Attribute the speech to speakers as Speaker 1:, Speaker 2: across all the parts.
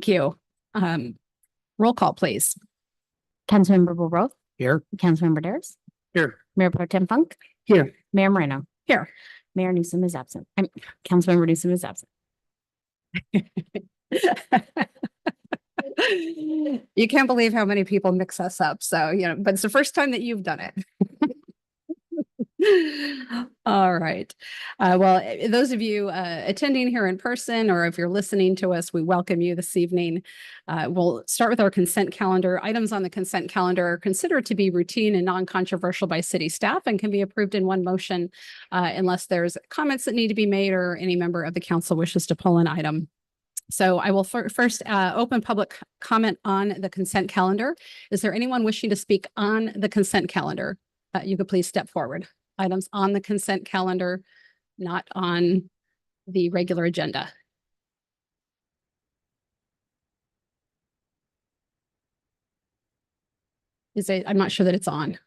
Speaker 1: Thank you. Roll call, please.
Speaker 2: Councilmember Bourbeau.
Speaker 3: Here.
Speaker 2: Councilmember Dares.
Speaker 3: Here.
Speaker 2: Mayor Pro Tem Funk.
Speaker 3: Here.
Speaker 2: Mayor Moreno.
Speaker 1: Here.
Speaker 2: Mayor Newsom is absent. Councilmember Newsom is absent.
Speaker 1: You can't believe how many people mix us up. So, but it's the first time that you've done it. All right. Well, those of you attending here in person, or if you're listening to us, we welcome you this evening. We'll start with our consent calendar. Items on the consent calendar are considered to be routine and non-controversial by city staff and can be approved in one motion unless there's comments that need to be made or any member of the council wishes to pull an item. So I will first open public comment on the consent calendar. Is there anyone wishing to speak on the consent calendar? You could please step forward. Items on the consent calendar, not on the regular agenda. I'm not sure that it's on.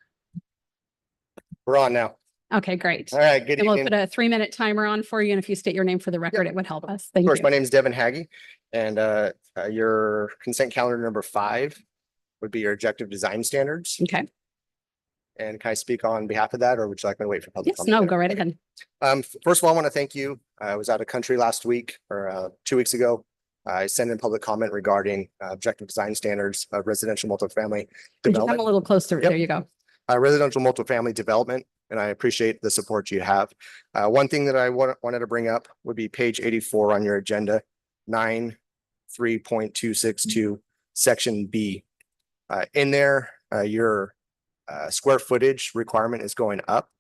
Speaker 4: We're on now.
Speaker 1: Okay, great.
Speaker 4: All right, good
Speaker 1: And we'll
Speaker 4: evening.
Speaker 1: put a 3-minute timer on for you. And if you state your name for the record, it would help us. Thank
Speaker 4: Of course,
Speaker 1: you.
Speaker 4: my name is Devin Haggy, and your consent calendar number 5 would be your objective design standards.
Speaker 1: Okay.
Speaker 4: And can I speak on behalf of that, or would you like me to wait for public
Speaker 1: Yes,
Speaker 4: comment?
Speaker 1: no, go right ahead.
Speaker 4: First of all, I want to thank you. I was out of country last week or 2 weeks ago. I sent in public comment regarding objective design standards of residential multifamily
Speaker 1: Could you come a
Speaker 4: development.
Speaker 1: little closer?
Speaker 4: Yep.
Speaker 1: There you go.
Speaker 4: Residential multifamily development, and I appreciate the support you have. One thing that I wanted to bring up would be page 84 on your agenda, 9.3.262, section B. In there, your square footage requirement is going up,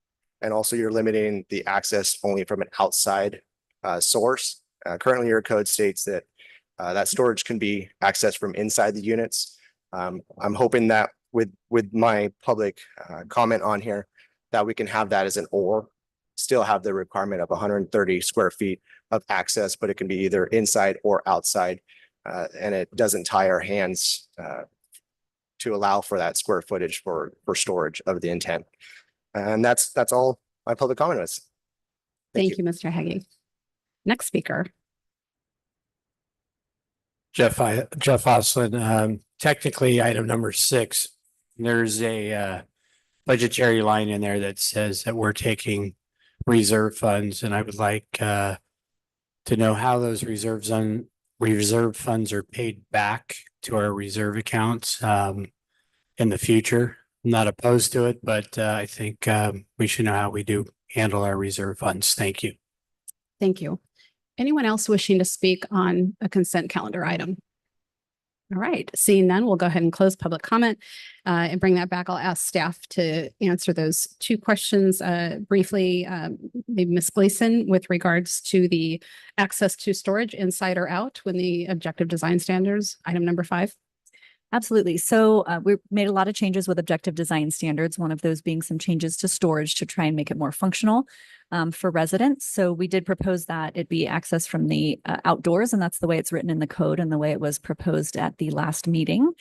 Speaker 4: and also you're limiting the access only from an outside source. Currently, your code states that that storage can be accessed from inside the units. I'm hoping that with my public comment on here, that we can have that as an or, still have the requirement of 130 square feet of access, but it can be either inside or outside, and it doesn't tie our hands to allow for that square footage for storage of the intent. And that's all my public comment is.
Speaker 1: Thank you, Mr. Haggy. Next speaker.
Speaker 3: Jeff Oslin, technically item number 6, there's a budgetary line in there that says that we're taking reserve funds, and I would like to know how those reserve funds are paid back to our reserve accounts in the future. I'm not opposed to it, but I think we should know how we do handle our reserve funds. Thank you.
Speaker 1: Thank you. Anyone else wishing to speak on a consent calendar item? All right, seeing none, we'll go ahead and close public comment and bring that back. I'll ask staff to answer those 2 questions briefly. Maybe Ms. Gleason with regards to the access to storage inside or out when the objective design standards, item number 5.
Speaker 5: Absolutely. So we made a lot of changes with objective design standards, one of those being some changes to storage to try and make it more functional for residents. So we did propose that it be accessed from the outdoors, and that's the way it's written in the code and the way it was proposed at the last meeting.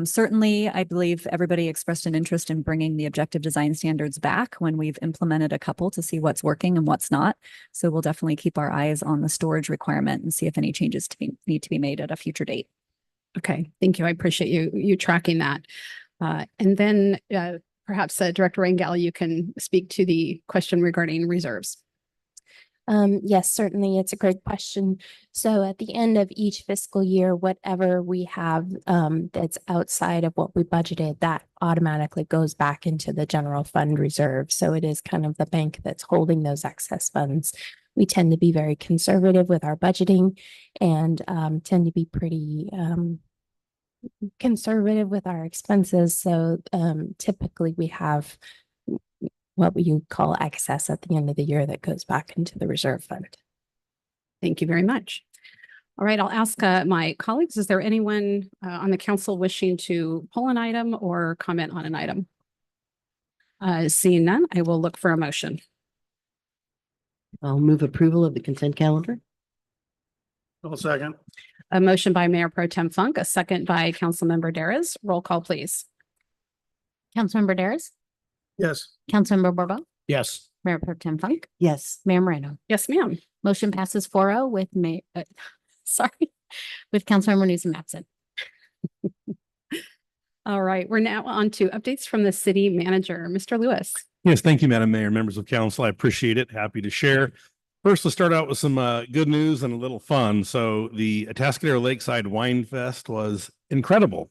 Speaker 5: Certainly, I believe everybody expressed an interest in bringing the objective design standards back when we've implemented a couple to see what's working and what's not. So we'll definitely keep our eyes on the storage requirement and see if any changes need to be made at a future date.
Speaker 1: Okay, thank you. I appreciate you tracking that. And then perhaps Director Rangel, you can speak to the question regarding reserves.
Speaker 6: Yes, certainly. It's a great question. So at the end of each fiscal year, whatever we have that's outside of what we budgeted, that automatically goes back into the general fund reserve. So it is kind of the bank that's holding those excess funds. We tend to be very conservative with our budgeting and tend to be pretty conservative with our expenses. So typically we have what you call excess at the end of the year that goes back into the reserve fund.
Speaker 1: Thank you very much. All right, I'll ask my colleagues, is there anyone on the council wishing to pull an item or comment on an item? Seeing none, I will look for a motion.
Speaker 7: I'll move approval of the consent calendar.
Speaker 3: I'll second.
Speaker 1: A motion by Mayor Pro Tem Funk, a second by Councilmember Dares. Roll call, please.
Speaker 2: Councilmember Dares.
Speaker 3: Yes.
Speaker 2: Councilmember Bourbeau.
Speaker 3: Yes.
Speaker 2: Mayor Pro Tem Funk.
Speaker 7: Yes.
Speaker 2: Mayor Moreno.
Speaker 1: Yes, ma'am.
Speaker 2: Motion passes 4-0 with sorry. with Councilmember Newsom absent.
Speaker 1: All right, we're now on to updates from the city manager, Mr. Lewis.
Speaker 8: Yes, thank you, Madam Mayor, members of council. I appreciate it. Happy to share. First, let's start out with some good news and a little fun. So the Atascadero Lakeside Wine Fest was incredible.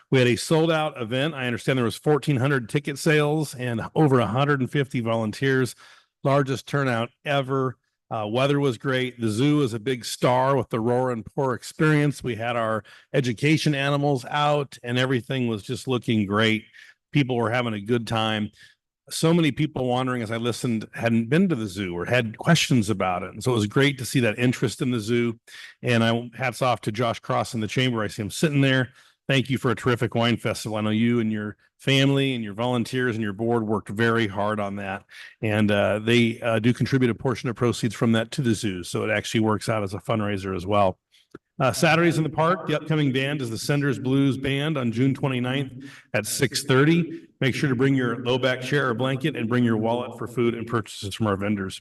Speaker 8: We had a sold out event. I understand there was 1,400 ticket sales and over 150 volunteers, largest turnout ever. Weather was great. The zoo was a big star with the roar and pour experience. We had our education animals out and everything was just looking great. People were having a good time. So many people wandering as I listened hadn't been to the zoo or had questions about it. And so it was great to see that interest in the zoo. And hats off to Josh Cross in the chamber. I see him sitting there. Thank you for a terrific wine festival. I know you and your family and your volunteers and your board worked very hard on that. And they do contribute a portion of proceeds from that to the zoo. So it actually works out as a fundraiser as well. Saturdays in the park, the upcoming band is the Senders Blues Band on June 29th at 6:30. Make sure to bring your low back chair or blanket and bring your wallet for food and purchases from our vendors.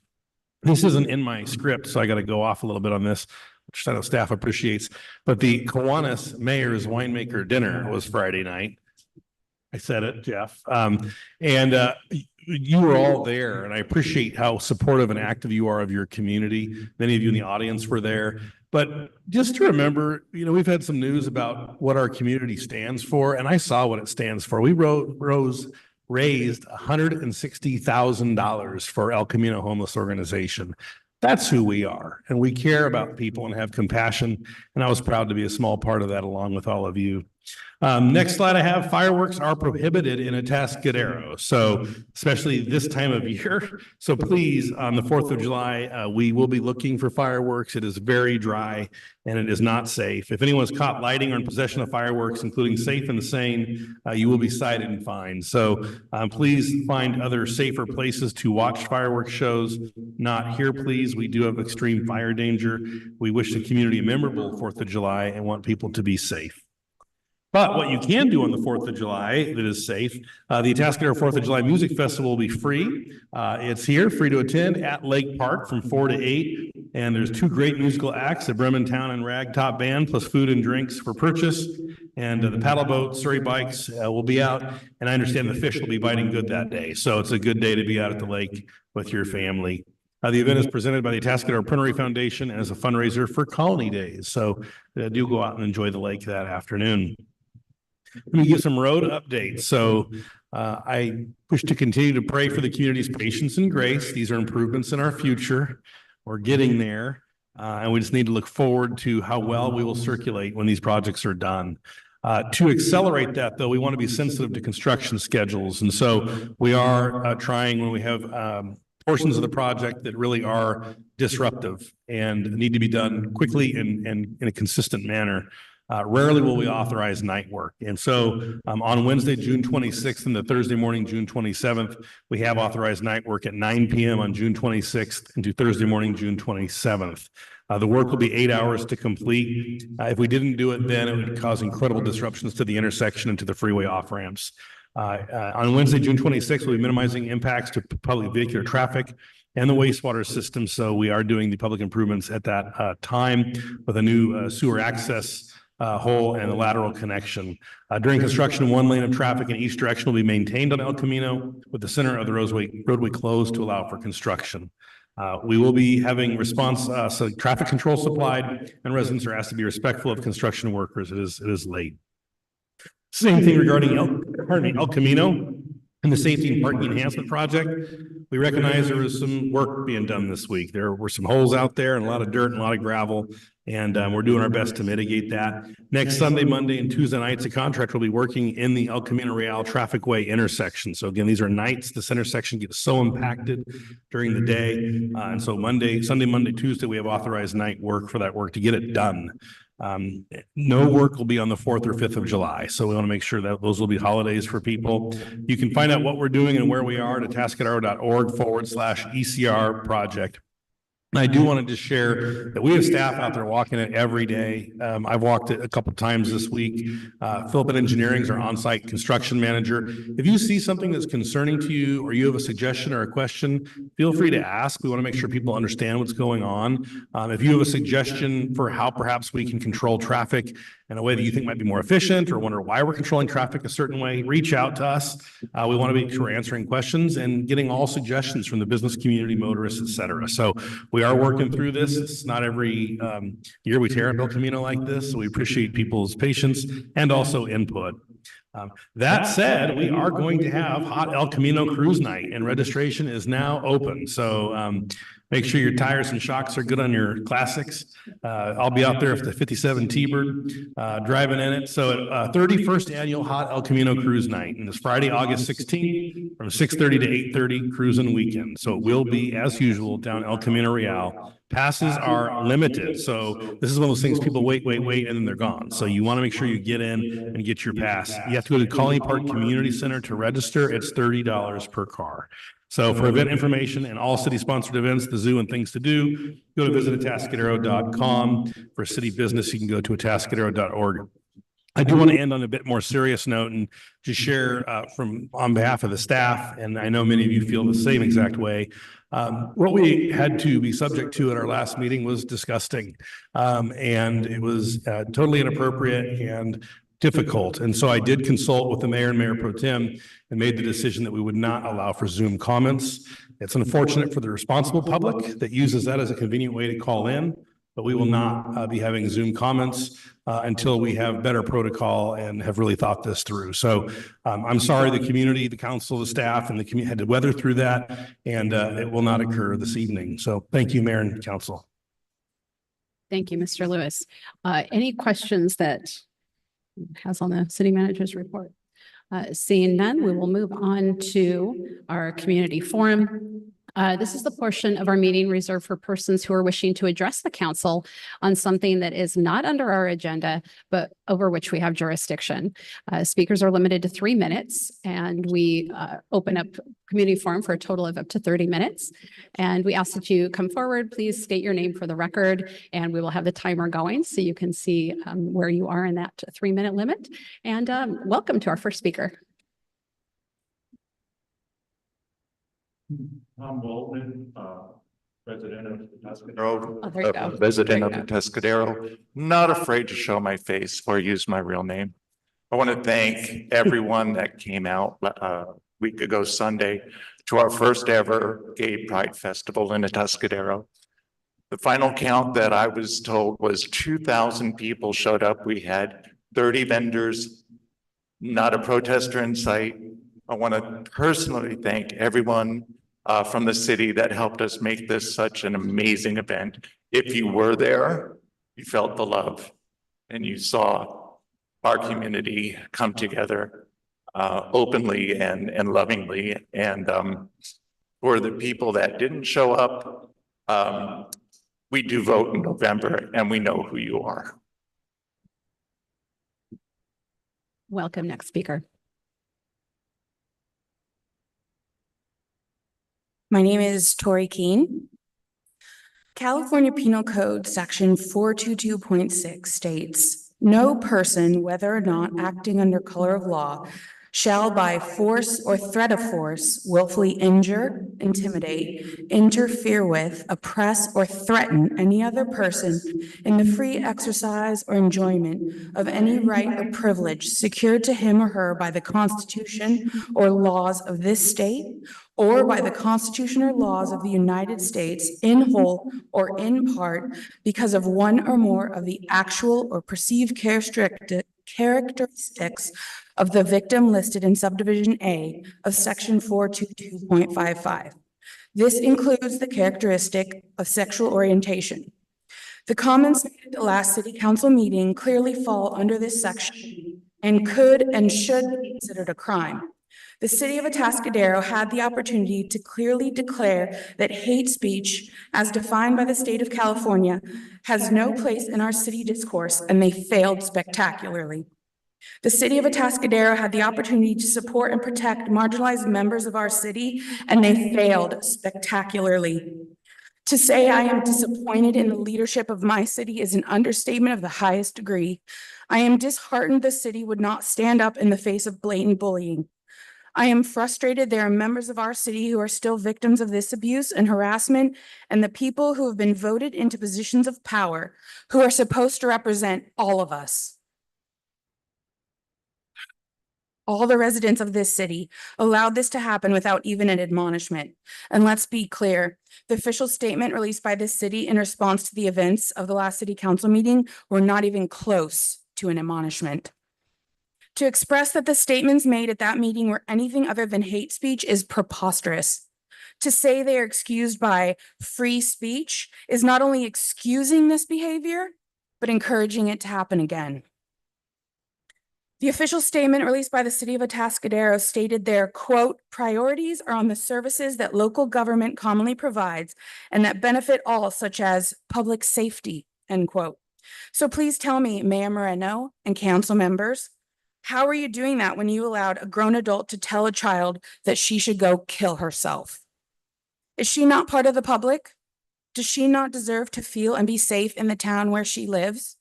Speaker 8: This isn't in my script, so I got to go off a little bit on this, which I know staff appreciates. But the Kiwanis Mayor's Winemaker Dinner was Friday night. I said it, Jeff. You were all there, and I appreciate how supportive and active you are of your community. Many of you in the audience were there. But just to remember, we've had some news about what our community stands for, and I saw what it stands for. We raised $160,000 for El Camino Homeless Organization. That's who we are, and we care about people and have compassion, and I was proud to be a small part of that along with all of you. Next slide I have, fireworks are prohibited in Atascadero, so especially this time of year. So please, on the 4th of July, we will be looking for fireworks. It is very dry and it is not safe. If anyone's caught lighting or in possession of fireworks, including safe and sane, you will be cited and fined. So please find other safer places to watch fireworks shows. Not here, please. We do have extreme fire danger. We wish the community a memorable 4th of July and want people to be safe. But what you can do on the 4th of July that is safe, the Atascadero 4th of July Music Festival will be free. It's here, free to attend at Lake Park from 4 to 8. And there's 2 great musical acts, the Bremen Town and Ragtop Band, plus food and drinks for purchase. And the paddle boat, Surrey bikes will be out. And I understand the fish will be biting good that day. So it's a good day to be out at the lake with your family. The event is presented by the Atascadero Printery Foundation and is a fundraiser for Colony Days. So do go out and enjoy the lake that afternoon. Let me give some road updates. So I wish to continue to pray for the community's patience and grace. These are improvements in our future. We're getting there. And we just need to look forward to how well we will circulate when these projects are done. To accelerate that, though, we want to be sensitive to construction schedules. And so we are trying when we have portions of the project that really are disruptive and need to be done quickly and in a consistent manner. Rarely will we authorize night work. And so on Wednesday, June 26th and the Thursday morning, June 27th, we have authorized night work at 9 p.m. on June 26th and to Thursday morning, June 27th. The work will be 8 hours to complete. If we didn't do it then, it would cause incredible disruptions to the intersection and to the freeway off-ramps. On Wednesday, June 26th, we'll be minimizing impacts to public vehicular traffic and the wastewater system. So we are doing the public improvements at that time with a new sewer access hole and a lateral connection. During construction, 1 lane of traffic in each direction will be maintained on El Camino with the center of the roadway closed to allow for construction. We will be having response, so traffic control supplied, and residents are asked to be respectful of construction workers. It is late. Same thing regarding El Camino and the safety and parking enhancement project. We recognize there was some work being done this week. There were some holes out there and a lot of dirt and a lot of gravel. And we're doing our best to mitigate that. Next Sunday, Monday, and Tuesday nights, a contractor will be working in the El Camino Real traffic way intersection. So again, these are nights. This intersection gets so impacted during the day. And so Sunday, Monday, Tuesday, we have authorized night work for that work to get it done. No work will be on the 4th or 5th of July. So we want to make sure that those will be holidays for people. You can find out what we're doing and where we are at atascadero.org/ECR project. And I do want to just share that we have staff out there walking it every day. I've walked it a couple times this week. Philip Engineering is our on-site construction manager. If you see something that's concerning to you, or you have a suggestion or a question, feel free to ask. We want to make sure people understand what's going on. If you have a suggestion for how perhaps we can control traffic in a way that you think might be more efficient, or wonder why we're controlling traffic a certain way, reach out to us. We want to make sure we're answering questions and getting all suggestions from the business community, motorists, et cetera. So we are working through this. It's not every year we tear up El Camino like this, so we appreciate people's patience and also input. That said, we are going to have Hot El Camino Cruise Night, and registration is now open. So make sure your tires and shocks are good on your classics. I'll be out there with the 57 T-Bird driving in it. So 31st annual Hot El Camino Cruise Night, and it's Friday, August 16th from 6:30 to 8:30, cruising weekend. So it will be, as usual, down El Camino Real. Passes are limited. So this is one of those things people wait, and then they're gone. So you want to make sure you get in and get your pass. You have to go to Colony Park Community Center to register. It's $30 per car. So for event information and all city-sponsored events, the zoo and things to do, go to visit Atascadero.com. For city business, you can go to Atascadero.org. I do want to end on a bit more serious note and just share on behalf of the staff, and I know many of you feel the same exact way. What we had to be subject to at our last meeting was disgusting, and it was totally inappropriate and difficult. And so I did consult with the mayor and mayor pro tem and made the decision that we would not allow for Zoom comments. It's unfortunate for the responsible public that uses that as a convenient way to call in, but we will not be having Zoom comments until we have better protocol and have really thought this through. So I'm sorry, the community, the council, the staff, and the community had to weather through that, and it will not occur this evening. So thank you, Mayor and Council.
Speaker 1: Thank you, Mr. Lewis. Any questions that has on the city manager's report? Seeing none, we will move on to our community forum. This is the portion of our meeting reserved for persons who are wishing to address the council on something that is not under our agenda, but over which we have jurisdiction. Speakers are limited to 3 minutes, and we open up community forum for a total of up to 30 minutes. And we ask that you come forward, please state your name for the record, and we will have the timer going so you can see where you are in that 3-minute limit. And welcome to our first speaker.
Speaker 9: Tom Waldman, resident of Atascadero,
Speaker 1: Oh, there you go.
Speaker 9: resident of
Speaker 1: There you go.
Speaker 9: Atascadero, not afraid to show my face or use my real name. I want to thank everyone that came out a week ago Sunday to our first ever Gay Pride Festival in Atascadero. The final count that I was told was 2,000 people showed up. We had 30 vendors, not a protester in sight. I want to personally thank everyone from the city that helped us make this such an amazing event. If you were there, you felt the love and you saw our community come together openly and lovingly. And for the people that didn't show up, we do vote in November and we know who you are.
Speaker 1: Welcome, next speaker.
Speaker 10: My name is Tori Keene. California Penal Code Section 422.6 states, "No person, whether or not acting under color of law, shall by force or threat of force willfully injure, intimidate, interfere with, oppress, or threaten any other person in the free exercise or enjoyment of any right or privilege secured to him or her by the Constitution or laws of this state, or by the Constitution or laws of the United States in whole or in part because of one or more of the actual or perceived characteristics of the victim listed in subdivision A of section 422.55. This includes the characteristic of sexual orientation. The comments made at the last city council meeting clearly fall under this section and could and should be considered a crime. The city of Atascadero had the opportunity to clearly declare that hate speech, as defined by the state of California, has no place in our city discourse, and they failed spectacularly. The city of Atascadero had the opportunity to support and protect marginalized members of our city, and they failed spectacularly. To say I am disappointed in the leadership of my city is an understatement of the highest degree. I am disheartened the city would not stand up in the face of blatant bullying. I am frustrated there are members of our city who are still victims of this abuse and harassment, and the people who have been voted into positions of power who are supposed to represent all of us. All the residents of this city allowed this to happen without even an admonishment. And let's be clear, the official statement released by this city in response to the events of the last city council meeting were not even close to an admonishment. To express that the statements made at that meeting were anything other than hate speech is preposterous. To say they are excused by free speech is not only excusing this behavior, but encouraging it to happen again. The official statement released by the city of Atascadero stated their, quote, priorities are on the services that local government commonly provides and that benefit all, such as public safety, end quote. So please tell me, Mayor Moreno and council members, how are you doing that when you allowed a grown adult to tell a child that she should go kill herself? Is she not part of the public? Does she not deserve to feel and be safe in the town where she lives?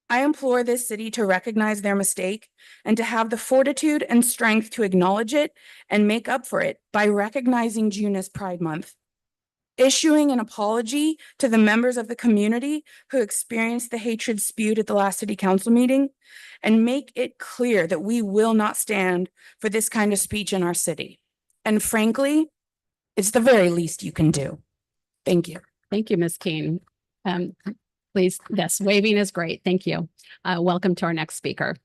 Speaker 10: I implore this city to recognize their mistake and to have the fortitude and strength to acknowledge it and make up for it by recognizing June as Pride Month, issuing an apology to the members of the community who experienced the hatred spewed at the last city council meeting, and make it clear that we will not stand for this kind of speech in our city. And frankly, it's the very least you can do. Thank you.
Speaker 1: Thank you, Ms. Keene. Please, yes, waving is great. Thank you. Welcome to our next speaker.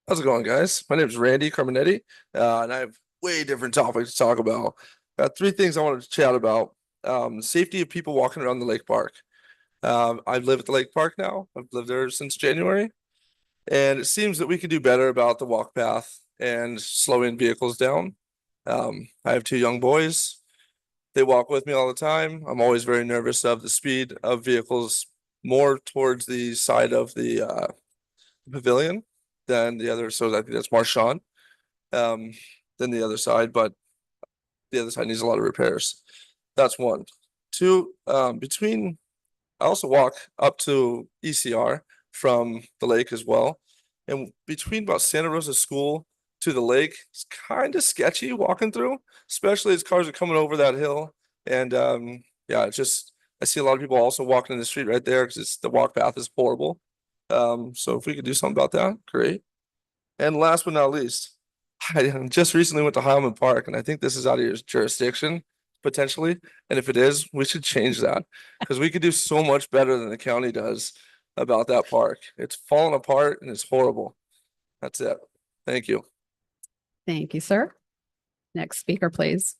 Speaker 11: How's it going, guys? My name is Randy Carminetti, and I have way different topics to talk about. Got three things I wanted to chat about. Safety of people walking around the lake park. I live at the lake park now. I've lived there since January, and it seems that we could do better about the walk path and slowing vehicles down. I have two young boys. They walk with me all the time. I'm always very nervous of the speed of vehicles more towards the side of the pavilion than the other. So I think that's Marshawn than the other side, but the other side needs a lot of repairs. That's one. Two, between, I also walk up to ECR from the lake as well. And between about Santa Rosa School to the lake, it's kind of sketchy walking through, especially as cars are coming over that hill. And yeah, it's just, I see a lot of people also walking in the street right there because the walk path is horrible. So if we could do something about that, great. And last but not least, I just recently went to Highland Park, and I think this is out of your jurisdiction potentially. And if it is, we should change that because we could do so much better than the county does about that park. It's falling apart and it's horrible. That's it. Thank you.
Speaker 1: Thank you, sir. Next speaker, please.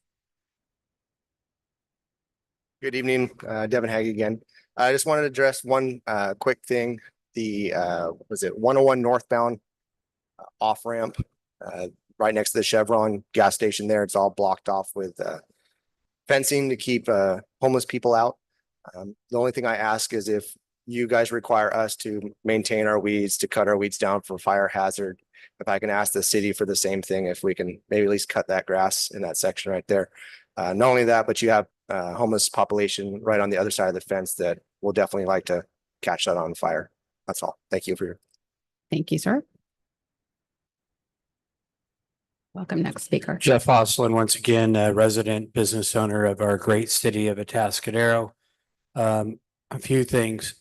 Speaker 4: Good evening, Devin Haggy again. I just wanted to address one quick thing. The was it 101 northbound off ramp right next to the Chevron gas station there. It's all blocked off with fencing to keep homeless people out. The only thing I ask is if you guys require us to maintain our weeds, to cut our weeds down for fire hazard, if I can ask the city for the same thing, if we can maybe at least cut that grass in that section right there. Not only that, but you have homeless population right on the other side of the fence that will definitely like to catch that on fire. That's all. Thank you for your.
Speaker 1: Thank you, sir. Welcome, next speaker.
Speaker 3: Jeff Oslin, once again, a resident business owner of our great city of Atascadero. A few things.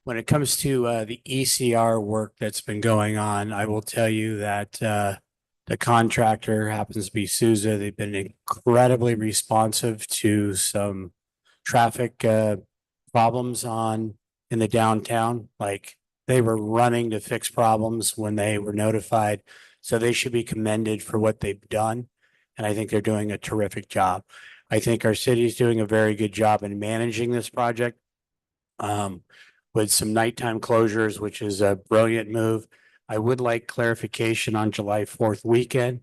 Speaker 3: When it comes to the ECR work that's been going on, I will tell you that the contractor happens to be Souza. They've been incredibly responsive to some traffic problems in the downtown. Like they were running to fix problems when they were notified. So they should be commended for what they've done. And I think they're doing a terrific job. I think our city is doing a very good job in managing this project with some nighttime closures, which is a brilliant move. I would like clarification on July 4th weekend.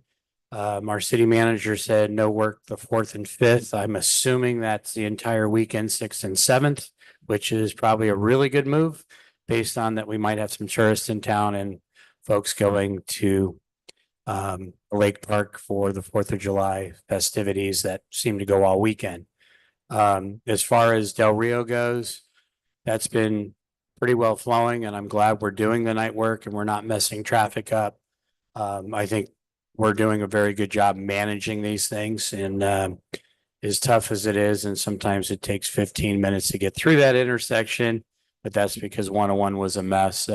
Speaker 3: Our city manager said no work the 4th and 5th. I'm assuming that's the entire weekend, 6th and 7th, which is probably a really good move based on that we might have some tourists in town and folks going to Lake Park for the 4th of July festivities that seem to go all weekend. As far as Del Rio goes, that's been pretty well flowing, and I'm glad we're doing the night work and we're not messing traffic up. I think we're doing a very good job managing these things, and as tough as it is, and sometimes it takes 15 minutes to get through that intersection, but that's because 101 was a mess.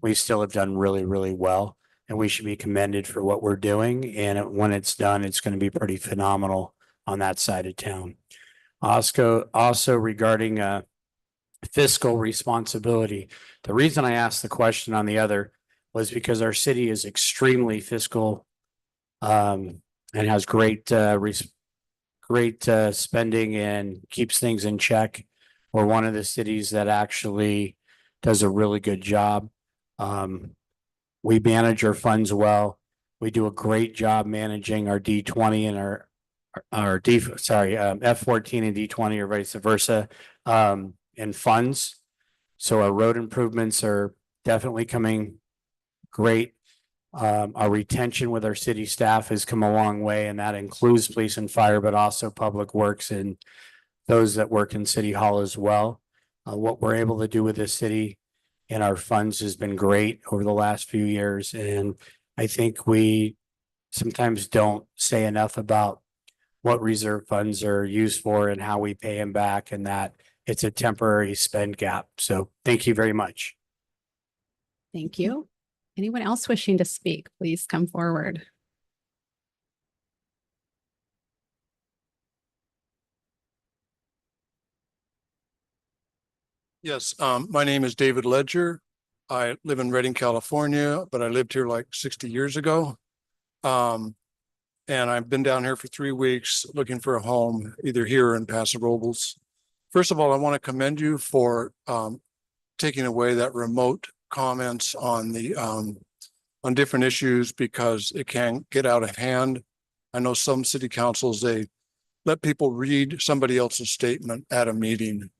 Speaker 3: We still have done really, really well, and we should be commended for what we're doing. And when it's done, it's going to be pretty phenomenal on that side of town. Also regarding fiscal responsibility, the reason I asked the question on the other was because our city is extremely fiscal and has great spending and keeps things in check. We're one of the cities that actually does a really good job. We manage our funds well. We do a great job managing our D20 and our F14 and D20 or vice versa and funds. So our road improvements are definitely coming great. Our retention with our city staff has come a long way, and that includes police and fire, but also public works and those that work in City Hall as well. What we're able to do with the city and our funds has been great over the last few years. And I think we sometimes don't say enough about what reserve funds are used for and how we pay them back, and that it's a temporary spend gap. So thank you very much.
Speaker 1: Thank you. Anyone else wishing to speak, please come forward.
Speaker 12: Yes, my name is David Ledger. I live in Redding, California, but I lived here like 60 years ago. And I've been down here for 3 weeks looking for a home, either here or in Paso Robles. First of all, I want to commend you for taking away that remote comments on the on different issues, because it can get out of hand. I know some city councils, they let people read somebody else's statement at a meeting.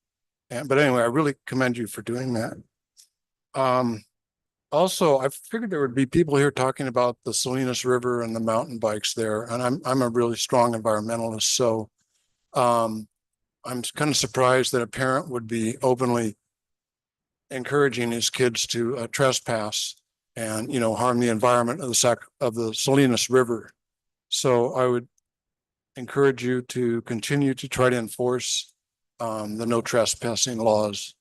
Speaker 12: But anyway, I really commend you for doing that. Also, I figured there would be people here talking about the Salinas River and the mountain bikes there. And I'm a really strong environmentalist. So I'm kind of surprised that a parent would be openly encouraging his kids to trespass and, you know, harm the environment of the Salinas River. So I would encourage you to continue to try to enforce the no trespassing laws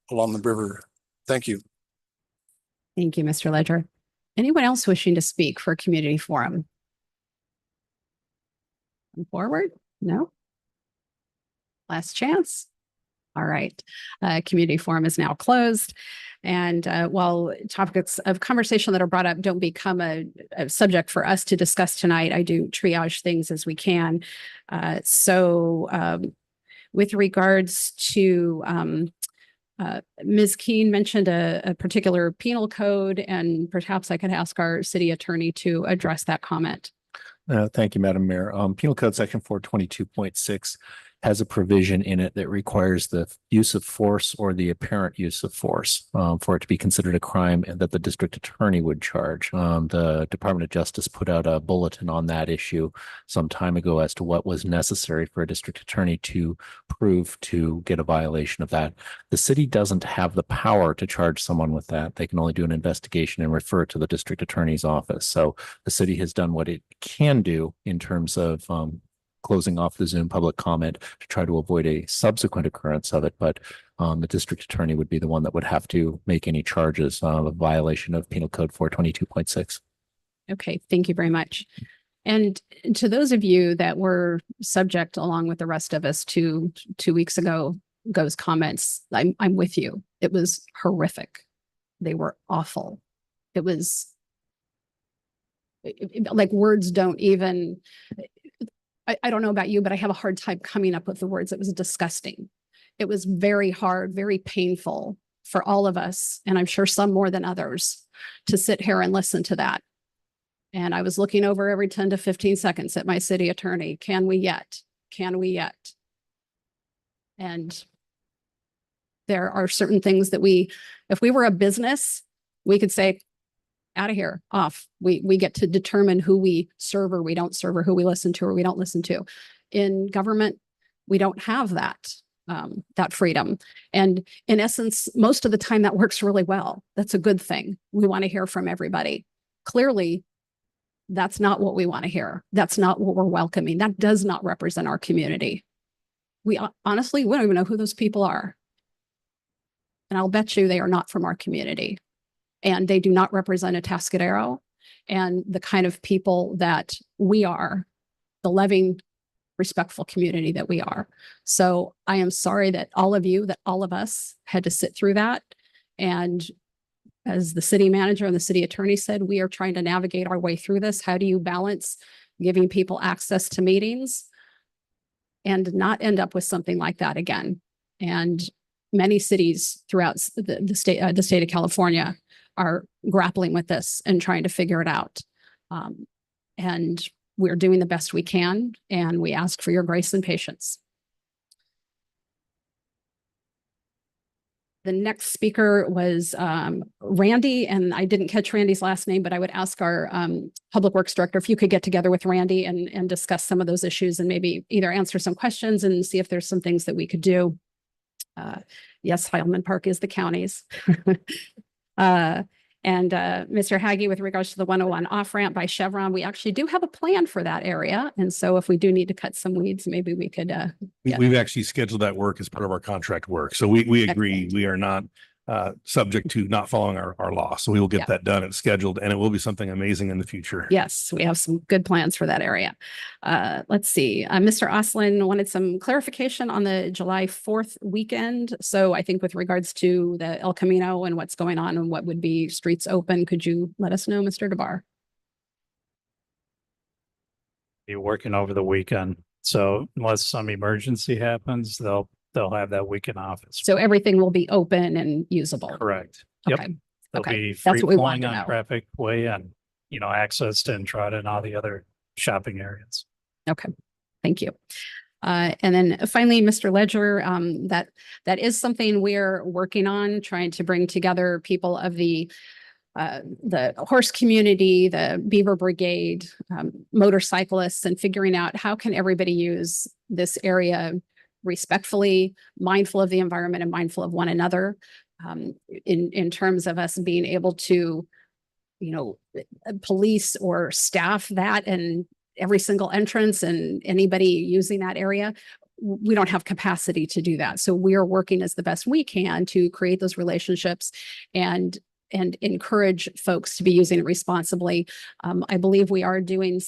Speaker 12: along the river. Thank you.
Speaker 1: Thank you, Mr. Ledger. Anyone else wishing to speak for community forum? Come forward? No? Last chance? All right. Community forum is now closed. And while topics of conversation that are brought up don't become a subject for us to discuss tonight, I do triage things as we can. With regards to Ms. Keene mentioned a particular penal code, and perhaps I could ask our city attorney to address that comment.
Speaker 13: Thank you, Madam Mayor. Penal Code Section 422.6 has a provision in it that requires the use of force or the apparent use of force for it to be considered a crime, and that the district attorney would charge. The Department of Justice put out a bulletin on that issue some time ago as to what was necessary for a district attorney to prove to get a violation of that. The city doesn't have the power to charge someone with that. They can only do an investigation and refer it to the district attorney's office. So the city has done what it can do in terms of closing off the Zoom public comment to try to avoid a subsequent occurrence of it. But the district attorney would be the one that would have to make any charges of a violation of Penal Code 422.6.
Speaker 1: Okay, thank you very much. And to those of you that were subject, along with the rest of us, to 2 weeks ago's comments, I'm with you. It was horrific. They were awful. It was like words don't even. I don't know about you, but I have a hard time coming up with the words. It was disgusting. It was very hard, very painful for all of us, and I'm sure some more than others, to sit here and listen to that. And I was looking over every 10 to 15 seconds at my city attorney. Can we yet? Can we yet? And there are certain things that if we were a business, we could say, out of here, off. We get to determine who we serve or we don't serve, or who we listen to or we don't listen to. In government, We don't have that freedom. And in essence, most of the time that works really well. That's a good thing. We want to hear from everybody. Clearly, that's not what we want to hear. That's not what we're welcoming. That does not represent our community. We honestly, we don't even know who those people are. And I'll bet you they are not from our community. And they do not represent Atascadero and the kind of people that we are, the loving, respectful community that we are. So I am sorry that all of us had to sit through that. And as the city manager and the city attorney said, we are trying to navigate our way through this. How do you balance giving people access to meetings and not end up with something like that again? And many cities throughout the state of California are grappling with this and trying to figure it out. And we're doing the best we can, and we ask for your grace and patience. The next speaker was Randy, and I didn't catch Randy's last name, but I would ask our Public Works Director if you could get together with Randy and discuss some of those issues and maybe either answer some questions and see if there's some things that we could do. Yes, Highland Park is the county's. And Mr. Haggy, with regards to the 101 off ramp by Chevron, we actually do have a plan for that area. And so if we do need to cut some weeds, maybe we could.
Speaker 8: We've actually scheduled that work as part of our contract work. So we agree. We are not subject to not following our law. So we will get that done and scheduled, and it will be something amazing in the future.
Speaker 1: Yes, we have some good plans for that area. Let's see. Mr. Oslin wanted some clarification on the July 4th weekend. So I think with regards to the El Camino and what's going on and what would be streets open, could you let us know, Mr. DeBar?
Speaker 14: Be working over the weekend. So unless some emergency happens, they'll have that weekend off.
Speaker 1: So everything will be open and usable.
Speaker 14: Correct. Yep.
Speaker 1: Okay.
Speaker 14: They'll
Speaker 1: Okay.
Speaker 14: be
Speaker 1: That's
Speaker 14: free
Speaker 1: what we want
Speaker 14: flowing
Speaker 1: to
Speaker 14: on
Speaker 1: know.
Speaker 14: traffic way and, access to Entrada and all the other shopping areas.
Speaker 1: Okay, thank you. And then finally, Mr. Ledger, that is something we're working on, trying to bring together people of the horse community, the Beaver Brigade, motorcyclists, and figuring out how can everybody use this area respectfully, mindful of the environment and mindful of one another, in terms of us being able to, police or staff that and every single entrance and anybody using that area. We don't have capacity to do that. So we are working as the best we can to create those relationships and encourage folks to be using it responsibly. I believe we are doing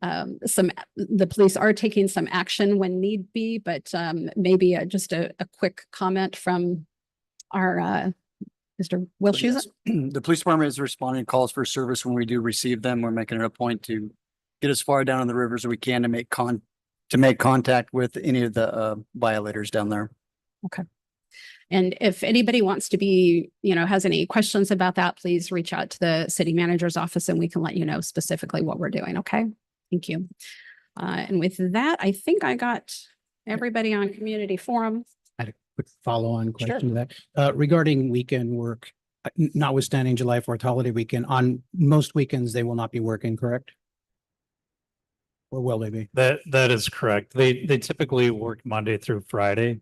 Speaker 1: the police are taking some action when need be, but maybe just a quick comment from our Mr. Wilshusen.
Speaker 15: So yes, the police department is responding to calls for service when we do receive them. We're making it a point to get as far down on the rivers as we can to make contact with any of the violators down there.
Speaker 1: Okay. And if anybody wants to be, has any questions about that, please reach out to the city manager's office and we can let you know specifically what we're doing. Okay. Thank you. And with that, I think I got everybody on community forum.
Speaker 16: I had a quick follow-on question to that. Regarding weekend work, notwithstanding July 4th holiday weekend, on most weekends, they will not be working, correct? Or will they be?
Speaker 14: That is correct. They typically work Monday through Friday.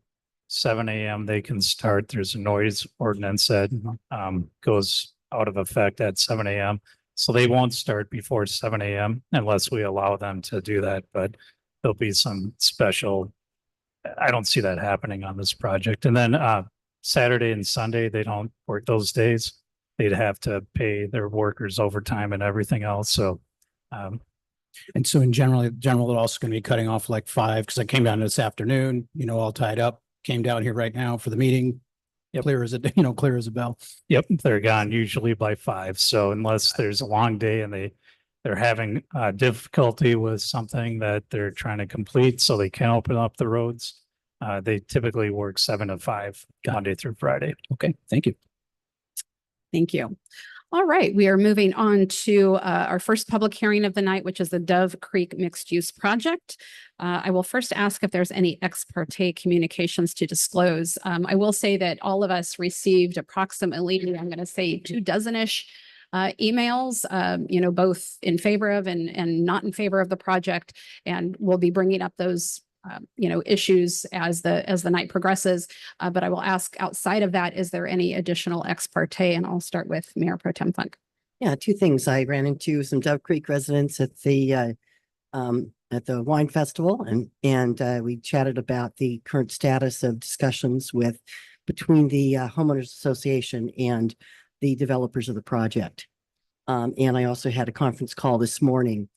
Speaker 14: 7 a.m. they can start. There's a noise ordinance that goes out of effect at 7 a.m. So they won't start before 7 a.m. unless we allow them to do that. But there'll be some special, I don't see that happening on this project. And then Saturday and Sunday, they don't work those days. They'd have to pay their workers overtime and everything else. So
Speaker 16: and so in general, they're also going to be cutting off like 5, because I came down this afternoon, all tied up, came down here right now for the meeting.
Speaker 14: Yep.
Speaker 16: Clear as a bell.
Speaker 14: Yep, they're gone usually by 5. So unless there's a long day and they're having difficulty with something that they're trying to complete, so they can open up the roads, they typically work 7 to 5 Monday through Friday.
Speaker 16: Okay, thank you.
Speaker 1: Thank you. All right, we are moving on to our first public hearing of the night, which is the Dove Creek Mixed Use Project. I will first ask if there's any ex parte communications to disclose. I will say that all of us received approximately, I'm going to say 24-ish emails, both in favor of and not in favor of the project. And we'll be bringing up those issues as the night progresses. But I will ask outside of that, is there any additional ex parte? And I'll start with Mayor Pro Tem Funk.
Speaker 7: Yeah, two things. I ran into some Dove Creek residents at the wine festival, and we chatted about the current status of discussions between the homeowners association and the developers of the project. And I also had a conference call this morning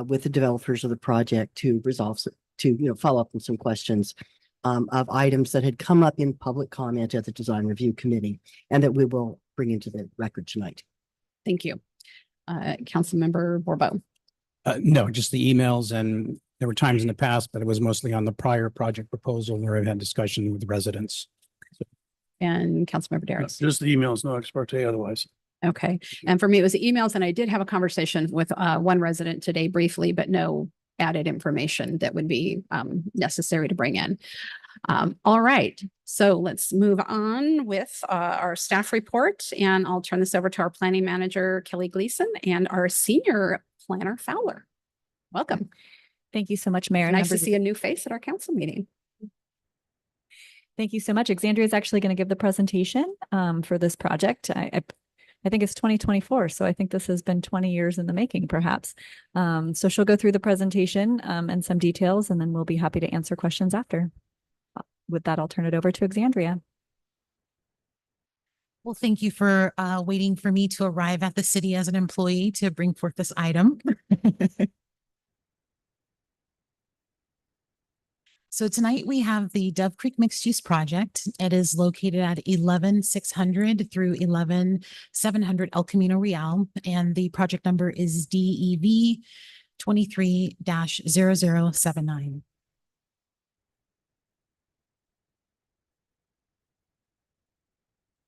Speaker 7: with the developers of the project to follow up on some questions of items that had come up in public comment at the design review committee, and that we will bring into the record tonight.
Speaker 1: Thank you. Councilmember Borbo.
Speaker 16: No, just the emails, and there were times in the past, but it was mostly on the prior project proposal where I've had discussion with the residents.
Speaker 1: And Councilmember Darius.
Speaker 8: Just the emails, no ex parte otherwise.
Speaker 1: Okay. And for me, it was the emails, and I did have a conversation with one resident today briefly, but no added information that would be necessary to bring in. All right. So let's move on with our staff report, and I'll turn this over to our planning manager, Kelly Gleason, and our senior planner, Fowler. Welcome.
Speaker 5: Thank you so much, Mayor. and
Speaker 1: Nice to
Speaker 5: members.
Speaker 1: see a new face at our council meeting.
Speaker 5: Thank you so much. Exandria is actually going to give the presentation for this project. I think it's 2024, so I think this has been 20 years in the making, perhaps. So she'll go through the presentation and some details, and then we'll be happy to answer questions after. With that, I'll turn it over to Exandria.
Speaker 17: Well, thank you for waiting for me to arrive at the city as an employee to bring forth this item. So tonight we have the Dove Creek Mixed Use Project. It is located at 11600 through 11700 El Camino Real, and the project number is DEV 23-0079.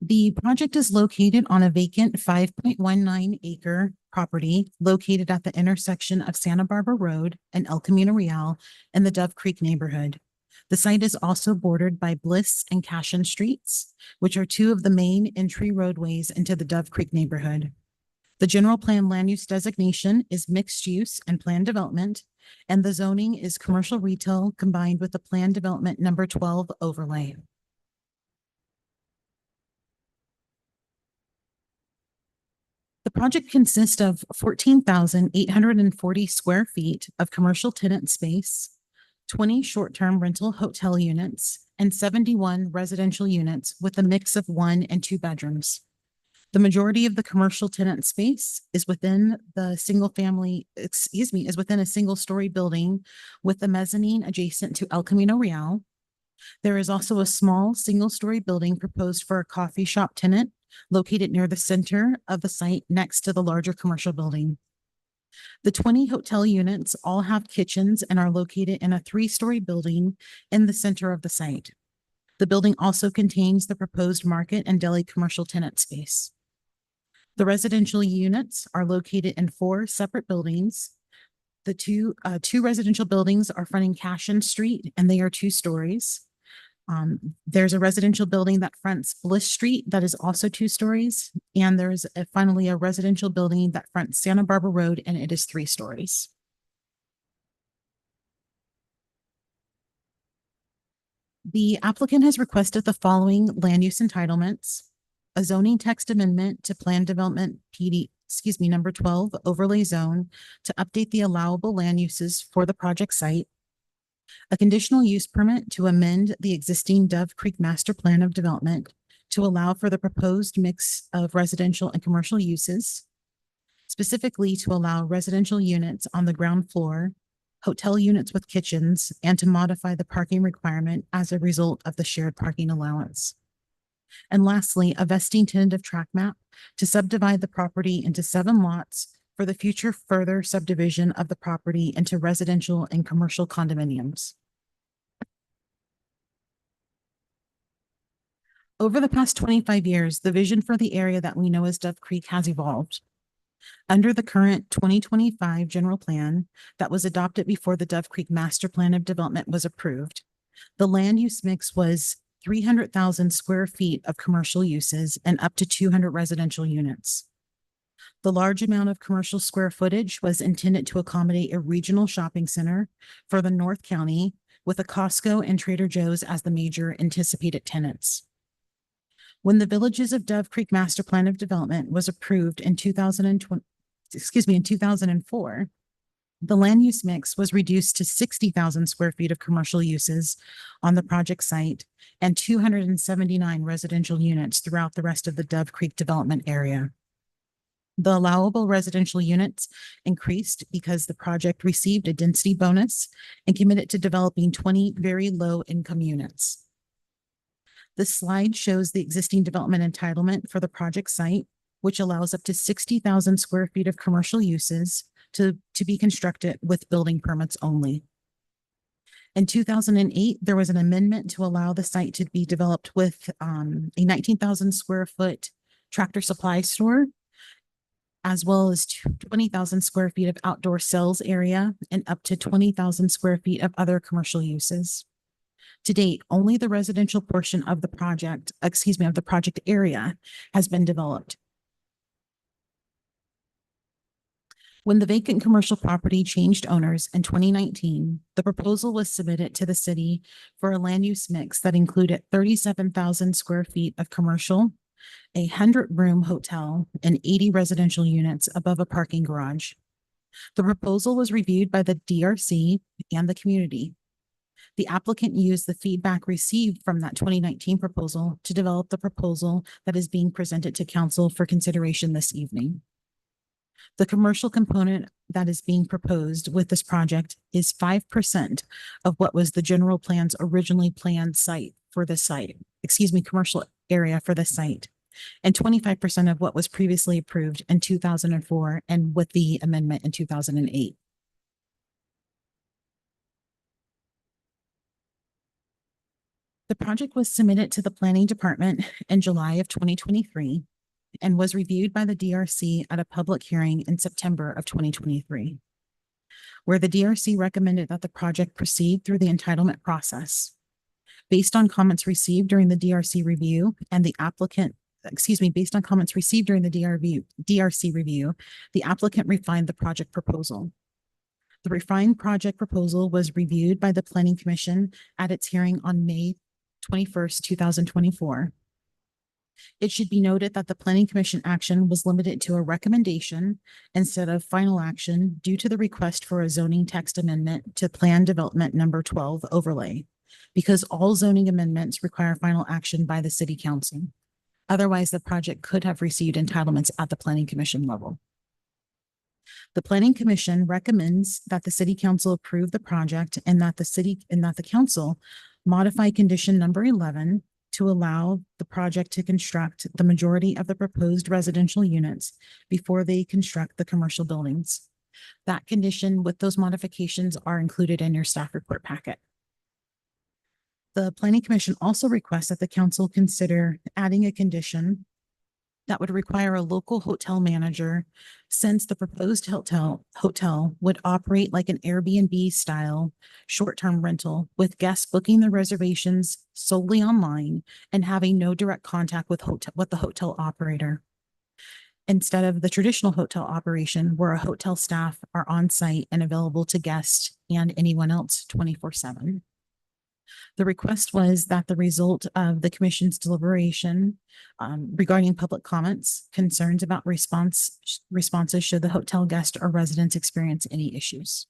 Speaker 17: The project is located on a vacant 5.19 acre property located at the intersection of Santa Barbara Road and El Camino Real in the Dove Creek neighborhood. The site is also bordered by Bliss and Cashin Streets, which are two of the main entry roadways into the Dove Creek neighborhood. The general plan land use designation is mixed use and planned development, and the zoning is commercial retail combined with the planned development number 12 overlay. The project consists of 14,840 square feet of commercial tenant space, 20 short-term rental hotel units, and 71 residential units with a mix of 1 and 2 bedrooms. The majority of the commercial tenant space is within a single-story building with the mezzanine adjacent to El Camino Real. There is also a small single-story building proposed for a coffee shop tenant located near the center of the site next to the larger commercial building. The 20 hotel units all have kitchens and are located in a 3-story building in the center of the site. The building also contains the proposed market and deli commercial tenant space. The residential units are located in 4 separate buildings. The two residential buildings are fronting Cashin Street, and they are 2 stories. There's a residential building that fronts Bliss Street that is also 2 stories. And there's finally a residential building that fronts Santa Barbara Road, and it is 3 stories. The applicant has requested the following land use entitlements: a zoning text amendment to plan development number 12 overlay zone to update the allowable land uses for the project site, a conditional use permit to amend the existing Dove Creek Master Plan of Development to allow for the proposed mix of residential and commercial uses, specifically to allow residential units on the ground floor, hotel units with kitchens, and to modify the parking requirement as a result of the shared parking allowance. And lastly, a vesting tentative tract map to subdivide the property into 7 lots for the future further subdivision of the property into residential and commercial condominiums. Over the past 25 years, the vision for the area that we know as Dove Creek has evolved. Under the current 2025 general plan that was adopted before the Dove Creek Master Plan of Development was approved, the land use mix was 300,000 square feet of commercial uses and up to 200 residential units. The large amount of commercial square footage was intended to accommodate a regional shopping center for the North County with a Costco and Trader Joe's as the major anticipated tenants. When the Villages of Dove Creek Master Plan of Development was approved in 2004, the land use mix was reduced to 60,000 square feet of commercial uses on the project site and 279 residential units throughout the rest of the Dove Creek development area. The allowable residential units increased because the project received a density bonus and committed to developing 20 very low income units. This slide shows the existing development entitlement for the project site, which allows up to 60,000 square feet of commercial uses to be constructed with building permits only. In 2008, there was an amendment to allow the site to be developed with a 19,000 square foot Tractor Supply store, as well as 20,000 square feet of outdoor sales area and up to 20,000 square feet of other commercial uses. To date, only the residential portion of the project area has been developed. When the vacant commercial property changed owners in 2019, the proposal was submitted to the city for a land use mix that included 37,000 square feet of commercial, a 100-room hotel, and 80 residential units above a parking garage. The proposal was reviewed by the DRC and the community. The applicant used the feedback received from that 2019 proposal to develop the proposal that is being presented to council for consideration this evening. The commercial component that is being proposed with this project is 5% of what was the general plan's originally planned commercial area for the site, and 25% of what was previously approved in 2004 and with the amendment in 2008. The project was submitted to the planning department in July of 2023 and was reviewed by the DRC at a public hearing in September of 2023, where the DRC recommended that the project proceed through the entitlement process. Based on comments received during the DRC review and based on comments received during the DRC review, the applicant refined the project proposal. The refined project proposal was reviewed by the Planning Commission at its hearing on May 21st, 2024. It should be noted that the Planning Commission action was limited to a recommendation instead of final action due to the request for a zoning text amendment to Plan Development Number 12 overlay, because all zoning amendments require final action by the City Council. Otherwise, the project could have received entitlements at the Planning Commission level. The Planning Commission recommends that the City Council approve the project and that the council modify condition number 11 to allow the project to construct the majority of the proposed residential units before they construct the commercial buildings. That condition with those modifications are included in your staff report packet. The Planning Commission also requests that the council consider adding a condition that would require a local hotel manager, since the proposed hotel would operate like an Airbnb style short-term rental, with guests booking their reservations solely online and having no direct contact with the hotel operator, instead of the traditional hotel operation where a hotel staff are on site and available to guests and anyone else 24/7. The request was that the result of the commission's deliberation regarding public comments, concerns about responses should the hotel guest or residents experience any issues.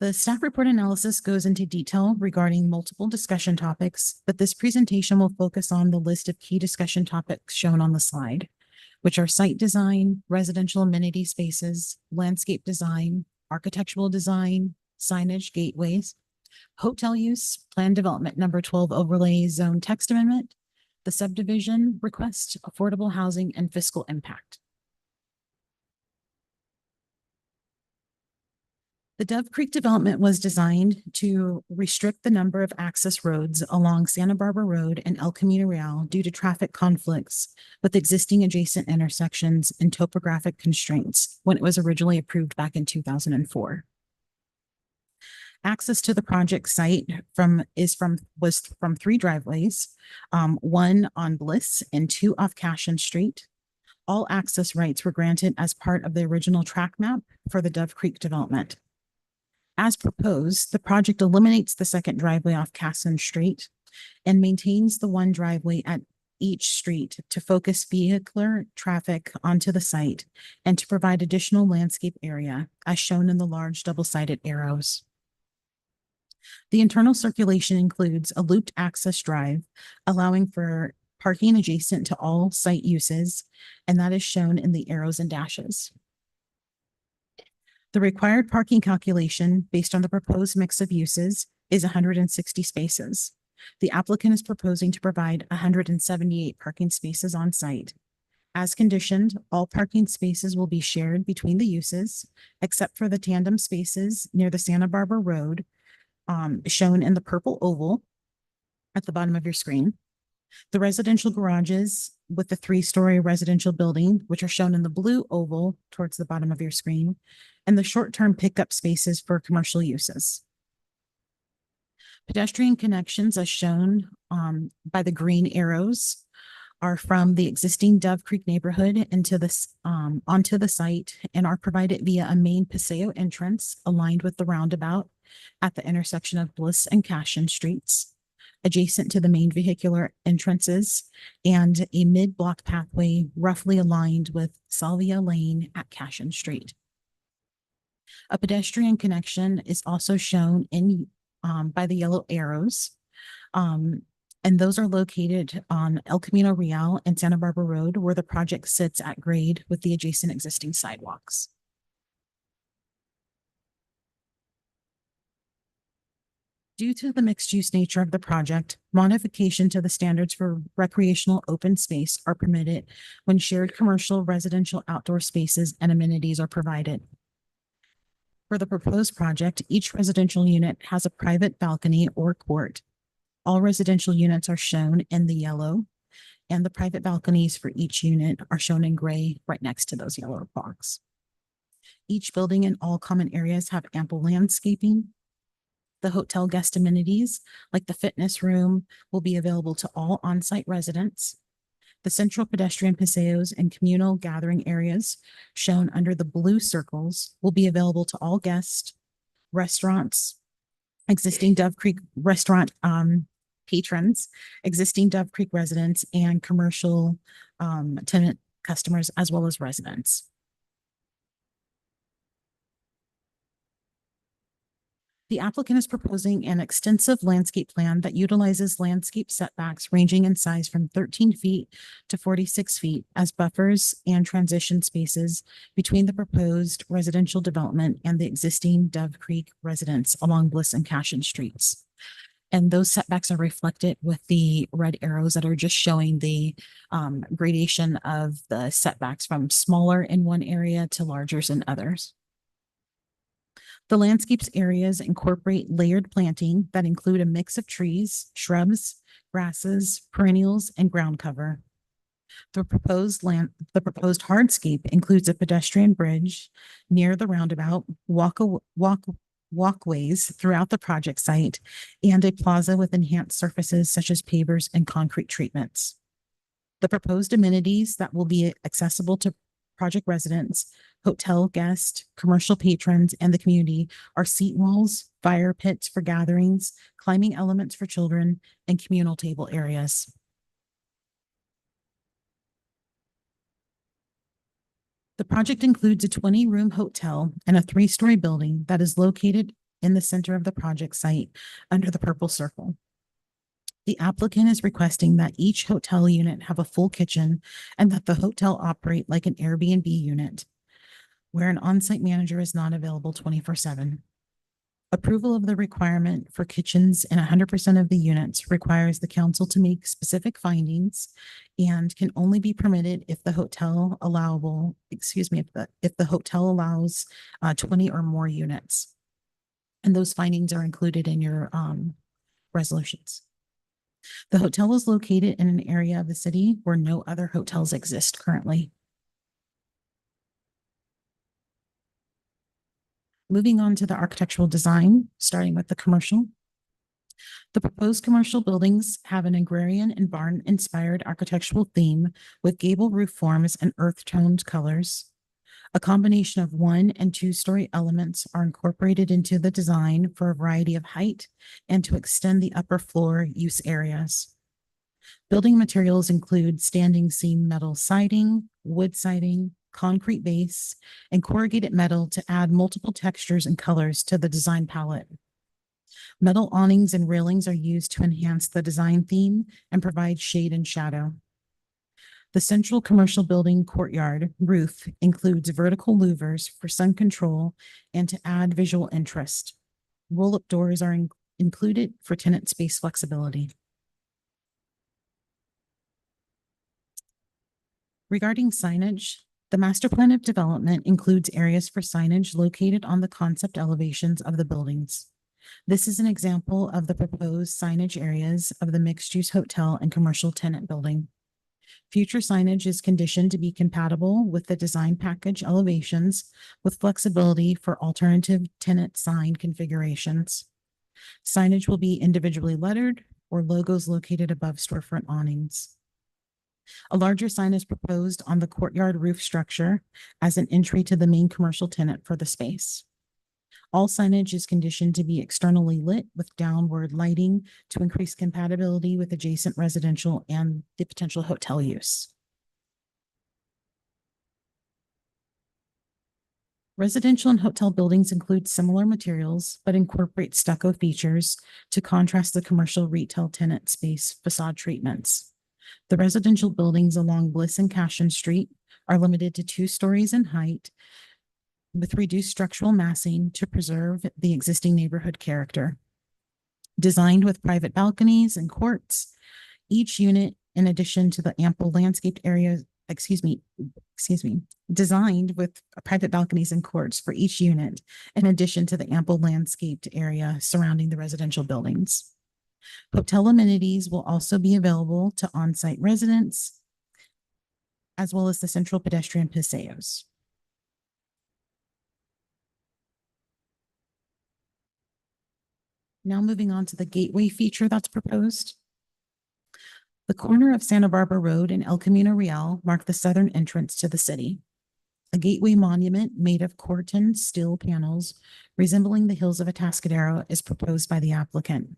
Speaker 17: The staff report analysis goes into detail regarding multiple discussion topics, but this presentation will focus on the list of key discussion topics shown on the slide, which are site design, residential amenity spaces, landscape design, architectural design, signage, gateways, hotel use, Plan Development Number 12 overlay zone text amendment, the subdivision request, affordable housing, and fiscal impact. The Dove Creek development was designed to restrict the number of access roads along Santa Barbara Road and El Camino Real due to traffic conflicts with existing adjacent intersections and topographic constraints when it was originally approved back in 2004. Access to the project site was from 3 driveways, one on Bliss and 2 off Cashin Street. All access rights were granted as part of the original track map for the Dove Creek development. As proposed, the project eliminates the second driveway off Casson Street and maintains the one driveway at each street to focus vehicular traffic onto the site and to provide additional landscape area as shown in the large double-sided arrows. The internal circulation includes a looped access drive, allowing for parking adjacent to all site uses, and that is shown in the arrows and dashes. The required parking calculation based on the proposed mix of uses is 160 spaces. The applicant is proposing to provide 178 parking spaces on site. As conditioned, all parking spaces will be shared between the uses, except for the tandem spaces near the Santa Barbara Road, shown in the purple oval at the bottom of your screen. The residential garages with the 3-story residential building, which are shown in the blue oval towards the bottom of your screen, and the short-term pickup spaces for commercial uses. Pedestrian connections as shown by the green arrows are from the existing Dove Creek neighborhood into this onto the site and are provided via a main Paseo entrance aligned with the roundabout at the intersection of Bliss and Cashin Streets, adjacent to the main vehicular entrances, and a mid-block pathway roughly aligned with Salvia Lane at Cashin Street. A pedestrian connection is also shown in by the yellow arrows. And those are located on El Camino Real and Santa Barbara Road, where the project sits at grade with the adjacent existing sidewalks. Due to the mixed-use nature of the project, modification to the standards for recreational open space are permitted when shared commercial, residential, outdoor spaces and amenities are provided. For the proposed project, each residential unit has a private balcony or court. All residential units are shown in the yellow, and the private balconies for each unit are shown in gray right next to those yellow blocks. Each building and all common areas have ample landscaping. The hotel guest amenities, like the fitness room, will be available to all on-site residents. The central pedestrian paseos and communal gathering areas shown under the blue circles will be available to all guests, restaurants, existing Dove Creek restaurant patrons, existing Dove Creek residents, and commercial tenant customers, as well as residents. The applicant is proposing an extensive landscape plan that utilizes landscape setbacks ranging in size from 13 feet to 46 feet as buffers and transition spaces between the proposed residential development and the existing Dove Creek residents along Bliss and Cashin Streets. And those setbacks are reflected with the red arrows that are just showing the gradation of the setbacks from smaller in one area to larger in others. The landscapes areas incorporate layered planting that include a mix of trees, shrubs, grasses, perennials, and ground cover. The proposed hardscape includes a pedestrian bridge near the roundabout, walkways throughout the project site, and a plaza with enhanced surfaces such as pavers and concrete treatments. The proposed amenities that will be accessible to project residents, hotel guests, commercial patrons, and the community are seat walls, fire pits for gatherings, climbing elements for children, and communal table areas. The project includes a 20-room hotel and a 3-story building that is located in the center of the project site under the purple circle. The applicant is requesting that each hotel unit have a full kitchen and that the hotel operate like an Airbnb unit, where an on-site manager is not available 24/7. Approval of the requirement for kitchens in 100% of the units requires the council to make specific findings and can only be permitted if the hotel if the hotel allows 20 or more units. And those findings are included in your resolutions. The hotel is located in an area of the city where no other hotels exist currently. Moving on to the architectural design, starting with the commercial. The proposed commercial buildings have an agrarian and barn-inspired architectural theme with gable roof forms and earth-toned colors. A combination of 1- and 2-story elements are incorporated into the design for a variety of height and to extend the upper floor use areas. Building materials include standing seam metal siding, wood siding, concrete base, and corrugated metal to add multiple textures and colors to the design palette. Metal awnings and railings are used to enhance the design theme and provide shade and shadow. The central commercial building courtyard roof includes vertical louvers for sun control and to add visual interest. Roll-up doors are included for tenant space flexibility. Regarding signage, the master plan of development includes areas for signage located on the concept elevations of the buildings. This is an example of the proposed signage areas of the mixed-use hotel and commercial tenant building. Future signage is conditioned to be compatible with the design package elevations with flexibility for alternative tenant sign configurations. Signage will be individually lettered or logos located above storefront awnings. A larger sign is proposed on the courtyard roof structure as an entry to the main commercial tenant for the space. All signage is conditioned to be externally lit with downward lighting to increase compatibility with adjacent residential and the potential hotel use. Residential and hotel buildings include similar materials, but incorporate stucco features to contrast the commercial retail tenant space facade treatments. The residential buildings along Bliss and Cashin Street are limited to 2 stories in height with reduced structural massing to preserve the existing neighborhood character. Designed with private balconies and courts, each unit, in addition to the ample landscaped area, designed with private balconies and courts for each unit, in addition to the ample landscaped area surrounding the residential buildings. Hotel amenities will also be available to on-site residents, as well as the central pedestrian paseos. Now moving on to the gateway feature that's proposed. The corner of Santa Barbara Road and El Camino Real mark the southern entrance to the city. A gateway monument made of corten steel panels resembling the hills of Atascadero is proposed by the applicant.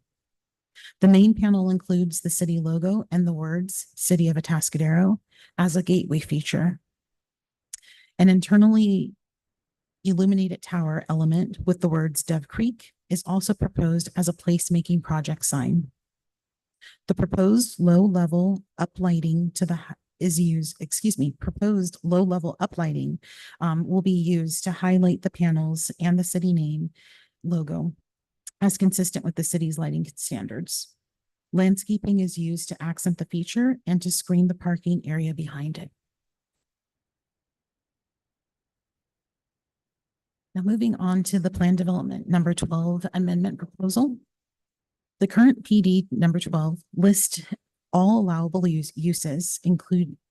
Speaker 17: The main panel includes the city logo and the words City of Atascadero as a gateway feature. An internally illuminated tower element with the words Dove Creek is also proposed as a placemaking project sign. The proposed low-level uplighting proposed low-level uplighting will be used to highlight the panels and the city name logo as consistent with the city's lighting standards. Landscaping is used to accent the feature and to screen the parking area behind it. Now moving on to the plan development number 12 amendment proposal. The current PD number 12 list allowable uses includes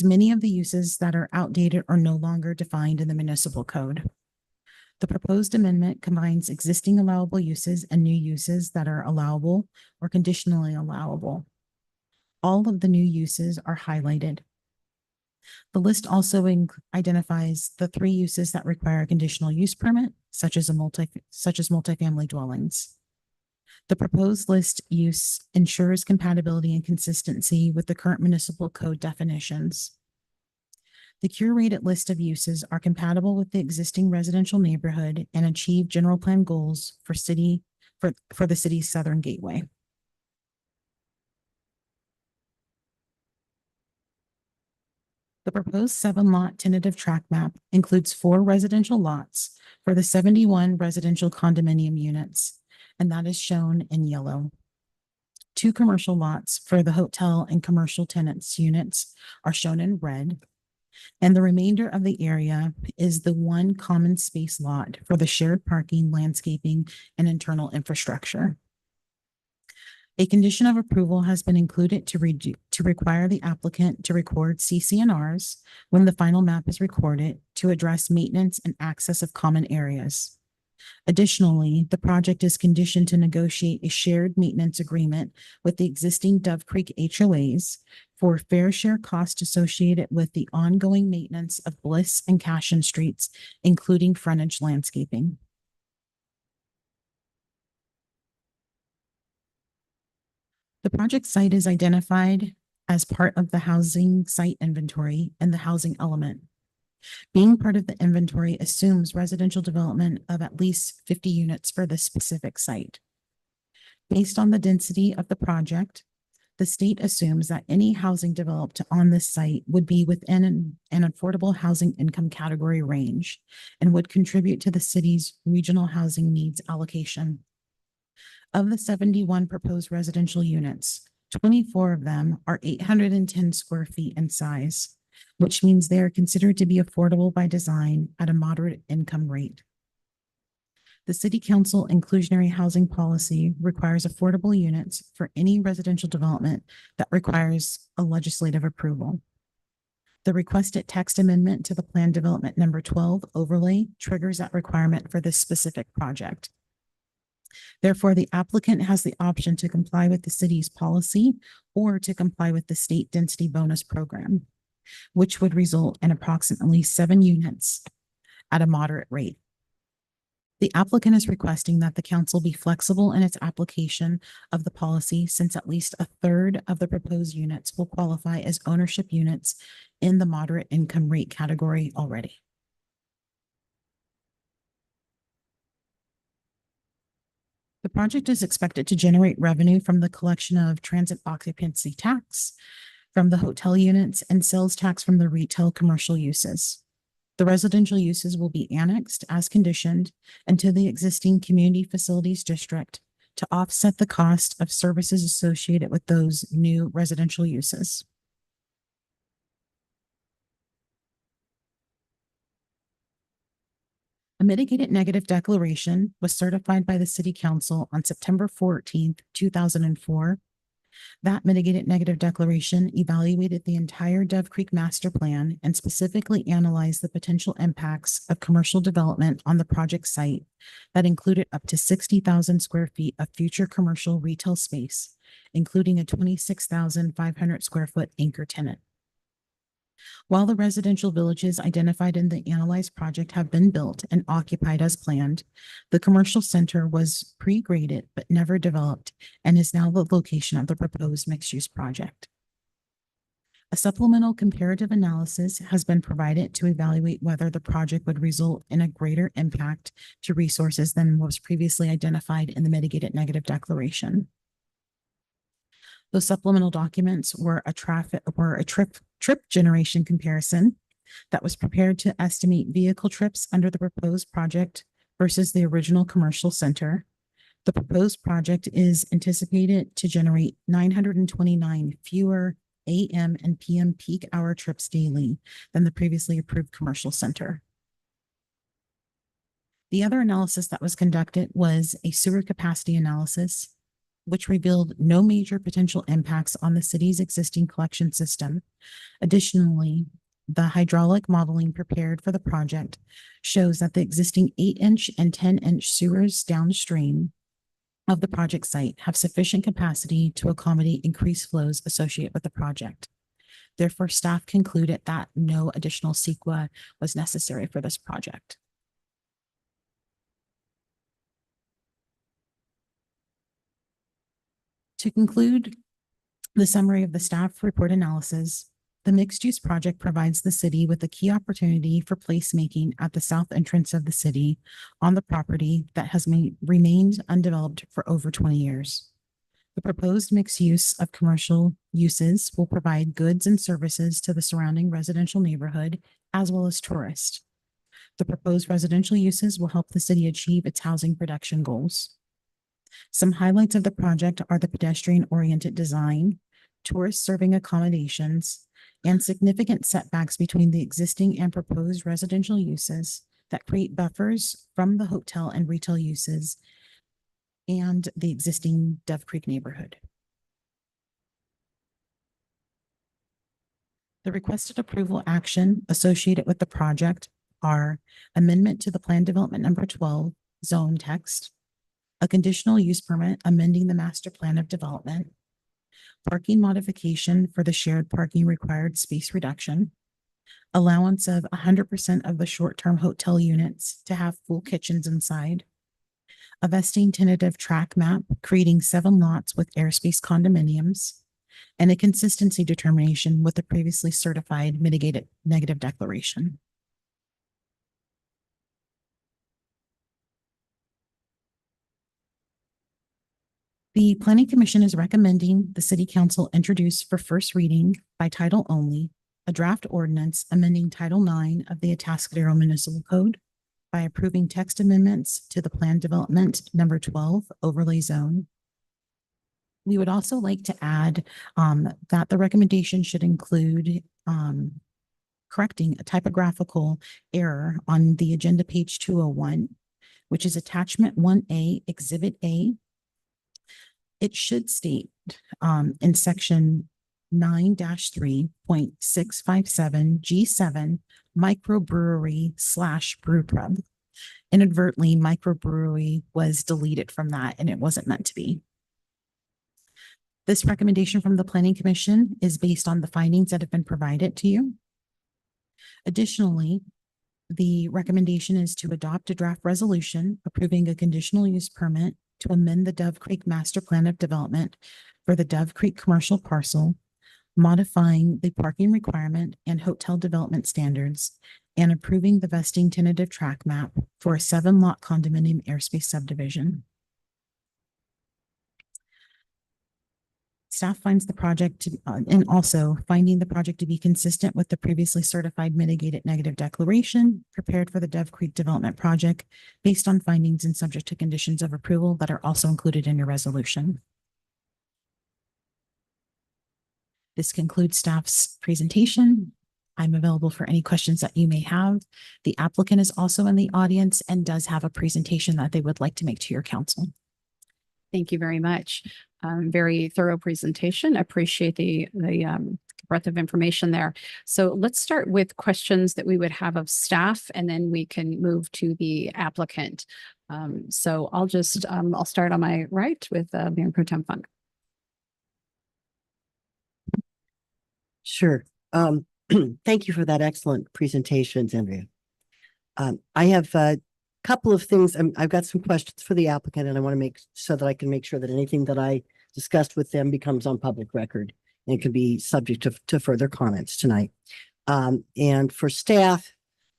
Speaker 17: many of the uses that are outdated or no longer defined in the municipal code. The proposed amendment combines existing allowable uses and new uses that are allowable or conditionally allowable. All of the new uses are highlighted. The list also identifies the 3 uses that require a conditional use permit, such as multifamily dwellings. The proposed list use ensures compatibility and consistency with the current municipal code definitions. The curated list of uses are compatible with the existing residential neighborhood and achieve general plan goals for the city's southern gateway. The proposed 7-lot tentative tract map includes 4 residential lots for the 71 residential condominium units, and that is shown in yellow. 2 commercial lots for the hotel and commercial tenants units are shown in red, and the remainder of the area is the 1 common space lot for the shared parking, landscaping, and internal infrastructure. A condition of approval has been included to require the applicant to record CC&Rs when the final map is recorded to address maintenance and access of common areas. Additionally, the project is conditioned to negotiate a shared maintenance agreement with the existing Dove Creek HOAs for fair share costs associated with the ongoing maintenance of Bliss and Cashin Streets, including frontage landscaping. The project site is identified as part of the housing site inventory and the housing element. Being part of the inventory assumes residential development of at least 50 units for the specific site. Based on the density of the project, the state assumes that any housing developed on this site would be within an affordable housing income category range and would contribute to the city's regional housing needs allocation. Of the 71 proposed residential units, 24 of them are 810 square feet in size, which means they are considered to be affordable by design at a moderate income rate. The City Council inclusionary housing policy requires affordable units for any residential development that requires a legislative approval. The requested text amendment to the Plan Development Number 12 overlay triggers that requirement for this specific project. Therefore, the applicant has the option to comply with the city's policy or to comply with the state density bonus program, which would result in approximately 7 units at a moderate rate. The applicant is requesting that the council be flexible in its application of the policy, since at least a third of the proposed units will qualify as ownership units in the moderate income rate category already. The project is expected to generate revenue from the collection of transit occupancy tax from the hotel units and sales tax from the retail commercial uses. The residential uses will be annexed as conditioned into the existing community facilities district to offset the cost of services associated with those new residential uses. A mitigated negative declaration was certified by the City Council on September 14th, 2004. That mitigated negative declaration evaluated the entire Dove Creek Master Plan and specifically analyzed the potential impacts of commercial development on the project site that included up to 60,000 square feet of future commercial retail space, including a 26,500 square foot anchor tenant. While the residential villages identified in the analyzed project have been built and occupied as planned, the commercial center was pre-graded but never developed and is now the location of the proposed mixed-use project. A supplemental comparative analysis has been provided to evaluate whether the project would result in a greater impact to resources than was previously identified in the mitigated negative declaration. Those supplemental documents were a trip generation comparison that was prepared to estimate vehicle trips under the proposed project versus the original commercial center. The proposed project is anticipated to generate 929 fewer AM and PM peak hour trips daily than the previously approved commercial center. The other analysis that was conducted was a sewer capacity analysis, which revealed no major potential impacts on the city's existing collection system. Additionally, the hydraulic modeling prepared for the project shows that the existing 8-inch and 10-inch sewers downstream of the project site have sufficient capacity to accommodate increased flows associated with the project. Therefore, staff concluded that no additional CEQA was necessary for this project. To conclude the summary of the staff report analysis, the mixed-use project provides the city with a key opportunity for placemaking at the south entrance of the city on the property that has remained undeveloped for over 20 years. The proposed mixed use of commercial uses will provide goods and services to the surrounding residential neighborhood as well as tourists. The proposed residential uses will help the city achieve its housing production goals. Some highlights of the project are the pedestrian-oriented design, tourist-serving accommodations, and significant setbacks between the existing and proposed residential uses that create buffers from the hotel and retail uses and the existing Dove Creek neighborhood. The requested approval action associated with the project are amendment to the Plan Development Number 12 zone text, a conditional use permit amending the master plan of development, parking modification for the shared parking required space reduction, allowance of 100% of the short-term hotel units to have full kitchens inside, a vesting tentative track map creating 7 lots with airspace condominiums, and a consistency determination with the previously certified mitigated negative declaration. The Planning Commission is recommending the City Council introduce for first reading by title only a draft ordinance amending Title IX of the Atascadero Municipal Code by approving text amendments to the Plan Development Number 12 Overlay Zone. We would also like to add that the recommendation should include correcting a typographical error on the agenda page 201, which is attachment 1A, Exhibit A. It should state in section 9-3.657 G7 microbrewery / brew pub. Inadvertently, microbrewery was deleted from that and it wasn't meant to be. This recommendation from the Planning Commission is based on the findings that have been provided to you. Additionally, the recommendation is to adopt a draft resolution approving a conditional use permit to amend the Dove Creek Master Plan of Development for the Dove Creek commercial parcel, modifying the parking requirement and hotel development standards, and approving the vesting tentative track map for a 7-lot condominium airspace subdivision. Staff finds the project to, and also finding the project to be consistent with the previously certified mitigated negative declaration prepared for the Dove Creek Development Project based on findings and subject to conditions of approval that are also included in your resolution. This concludes staff's presentation. I'm available for any questions that you may have. The applicant is also in the audience and does have a presentation that they would like to make to your council.
Speaker 1: Thank you very much. Very thorough presentation. Appreciate the breadth of information there. So let's start with questions that we would have of staff, and then we can move to the applicant. So I'll start on my right with Mayor Pro Tem Funk.
Speaker 7: Sure. Thank you for that excellent presentation, Andrea. I have a couple of things. I've got some questions for the applicant, and I want to make so that I can make sure that anything that I discussed with them becomes on public record and can be subject to further comments tonight. And for staff,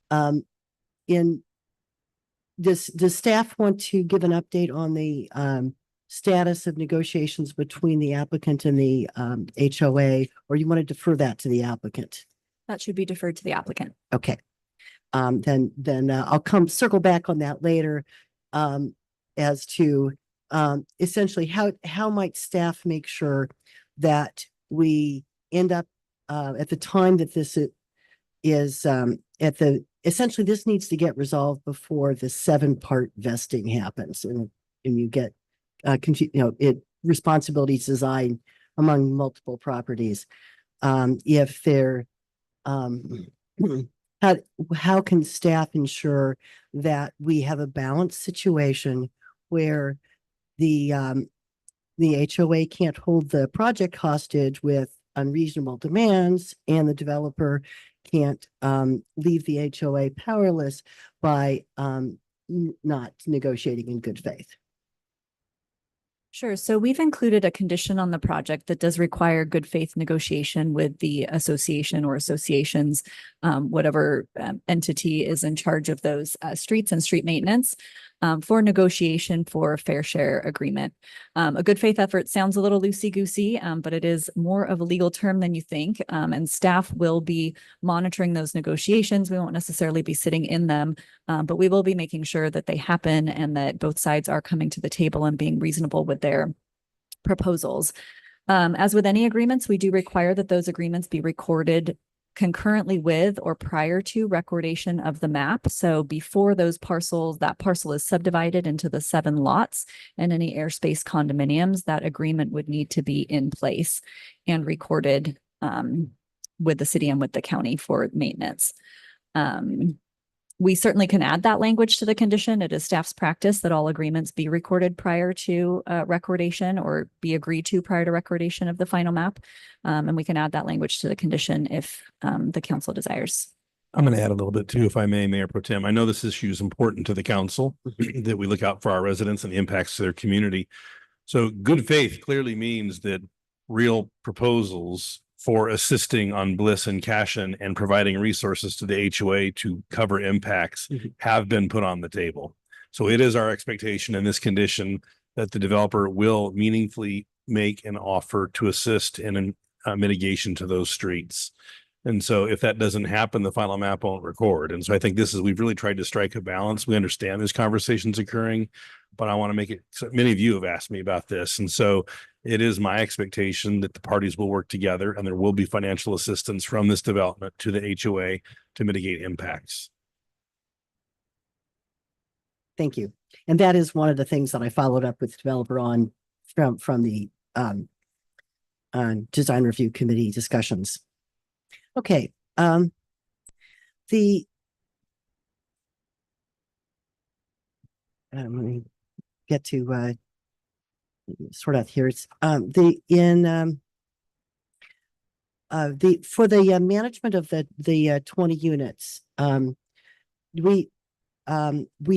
Speaker 7: does staff want to give an update on the status of negotiations between the applicant and the HOA, or you want to defer that to the applicant?
Speaker 5: That should be deferred to the applicant.
Speaker 7: Okay. Then I'll circle back on that later as to essentially how might staff make sure that we end up at the time that this is essentially this needs to get resolved before the 7-part vesting happens and you get responsibilities design among multiple properties. If they're how can staff ensure that we have a balanced situation where the HOA can't hold the project hostage with unreasonable demands and the developer can't leave the HOA powerless by not negotiating in good faith?
Speaker 5: Sure. So we've included a condition on the project that does require good faith negotiation with the association or associations, whatever entity is in charge of those streets and street maintenance, for negotiation for a fair share agreement. A good faith effort sounds a little loosey-goosey, but it is more of a legal term than you think, and staff will be monitoring those negotiations. We won't necessarily be sitting in them, but we will be making sure that they happen and that both sides are coming to the table and being reasonable with their proposals. As with any agreements, we do require that those agreements be recorded concurrently with or prior to recordation of the map. So before that parcel is subdivided into the 7 lots and any airspace condominiums, that agreement would need to be in place and recorded with the city and with the county for maintenance. we certainly can add that language to the condition. It is staff's practice that all agreements be recorded prior to recordation or be agreed to prior to recordation of the final map. And we can add that language to the condition if the council desires.
Speaker 8: I'm going to add a little bit too, if I may, Mayor Pro Tem. I know this issue is important to the council, that we look out for our residents and the impacts to their community. So good faith clearly means that real proposals for assisting on Bliss and Cashin and providing resources to the HOA to cover impacts have been put on the table. So it is our expectation in this condition that the developer will meaningfully make an offer to assist in mitigation to those streets. And so if that doesn't happen, the final map won't record. And so I think we've really tried to strike a balance. We understand there's conversations occurring, but I want to make it, so many of you have asked me about this. And so it is my expectation that the parties will work together and there will be financial assistance from this development to the HOA to mitigate impacts.
Speaker 7: Thank you. And that is one of the things that I followed up with the developer on from the design review committee discussions. Okay. Let me get to sort out here. It's for the management of the 20 units. We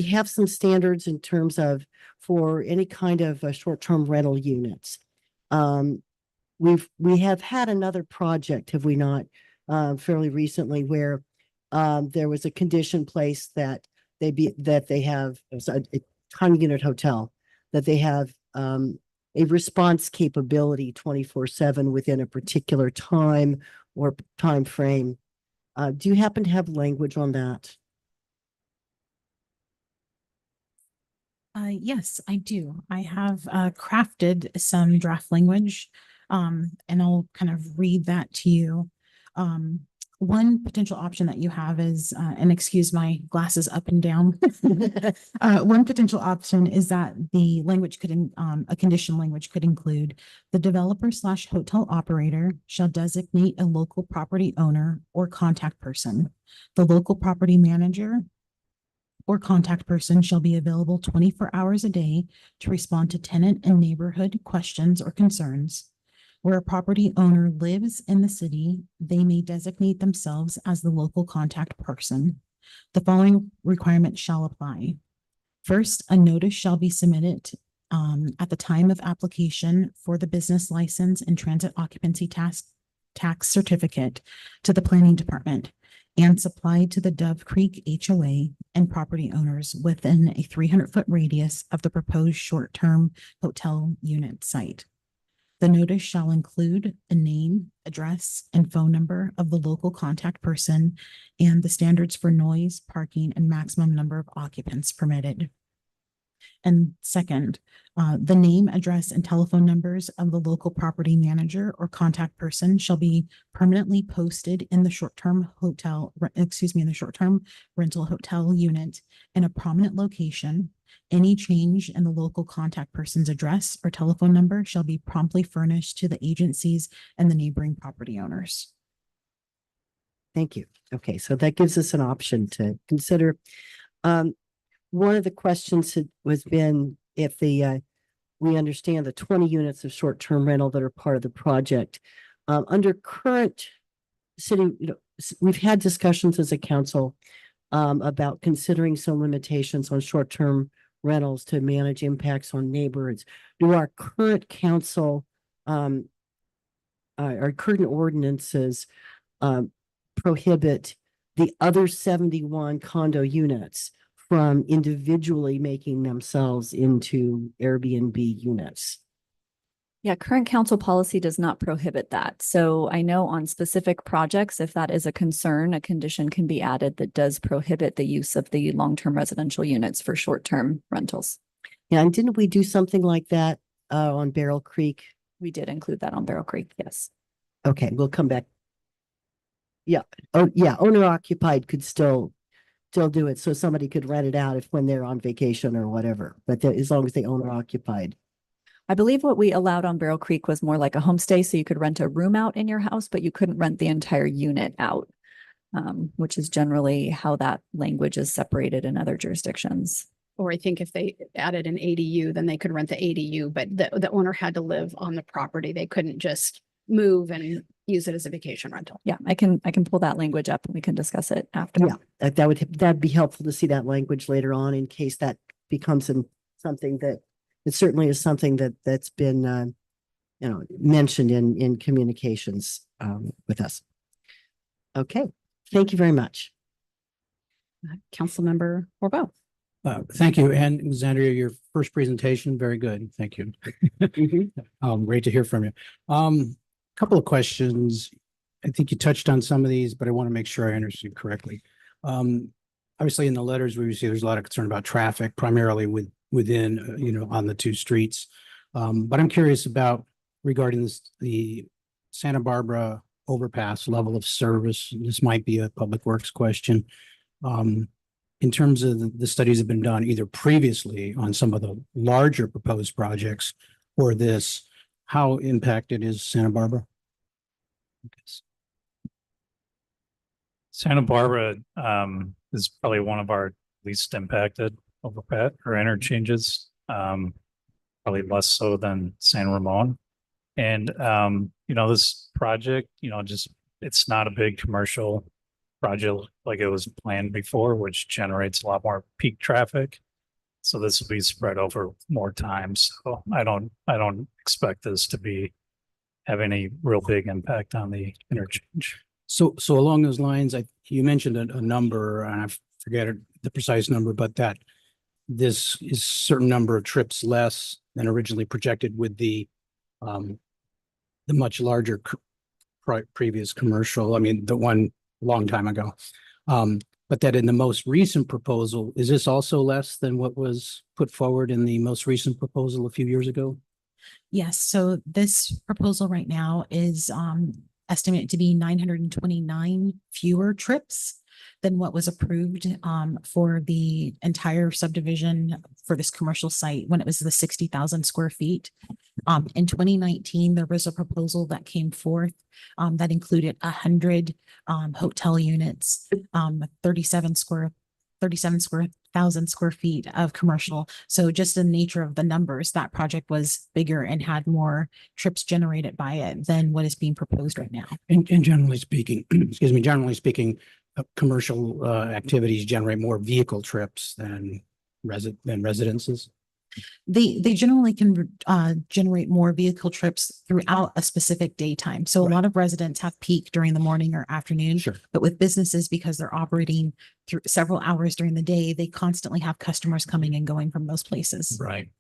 Speaker 7: have some standards in terms of for any kind of short-term rental units. We have had another project, have we not, fairly recently, where there was a condition placed that they have a tiny unit hotel, that they have a response capability 24/7 within a particular time or time frame. Do you happen to have language on that?
Speaker 17: Yes, I do. I have crafted some draft language, and I'll kind of read that to you. One potential option that you have is, and excuse my glasses up and down. One potential option is that the language a condition language could include the developer/hotel operator shall designate a local property owner or contact person. The local property manager or contact person shall be available 24 hours a day to respond to tenant and neighborhood questions or concerns. Where a property owner lives in the city, they may designate themselves as the local contact person. The following requirements shall apply. First, a notice shall be submitted at the time of application for the business license and transit occupancy tax certificate to the planning department and supplied to the Dove Creek HOA and property owners within a 300-foot radius of the proposed short-term hotel unit site. The notice shall include a name, address, and phone number of the local contact person and the standards for noise, parking, and maximum number of occupants permitted. And second, the name, address, and telephone numbers of the local property manager or contact person shall be permanently posted in the short-term rental hotel unit in a prominent location. Any change in the local contact person's address or telephone number shall be promptly furnished to the agencies and the neighboring property owners.
Speaker 7: Thank you. Okay, so that gives us an option to consider. One of the questions was been if we understand the 20 units of short-term rental that are part of the project. Under current city, we've had discussions as a council about considering some limitations on short-term rentals to manage impacts on neighborhoods. Do our current council, our current ordinances prohibit the other 71 condo units from individually making themselves into Airbnb units?
Speaker 5: Yeah, current council policy does not prohibit that. So I know on specific projects, if that is a concern, a condition can be added that does prohibit the use of the long-term residential units for short-term rentals.
Speaker 7: Yeah, and didn't we do something like that on Barrel Creek?
Speaker 5: We did include that on Barrel Creek, yes.
Speaker 7: Okay, we'll come back. Yeah. Oh, yeah. Owner occupied could still do it. So somebody could rent it out when they're on vacation or whatever, but as long as they owner occupied.
Speaker 5: I believe what we allowed on Barrel Creek was more like a homestay. So you could rent a room out in your house, but you couldn't rent the entire unit out. which is generally how that language is separated in other jurisdictions.
Speaker 1: Or I think if they added an ADU, then they could rent the ADU, but the owner had to live on the property. They couldn't just move and use it as a vacation rental.
Speaker 5: Yeah, I can pull that language up and we can discuss it after.
Speaker 7: Yeah, that'd be helpful to see that language later on in case that becomes something that, it certainly is something that's been, mentioned in communications, with us. Okay, thank you very much.
Speaker 1: Councilmember Orbo.
Speaker 16: Thank you. And Xandria, your first presentation, very good. Thank you. Great to hear from you. Couple of questions. I think you touched on some of these, but I want to make sure I understood correctly. Obviously in the letters we received, there's a lot of concern about traffic, primarily within, on the two streets. But I'm curious about regarding the Santa Barbara overpass level of service. This might be a public works question. In terms of the studies that have been done either previously on some of the larger proposed projects or this, how impacted is Santa Barbara?
Speaker 14: Santa Barbara is probably one of our least impacted overpass or interchanges, probably less so than San Ramon. And this project, it's not a big commercial project like it was planned before, which generates a lot more peak traffic. So this will be spread over more time. So I don't expect this to have any real big impact on the interchange.
Speaker 16: So along those lines, you mentioned a number, and I forget the precise number, but that this is a certain number of trips less than originally projected with the much larger previous commercial. I mean, the one a long time ago. But that in the most recent proposal, is this also less than what was put forward in the most recent proposal a few years ago?
Speaker 17: Yes, so this proposal right now is estimated to be 929 fewer trips than what was approved for the entire subdivision for this commercial site when it was the 60,000 square feet. In 2019, there was a proposal that came forth that included 100 hotel units, 37,000 square feet of commercial. So just the nature of the numbers, that project was bigger and had more trips generated by it than what is being proposed right now.
Speaker 16: And generally speaking, generally speaking, commercial activities generate more vehicle trips than residences.
Speaker 17: They generally can generate more vehicle trips throughout a specific daytime. So a lot of residents have peak during the morning or afternoon.
Speaker 16: Sure.
Speaker 17: But with businesses, because they're operating through several hours during the day, they constantly have customers coming and going from those places.
Speaker 16: Right.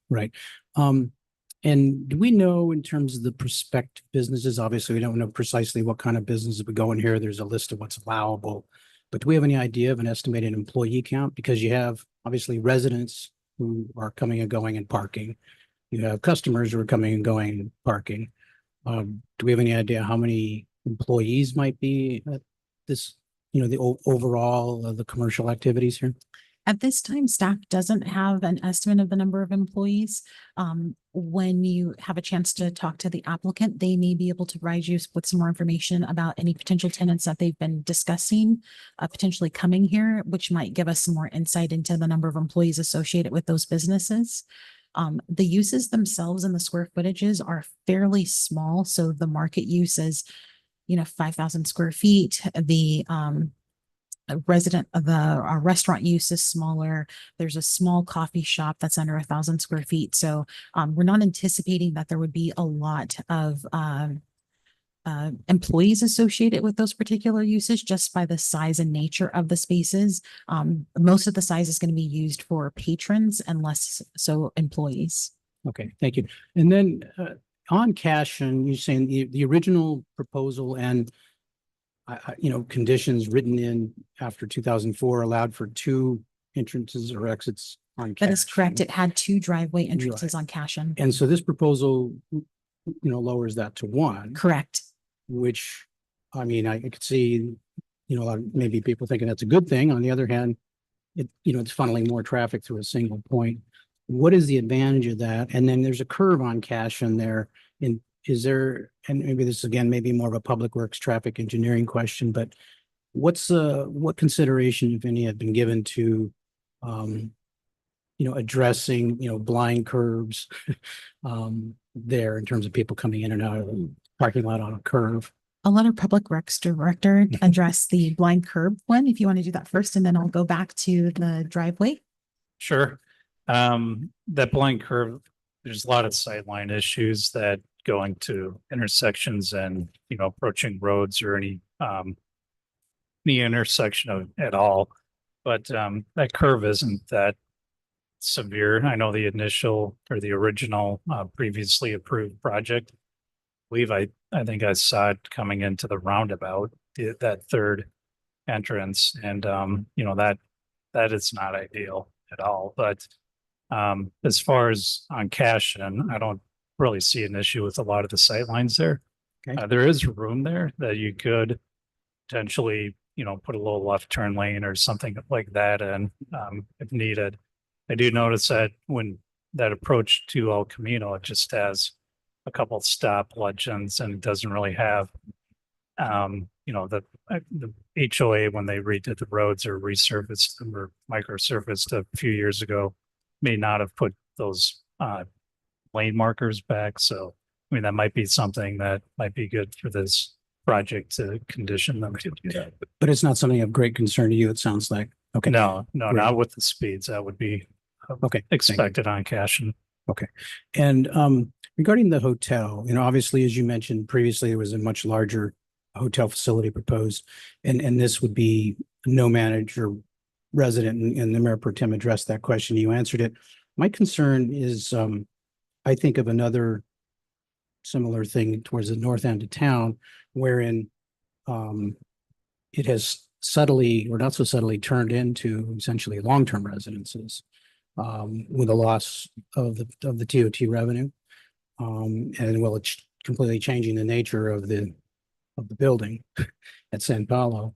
Speaker 16: And do we know in terms of the prospective businesses, obviously we don't know precisely what kind of businesses would go in here. There's a list of what's allowable, but do we have any idea of an estimated employee count? Because you have obviously residents who are coming and going and parking. You have customers who are coming and going and parking. Do we have any idea how many employees might be at this, the overall of the commercial activities here?
Speaker 17: At this time, staff doesn't have an estimate of the number of employees. When you have a chance to talk to the applicant, they may be able to provide you with some more information about any potential tenants that they've been discussing, potentially coming here, which might give us some more insight into the number of employees associated with those businesses. The uses themselves and the square footages are fairly small. So the market use is, 5,000 square feet. The restaurant use is smaller. There's a small coffee shop that's under 1,000 square feet. So we're not anticipating that there would be a lot of employees associated with those particular uses just by the size and nature of the spaces. Most of the size is going to be used for patrons and less so employees.
Speaker 16: Okay, thank you. And then on cash, and you're saying the original proposal and conditions written in after 2004 allowed for 2 entrances or exits on cash.
Speaker 17: That is correct. It had 2 driveway entrances on Cashin.
Speaker 16: And so this proposal, lowers that to 1.
Speaker 17: Correct.
Speaker 16: Which, I could see, maybe people thinking that's a good thing. On the other hand, it's funneling more traffic through a single point. What is the advantage of that? And then there's a curve on Cashin there. Is there, and maybe this again, maybe more of a public works traffic engineering question, but what consideration, if any, have been given to, addressing, blind curves, there in terms of people coming in and out of the parking lot on a curve?
Speaker 17: I'll let our public works director address the blind curb one, if you want to do that first, and then I'll go back to the driveway.
Speaker 14: Sure. That blind curve, there's a lot of sightline issues that going to intersections and, approaching roads or any intersection at all. But that curve isn't that severe. I know the initial or the original previously approved project. I think I saw it coming into the roundabout, that third entrance, and that is not ideal at all. But as far as on Cashin, I don't really see an issue with a lot of the sightlines there.
Speaker 16: Okay.
Speaker 14: There is room there that you could potentially, put a little left turn lane or something like that in, if needed. I do notice that when that approach to El Camino, it just has a couple of stop legends and it doesn't really have, the HOA when they redid the roads or resurfaced them or microsurfaced a few years ago may not have put those lane markers back. So, I mean, that might be something that might be good for this project to condition them to do that.
Speaker 16: But it's not something of great concern to you, it sounds like. Okay.
Speaker 14: No,
Speaker 16: Great.
Speaker 14: not with the speeds. That would be
Speaker 16: Okay. Thank you.
Speaker 14: expected on Cashin.
Speaker 16: Okay. And regarding the hotel, obviously, as you mentioned previously, there was a much larger hotel facility proposed, and this would be no manager resident, and the Mayor Pro Tem addressed that question. You answered it. My concern is, I think of another similar thing towards the north end of town, wherein it has subtly or not so subtly turned into essentially long-term residences, with a loss of the TOT revenue. And well, it's completely changing the nature of the building at San Paulo.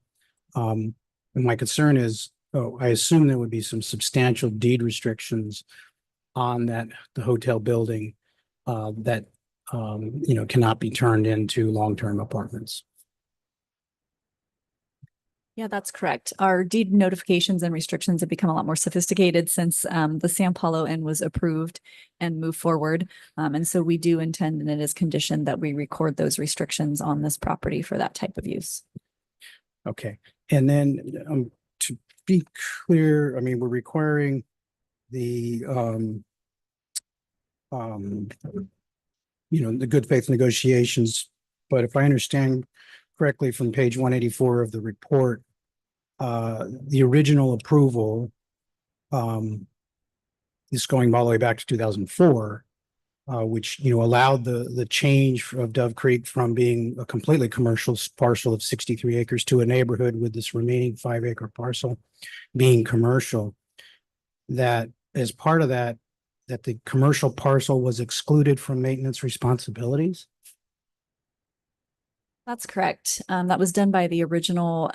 Speaker 16: And my concern is, I assume there would be some substantial deed restrictions on the hotel building, that cannot be turned into long-term apartments.
Speaker 5: Yeah, that's correct. Our deed notifications and restrictions have become a lot more sophisticated since the San Paulo Inn was approved and moved forward. And so we do intend, and it is conditioned that we record those restrictions on this property for that type of use.
Speaker 16: Okay. And then to be clear, I mean, we're requiring the the good faith negotiations, but if I understand correctly from page 184 of the report, the original approval is going all the way back to 2004, which allowed the change of Dove Creek from being a completely commercial parcel of 63 acres to a neighborhood with this remaining 5-acre parcel being commercial. That as part of that the commercial parcel was excluded from maintenance responsibilities.
Speaker 5: That's correct. That was done by the original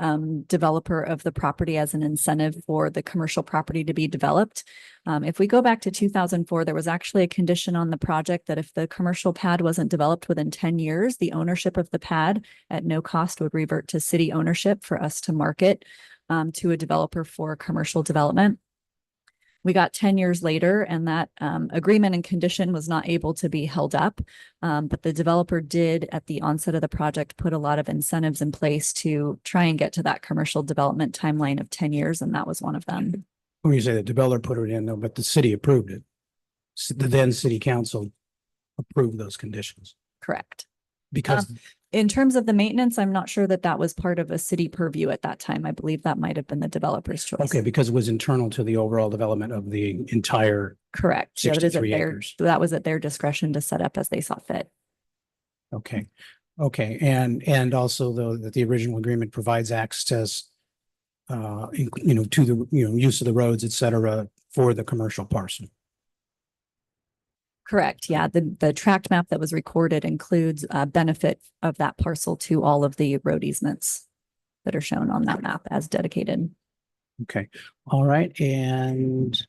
Speaker 5: developer of the property as an incentive for the commercial property to be developed. If we go back to 2004, there was actually a condition on the project that if the commercial pad wasn't developed within 10 years, the ownership of the pad at no cost would revert to city ownership for us to market to a developer for commercial development. We got 10 years later, and that agreement and condition was not able to be held up. But the developer did, at the onset of the project, put a lot of incentives in place to try and get to that commercial development timeline of 10 years, and that was one of them.
Speaker 16: When you say the developer put it in, though, but the city approved it. The then city council approved those conditions.
Speaker 5: Correct.
Speaker 16: Because
Speaker 5: in terms of the maintenance, I'm not sure that was part of a city purview at that time. I believe that might have been the developer's choice.
Speaker 16: okay, because it was internal to the overall development of the entire.
Speaker 5: Correct. Yeah, that is at
Speaker 16: 63
Speaker 5: their,
Speaker 16: acres.
Speaker 5: that was at their discretion to set up as they saw fit.
Speaker 16: Okay. Okay. And also though that the original agreement provides access, to the, use of the roads, et cetera, for the commercial parcel.
Speaker 5: Correct. Yeah. The tract map that was recorded includes benefit of that parcel to all of the road easements that are shown on that map as dedicated.
Speaker 16: Okay. All right. And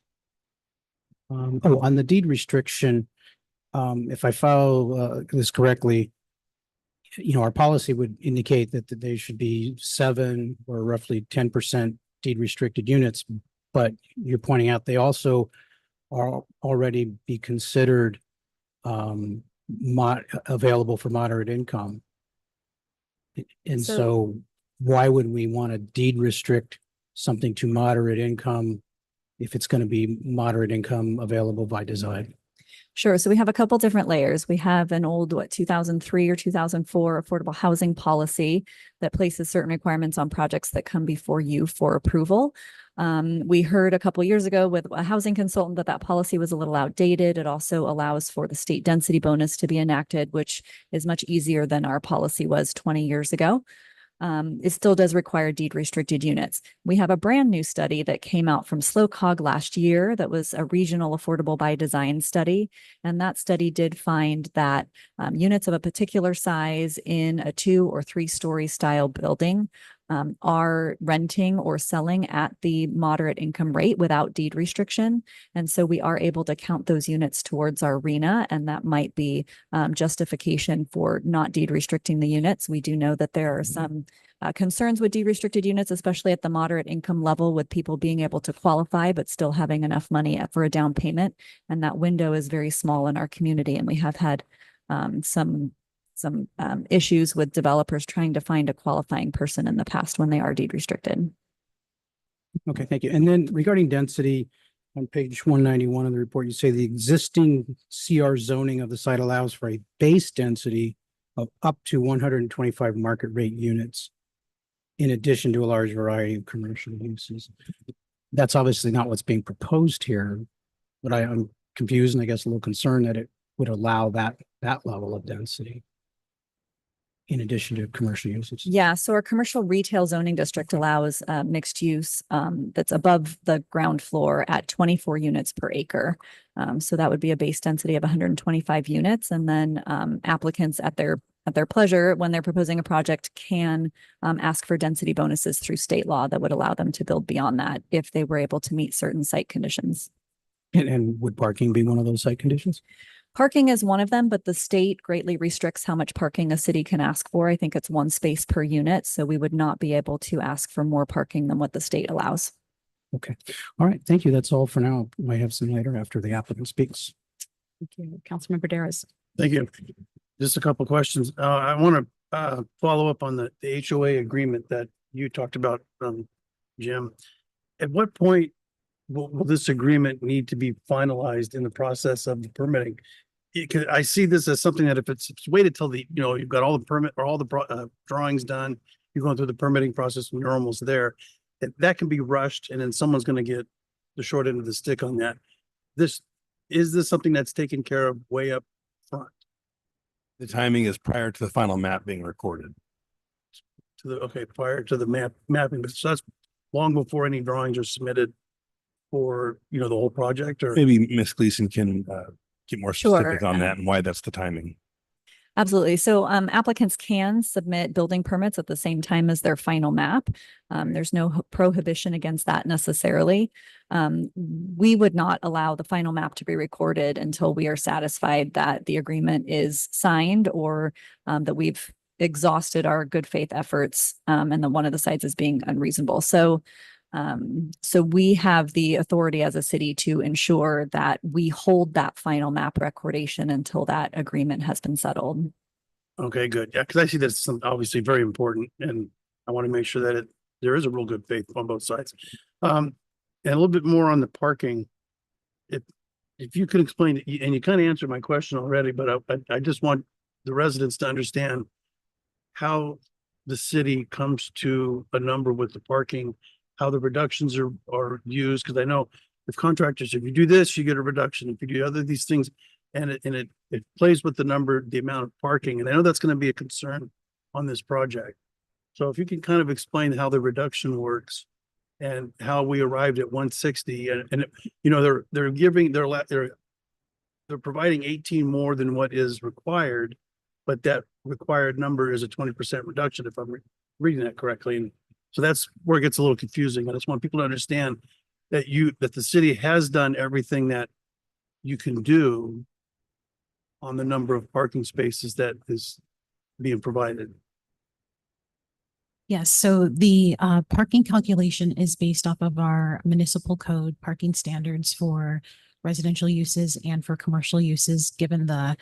Speaker 16: on the deed restriction, if I follow this correctly, our policy would indicate that they should be 7 or roughly 10% deed restricted units. But you're pointing out they also are already be considered available for moderate income. And so why would we want to deed restrict something to moderate income if it's going to be moderate income available by design?
Speaker 5: Sure. So we have a couple different layers. We have an old, 2003 or 2004 affordable housing policy that places certain requirements on projects that come before you for approval. We heard a couple years ago with a housing consultant that policy was a little outdated. It also allows for the state density bonus to be enacted, which is much easier than our policy was 20 years ago. It still does require deed restricted units. We have a brand new study that came out from SLOCOG last year that was a regional affordable by design study. And that study did find that units of a particular size in a 2 or 3 story style building are renting or selling at the moderate income rate without deed restriction. And so we are able to count those units towards our RENA, and that might be justification for not deed restricting the units. We do know that there are some concerns with deed restricted units, especially at the moderate income level, with people being able to qualify, but still having enough money for a down payment. And that window is very small in our community. And we have had some issues with developers trying to find a qualifying person in the past when they are deed restricted.
Speaker 16: Okay, thank you. And then regarding density, on page 191 of the report, you say the existing CR zoning of the site allows for a base density of up to 125 market rate units, in addition to a large variety of commercial uses. That's obviously not what's being proposed here, but I'm confused and I guess a little concerned that it would allow that level of density in addition to commercial uses.
Speaker 5: Yeah, so our commercial retail zoning district allows mixed use that's above the ground floor at 24 units per acre. So that would be a base density of 125 units. And then applicants at their pleasure, when they're proposing a project, can ask for density bonuses through state law that would allow them to build beyond that if they were able to meet certain site conditions.
Speaker 16: And would parking be one of those site conditions?
Speaker 5: Parking is one of them, but the state greatly restricts how much parking a city can ask for. I think it's 1 space per unit. So we would not be able to ask for more parking than what the state allows.
Speaker 16: Okay. All right. Thank you. That's all for now. Might have some later after the applicant speaks.
Speaker 1: Thank you. Councilmember Daris.
Speaker 18: Thank you. Just a couple of questions. I want to follow up on the HOA agreement that you talked about, Jim. At what point will this agreement need to be finalized in the process of the permitting? I see this as something that if it's waited till you've got all the permit or all the drawings done, you're going through the permitting process and you're almost there, that can be rushed and then someone's going to get the short end of the stick on that. Is this something that's taken care of way up front?
Speaker 8: The timing is prior to the final map being recorded.
Speaker 18: Prior to the mapping, so that's long before any drawings are submitted for, the whole project, or
Speaker 8: Maybe Ms. Gleason can get more specific on that and why that's the timing.
Speaker 5: Absolutely. So applicants can submit building permits at the same time as their final map. There's no prohibition against that necessarily. We would not allow the final map to be recorded until we are satisfied that the agreement is signed or that we've exhausted our good faith efforts and that one of the sides is being unreasonable. So we have the authority as a city to ensure that we hold that final map recordation until that agreement has been settled.
Speaker 18: okay, good. Yeah, because I see that's obviously very important, and I want to make sure that there is a real good faith on both sides. And a little bit more on the parking. If you could explain, and you kind of answered my question already, but I just want the residents to understand how the city comes to a number with the parking, how the reductions are used, because I know if contractors, if you do this, you get a reduction. If you do these things, and it plays with the amount of parking, and I know that's going to be a concern on this project. So if you can kind of explain how the reduction works and how we arrived at 160, and they're providing 18 more than what is required, but that required number is a 20% reduction if I'm reading that correctly. And so that's where it gets a little confusing. I just want people to understand that the city has done everything that you can do on the number of parking spaces that is being provided?
Speaker 17: Yes, so the parking calculation is based off of our municipal code parking standards for residential uses and for commercial uses, given the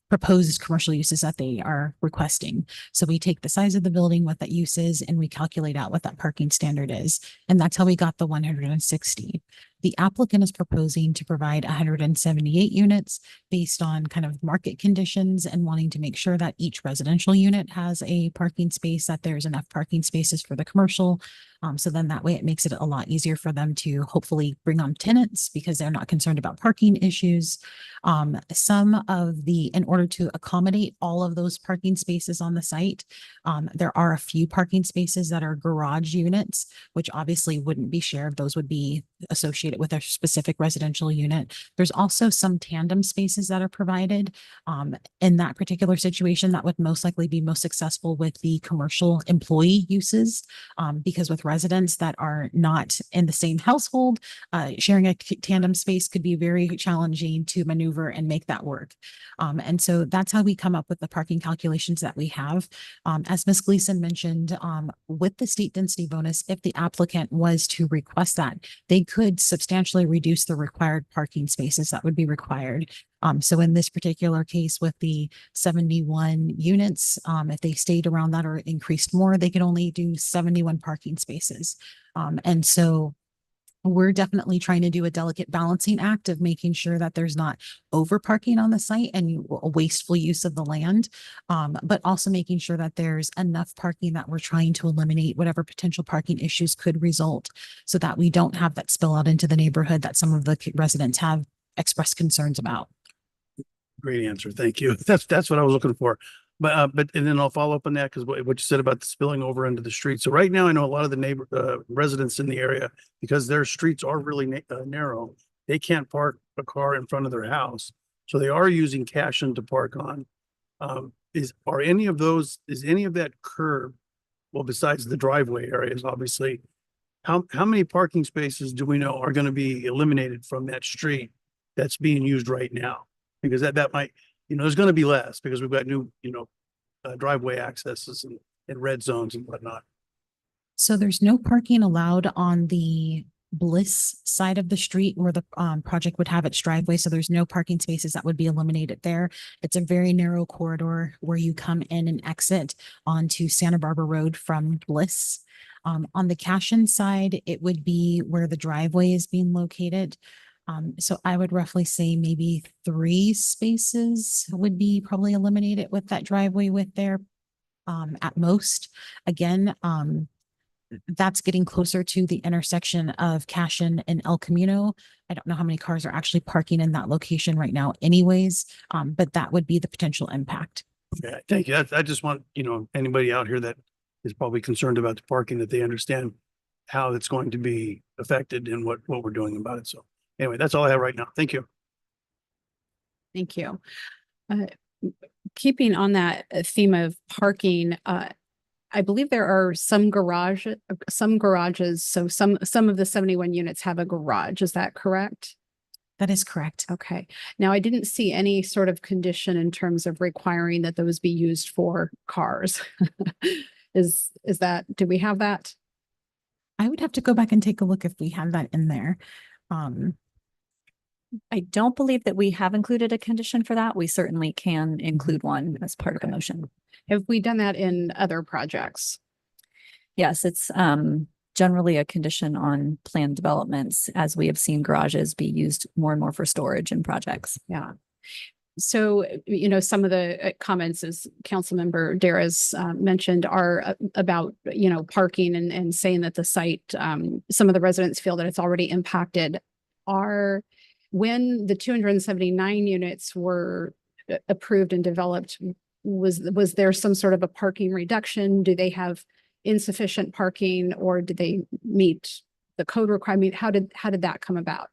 Speaker 17: proposed commercial uses that they are requesting. So we take the size of the building, what that use is, and we calculate out what that parking standard is. And that's how we got the 160. The applicant is proposing to provide 178 units based on kind of market conditions and wanting to make sure that each residential unit has a parking space, that there's enough parking spaces for the commercial. So then that way it makes it a lot easier for them to hopefully bring on tenants because they're not concerned about parking issues. In order to accommodate all of those parking spaces on the site, there are a few parking spaces that are garage units, which obviously wouldn't be shared. Those would be associated with a specific residential unit. There's also some tandem spaces that are provided. In that particular situation, that would most likely be most successful with the commercial employee uses, because with residents that are not in the same household, sharing a tandem space could be very challenging to maneuver and make that work. And so that's how we come up with the parking calculations that we have. As Ms. Gleason mentioned, with the state density bonus, if the applicant was to request that, they could substantially reduce the required parking spaces that would be required. So in this particular case with the 71 units, if they stayed around that or increased more, they could only do 71 parking spaces. And so we're definitely trying to do a delicate balancing act of making sure that there's not over parking on the site and a wasteful use of the land, but also making sure that there's enough parking that we're trying to eliminate whatever potential parking issues could result so that we don't have that spill out into the neighborhood that some of the residents have expressed concerns about.
Speaker 18: Great answer. Thank you. That's what I was looking for. But and then I'll follow up on that because what you said about the spilling over into the street. So right now, I know a lot of the residents in the area, because their streets are really narrow, they can't park a car in front of their house. So they are using Cashin to park on. Is any of that curb? Well, besides the driveway areas, obviously, how many parking spaces do we know are going to be eliminated from that street that's being used right now? Because that might, there's going to be less because we've got new, driveway accesses and red zones and whatnot.
Speaker 17: So there's no parking allowed on the Bliss side of the street where the project would have its driveway. So there's no parking spaces that would be eliminated there. It's a very narrow corridor where you come in and exit onto Santa Barbara Road from Bliss. On the Cashin side, it would be where the driveway is being located. So I would roughly say maybe 3 spaces would be probably eliminated with that driveway width there, at most. Again, that's getting closer to the intersection of Cashin and El Camino. I don't know how many cars are actually parking in that location right now anyways, but that would be the potential impact.
Speaker 18: Okay, thank you. I just want, anybody out here that is probably concerned about the parking, that they understand how it's going to be affected and what we're doing about it. So anyway, that's all I have right now. Thank you.
Speaker 1: Thank you. Keeping on that theme of parking, I believe there are some garages. So some of the 71 units have a garage. Is that correct?
Speaker 17: That is correct.
Speaker 1: Okay. Now I didn't see any sort of condition in terms of requiring that those be used for cars. Do we have that?
Speaker 17: I would have to go back and take a look if we have that in there.
Speaker 5: I don't believe that we have included a condition for that. We certainly can include one as part of the motion.
Speaker 1: Have we done that in other projects?
Speaker 5: Yes, it's generally a condition on planned developments, as we have seen garages be used more and more for storage in projects.
Speaker 1: Yeah. So, some of the comments, as Councilmember Dara's mentioned, are about, parking and saying that the site, some of the residents feel that it's already impacted. When the 279 units were approved and developed, was there some sort of a parking reduction? Do they have insufficient parking, or did they meet the code requirement? How did that come about?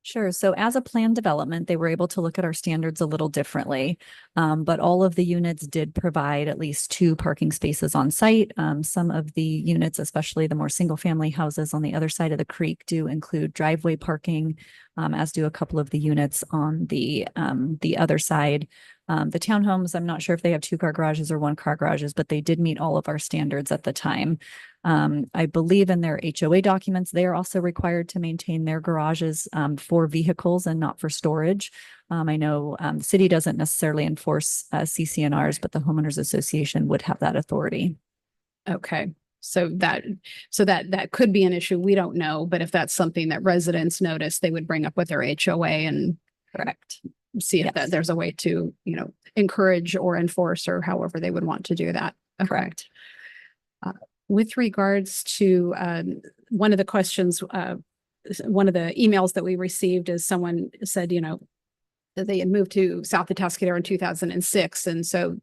Speaker 5: Sure. So as a planned development, they were able to look at our standards a little differently. But all of the units did provide at least 2 parking spaces on site. Some of the units, especially the more single family houses on the other side of the creek, do include driveway parking, as do a couple of the units on the other side. The townhomes, I'm not sure if they have 2-car garages or 1-car garages, but they did meet all of our standards at the time. I believe in their HOA documents, they are also required to maintain their garages for vehicles and not for storage. I know the city doesn't necessarily enforce CCNRs, but the homeowners association would have that authority.
Speaker 1: Okay. So that could be an issue. We don't know, but if that's something that residents notice, they would bring up with their HOA and
Speaker 5: Correct.
Speaker 1: see if
Speaker 5: Yes.
Speaker 1: there's a way to, encourage or enforce or however they would want to do that. Okay.
Speaker 5: Correct.
Speaker 1: With regards to one of the questions, one of the emails that we received is someone said, that they had moved to South Atascadero in 2006. And so,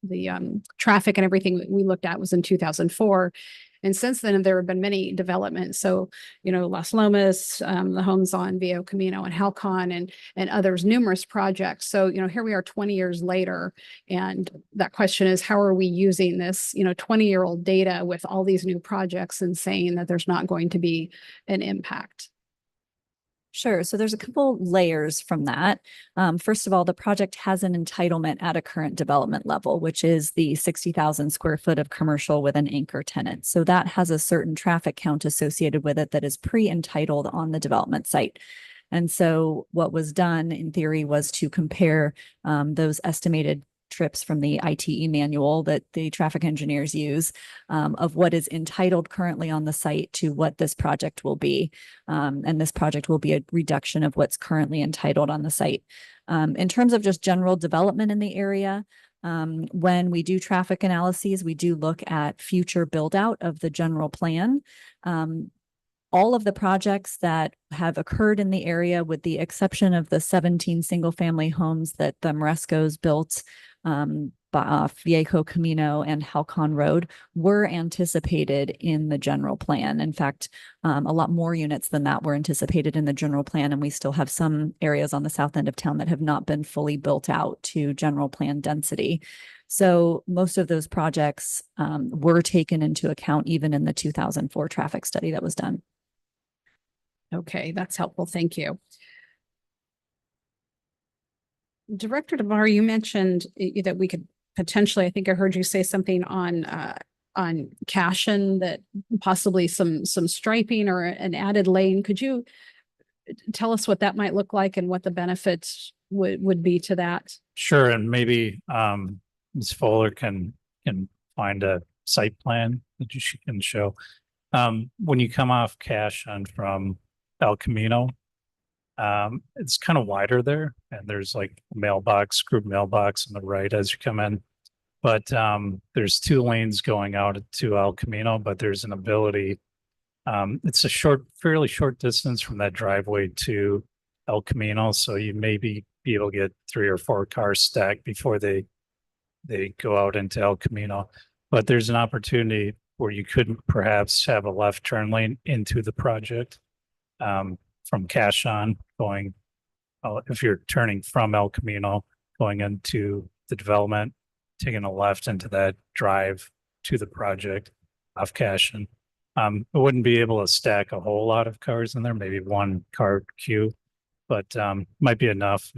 Speaker 1: the traffic and everything that we looked at was in 2004. And since then, there have been many developments. So, Las Lomas, the homes on Vio Camino and Halcon and others, numerous projects. So, here we are 20 years later. And that question is, how are we using this, 20-year-old data with all these new projects and saying that there's not going to be an impact?
Speaker 5: Sure. So there's a couple layers from that. First of all, the project has an entitlement at a current development level, which is the 60,000 square foot of commercial with an anchor tenant. So that has a certain traffic count associated with it that is pre-entitled on the development site. And so what was done in theory was to compare those estimated trips from the ITE manual that the traffic engineers use of what is entitled currently on the site to what this project will be. And this project will be a reduction of what's currently entitled on the site. In terms of just general development in the area, when we do traffic analyses, we do look at future build out of the general plan. All of the projects that have occurred in the area, with the exception of the 17 single-family homes that the Morescos built Viejo Camino and Halcon Road, were anticipated in the general plan. In fact, a lot more units than that were anticipated in the general plan, and we still have some areas on the south end of town that have not been fully built out to general plan density. So most of those projects were taken into account even in the 2004 traffic study that was done.
Speaker 1: Okay, that's helpful. Thank you. Director DeVar, you mentioned that we could potentially, I think I heard you say something on Cashin, that possibly some striping or an added lane. Could you tell us what that might look like and what the benefits would be to that?
Speaker 14: Sure, and maybe Ms. Fuller can find a site plan that she can show. When you come off Cashin from El Camino, it's kind of wider there, and there's like a mailbox, group mailbox on the right as you come in. But there's 2 lanes going out to El Camino, but there's an ability. It's a fairly short distance from that driveway to El Camino, so you maybe be able to get 3 or 4 cars stacked before they go out into El Camino. But there's an opportunity where you could perhaps have a left turn lane into the project. From Cashin going, if you're turning from El Camino, going into the development, taking a left into that drive to the project off Cashin. I wouldn't be able to stack a whole lot of cars in there, maybe 1 car queue, but might be enough.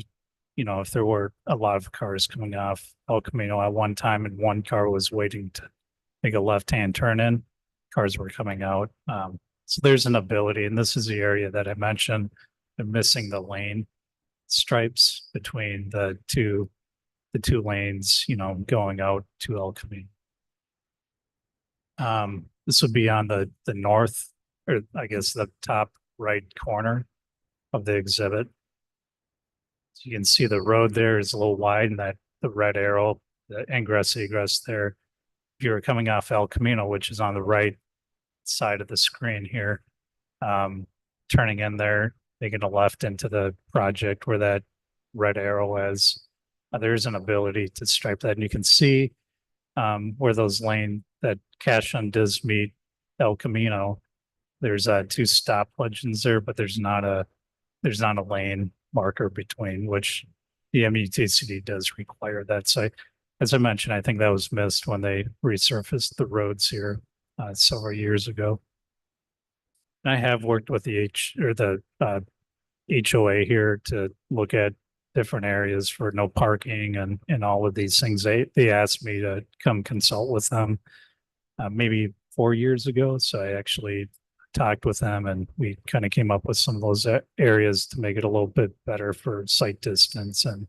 Speaker 14: If there were a lot of cars coming off El Camino at one time and 1 car was waiting to make a left-hand turn in, cars were coming out. So there's an ability, and this is the area that I mentioned, they're missing the lane stripes between the two lanes, going out to El Camino. This would be on the north, or I guess the top right corner of the exhibit. So you can see the road there is a little wide, and that the red arrow, the ingress egress there. If you were coming off El Camino, which is on the right side of the screen here, turning in there, making a left into the project where that red arrow is, there's an ability to stripe that, and you can see where those lane that Cashin does meet El Camino. There's 2 stop legends there, but there's not a lane marker between, which the MUTCD does require that. So as I mentioned, I think that was missed when they resurfaced the roads here several years ago. And I have worked with the HOA here to look at different areas for no parking and all of these things. They asked me to come consult with them maybe 4 years ago. So I actually talked with them and we kind of came up with some of those areas to make it a little bit better for sight distance and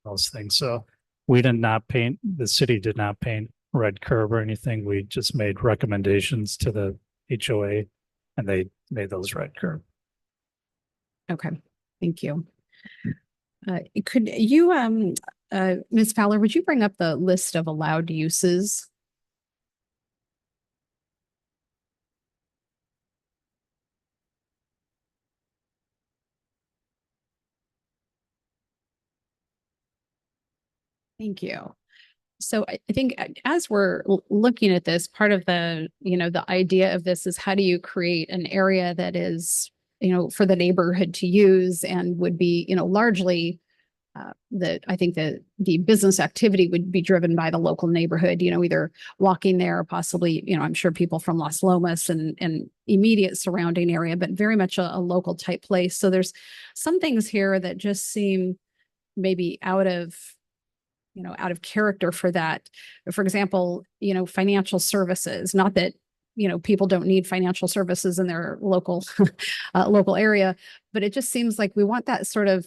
Speaker 14: those things. So we did not paint, the city did not paint red curb or anything. We just made recommendations to the HOA and they made those red curb.
Speaker 1: Okay, thank you. Could you, Ms. Fowler, would you bring up the list of allowed uses? Thank you. So I think as we're looking at this, part of the, the idea of this is how do you create an area that is, for the neighborhood to use and would be, largely I think the business activity would be driven by the local neighborhood, either walking there or possibly, I'm sure people from Las Lomas and immediate surrounding area, but very much a local type place. So there's some things here that just seem maybe out of character for that. For example, financial services, not that, people don't need financial services in their local, local area, but it just seems like we want that sort of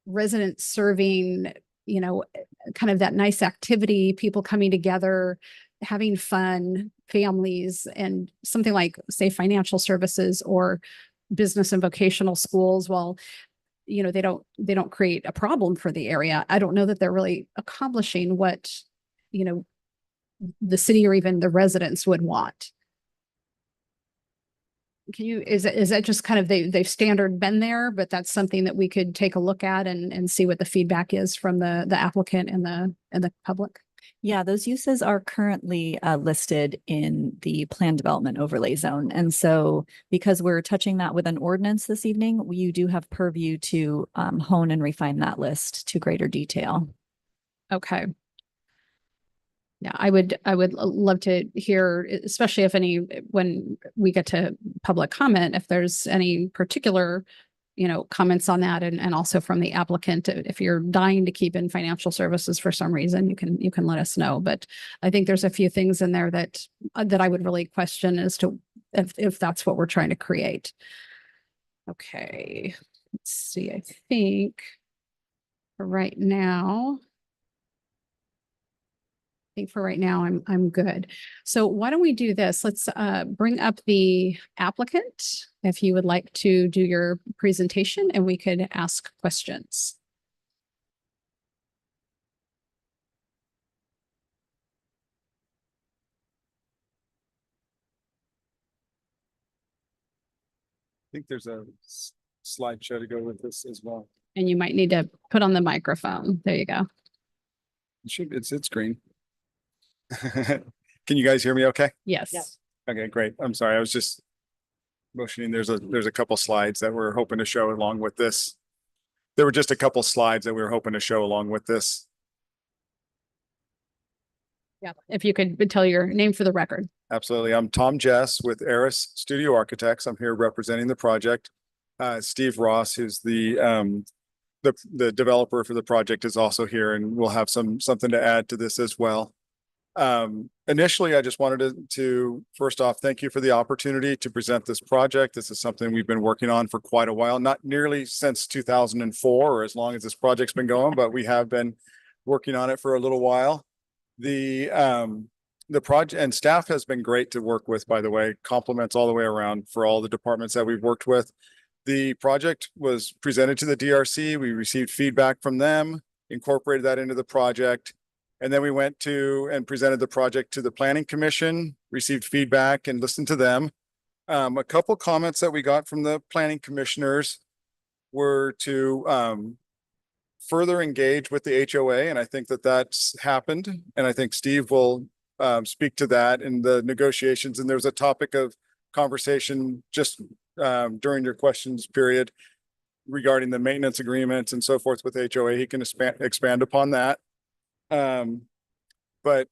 Speaker 1: resident serving, kind of that nice activity, people coming together, having fun, families, and something like, say, financial services or business and vocational schools. Well, they don't create a problem for the area. I don't know that they're really accomplishing what, the city or even the residents would want. Is that just kind of they've standard been there, but that's something that we could take a look at and see what the feedback is from the applicant and the public?
Speaker 5: Yeah, those uses are currently listed in the plan development overlay zone. And so because we're touching that with an ordinance this evening, you do have purview to hone and refine that list to greater detail.
Speaker 1: Okay. Yeah, I would love to hear, especially when we get to public comment, if there's any particular, comments on that and also from the applicant. If you're dying to keep in financial services for some reason, you can let us know. But I think there's a few things in there that I would really question as to if that's what we're trying to create. Okay, let's see. I think for right now, I'm good. So why don't we do this? Let's bring up the applicant if you would like to do your presentation and we could ask questions.
Speaker 19: I think there's a slideshow to go with this as well.
Speaker 1: And you might need to put on the microphone. There you go.
Speaker 19: It's green. Can you guys hear me okay?
Speaker 1: Yes.
Speaker 19: Okay, great. I'm sorry. I was just motioning. There's a couple slides that we're hoping to show along with this. There were just a couple slides that we were hoping to show along with this.
Speaker 1: Yeah. If you could tell your name for the record.
Speaker 19: Absolutely. I'm Tom Jess with Eris Studio Architects. I'm here representing the project. Steve Ross, who's the developer for the project, is also here, and we'll have something to add to this as well. Initially, I just wanted to first off, thank you for the opportunity to present this project. This is something we've been working on for quite a while, not nearly since 2004 or as long as this project's been going, but we have been working on it for a little while. The project and staff has been great to work with, by the way, compliments all the way around for all the departments that we've worked with. The project was presented to the DRC. We received feedback from them, incorporated that into the project. And then we went to and presented the project to the Planning Commission, received feedback and listened to them. A couple comments that we got from the planning commissioners were to further engage with the HOA. And I think that that's happened. And I think Steve will speak to that in the negotiations. And there's a topic of conversation just during your questions period regarding the maintenance agreements and so forth with HOA. He can expand upon that. But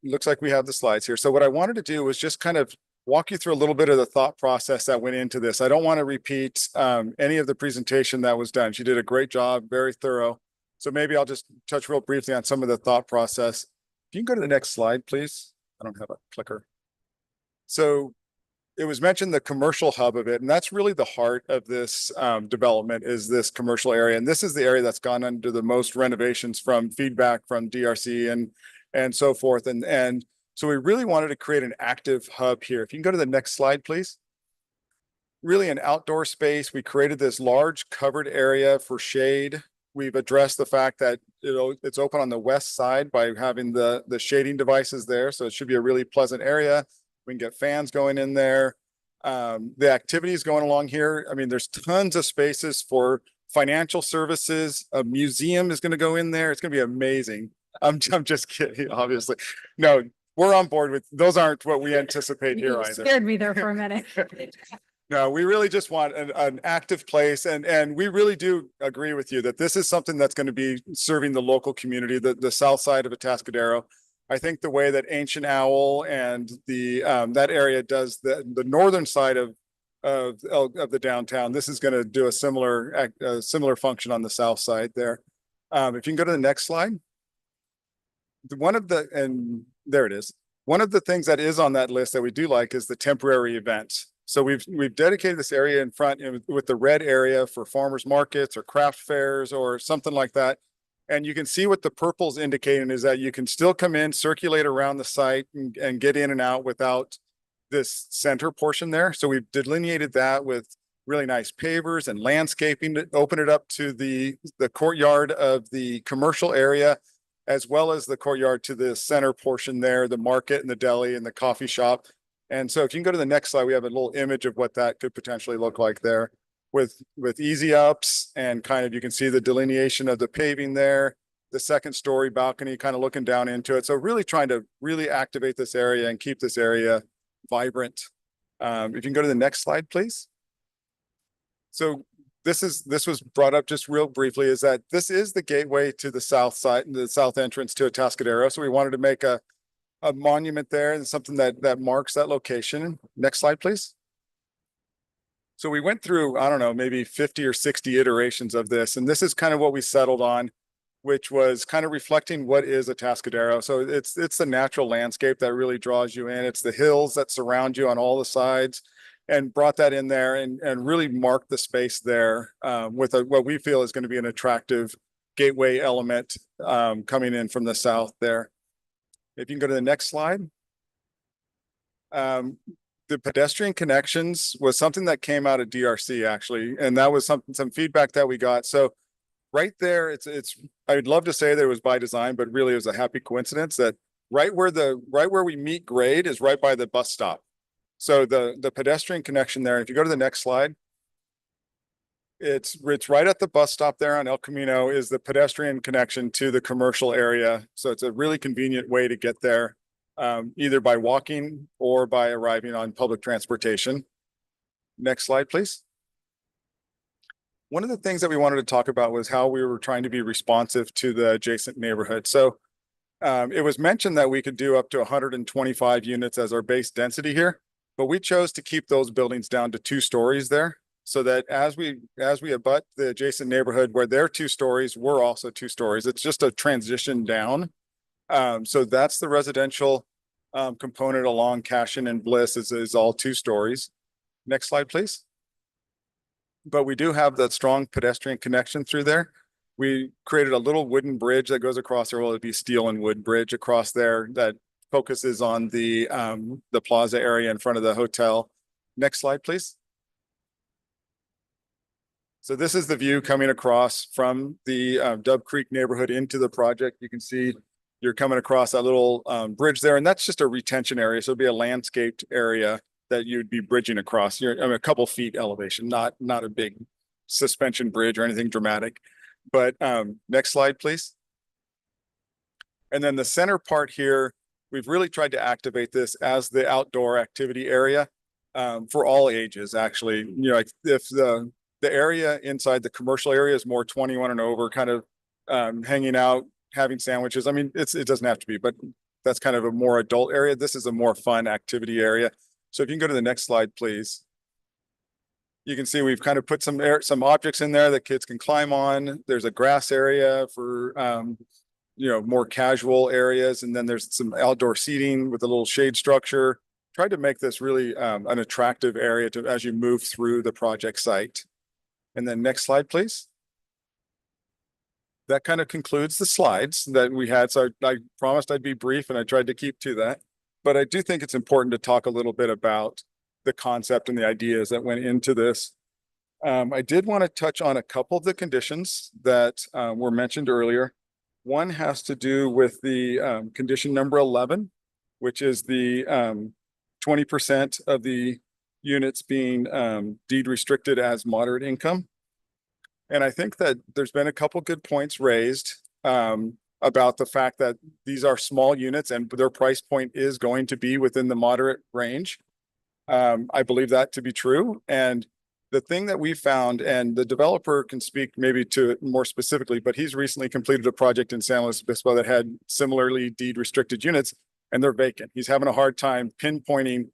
Speaker 19: looks like we have the slides here. So what I wanted to do was just kind of walk you through a little bit of the thought process that went into this. I don't want to repeat any of the presentation that was done. She did a great job, very thorough. So maybe I'll just touch real briefly on some of the thought process. If you can go to the next slide, please. I don't have a clicker. So it was mentioned the commercial hub of it, and that's really the heart of this development is this commercial area. And this is the area that's gone under the most renovations from feedback from DRC and so forth. And so we really wanted to create an active hub here. If you can go to the next slide, please. Really an outdoor space. We created this large covered area for shade. We've addressed the fact that it's open on the west side by having the shading devices there. So it should be a really pleasant area. We can get fans going in there. The activities going along here. I mean, there's tons of spaces for financial services. A museum is going to go in there. It's going to be amazing. I'm just kidding, obviously. No, we're on board with those. Aren't what we anticipate here
Speaker 1: You
Speaker 19: either.
Speaker 1: scared me there for a minute.
Speaker 19: No, we really just want an active place. And we really do agree with you that this is something that's going to be serving the local community, the south side of Atascadero. I think the way that Ancient Owl and the that area does the northern side of the downtown, this is going to do a similar function on the south side there. If you can go to the next slide. And there it is. One of the things that is on that list that we do like is the temporary events. So we've dedicated this area in front with the red area for farmers markets or craft fairs or something like that. And you can see what the purple's indicating is that you can still come in, circulate around the site and get in and out without this center portion there. So we've delineated that with really nice pavers and landscaping to open it up to the courtyard of the commercial area, as well as the courtyard to the center portion there, the market and the deli and the coffee shop. And so if you can go to the next slide, we have a little image of what that could potentially look like there with easy ups and kind of, you can see the delineation of the paving there, the second story balcony kind of looking down into it. So really trying to really activate this area and keep this area vibrant. If you can go to the next slide, please. So this was brought up just real briefly, is that this is the gateway to the south side, the south entrance to Atascadero. So we wanted to make a monument there and something that marks that location. Next slide, please. So we went through, I don't know, maybe 50 or 60 iterations of this. And this is kind of what we settled on, which was kind of reflecting what is Atascadero. So it's the natural landscape that really draws you in. It's the hills that surround you on all the sides, and brought that in there and really marked the space there with what we feel is going to be an attractive gateway element coming in from the south there. If you can go to the next slide. The pedestrian connections was something that came out of DRC actually, and that was some feedback that we got. So right there, I'd love to say that it was by design, but really it was a happy coincidence that right where we meet grade is right by the bus stop. So the pedestrian connection there, if you go to the next slide, it's right at the bus stop there on El Camino is the pedestrian connection to the commercial area. So it's a really convenient way to get there, either by walking or by arriving on public transportation. Next slide, please. One of the things that we wanted to talk about was how we were trying to be responsive to the adjacent neighborhood. So it was mentioned that we could do up to 125 units as our base density here, but we chose to keep those buildings down to 2 stories there, so that as we abut the adjacent neighborhood where they're 2 stories, we're also 2 stories. It's just a transition down. So that's the residential component along Cashin and Bliss is all 2 stories. Next slide, please. But we do have that strong pedestrian connection through there. We created a little wooden bridge that goes across there. Well, it'd be steel and wood bridge across there that focuses on the plaza area in front of the hotel. Next slide, please. So this is the view coming across from the Dove Creek neighborhood into the project. You can see you're coming across that little bridge there, and that's just a retention area. So it'll be a landscaped area that you'd be bridging across. You're a couple feet elevation, not a big suspension bridge or anything dramatic. But next slide, please. And then the center part here, we've really tried to activate this as the outdoor activity area for all ages, actually. You know, like if the area inside the commercial area is more 21 and over, kind of hanging out, having sandwiches. I mean, it doesn't have to be, but that's kind of a more adult area. This is a more fun activity area. So if you can go to the next slide, please. You can see we've kind of put some objects in there that kids can climb on. There's a grass area for, more casual areas. And then there's some outdoor seating with a little shade structure. Tried to make this really an attractive area as you move through the project site. And then next slide, please. That kind of concludes the slides that we had. So I promised I'd be brief and I tried to keep to that. But I do think it's important to talk a little bit about the concept and the ideas that went into this. I did want to touch on a couple of the conditions that were mentioned earlier. One has to do with the condition number 11, which is the 20% of the units being deed restricted as moderate income. And I think that there's been a couple good points raised about the fact that these are small units and their price point is going to be within the moderate range. I believe that to be true. And the thing that we found, and the developer can speak maybe to it more specifically, but he's recently completed a project in San Luis Obispo that had similarly deed restricted units and they're vacant. He's having a hard time pinpointing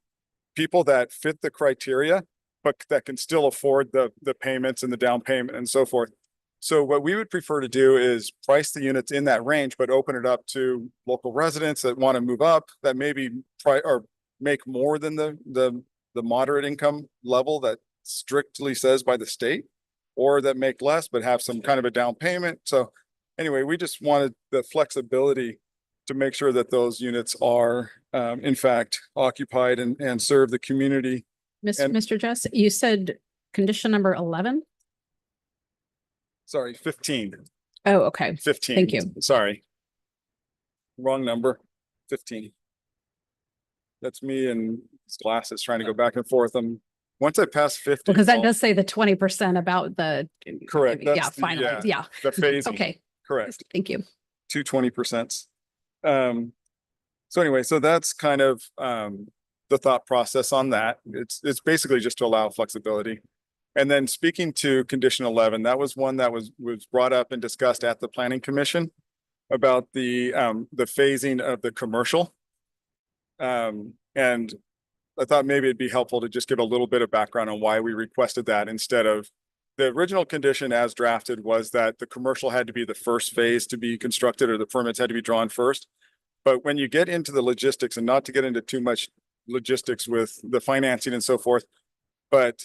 Speaker 19: people that fit the criteria, but that can still afford the payments and the down payment and so forth. So what we would prefer to do is price the units in that range, but open it up to local residents that want to move up, that maybe or make more than the moderate income level that strictly says by the state, or that make less but have some kind of a down payment. So anyway, we just wanted the flexibility to make sure that those units are in fact occupied and serve the community.
Speaker 1: Mr. Jess, you said condition number 11?
Speaker 19: Sorry, 15.
Speaker 1: Oh, okay.
Speaker 19: 15.
Speaker 1: Thank you.
Speaker 19: Sorry. Wrong number. 15. That's me and his glasses trying to go back and forth. Once I pass 50.
Speaker 1: Because that does say the 20% about the.
Speaker 19: Correct.
Speaker 1: Yeah,
Speaker 19: That's
Speaker 1: finally. Yeah.
Speaker 19: The phase.
Speaker 1: Okay.
Speaker 19: Correct.
Speaker 1: Thank you.
Speaker 19: 220%. So anyway, so that's kind of the thought process on that. It's basically just to allow flexibility. And then speaking to condition 11, that was one that was brought up and discussed at the Planning Commission about the phasing of the commercial. And I thought maybe it'd be helpful to just give a little bit of background on why we requested that instead of the original condition as drafted was that the commercial had to be the first phase to be constructed or the permits had to be drawn first. But when you get into the logistics, and not to get into too much logistics with the financing and so forth, but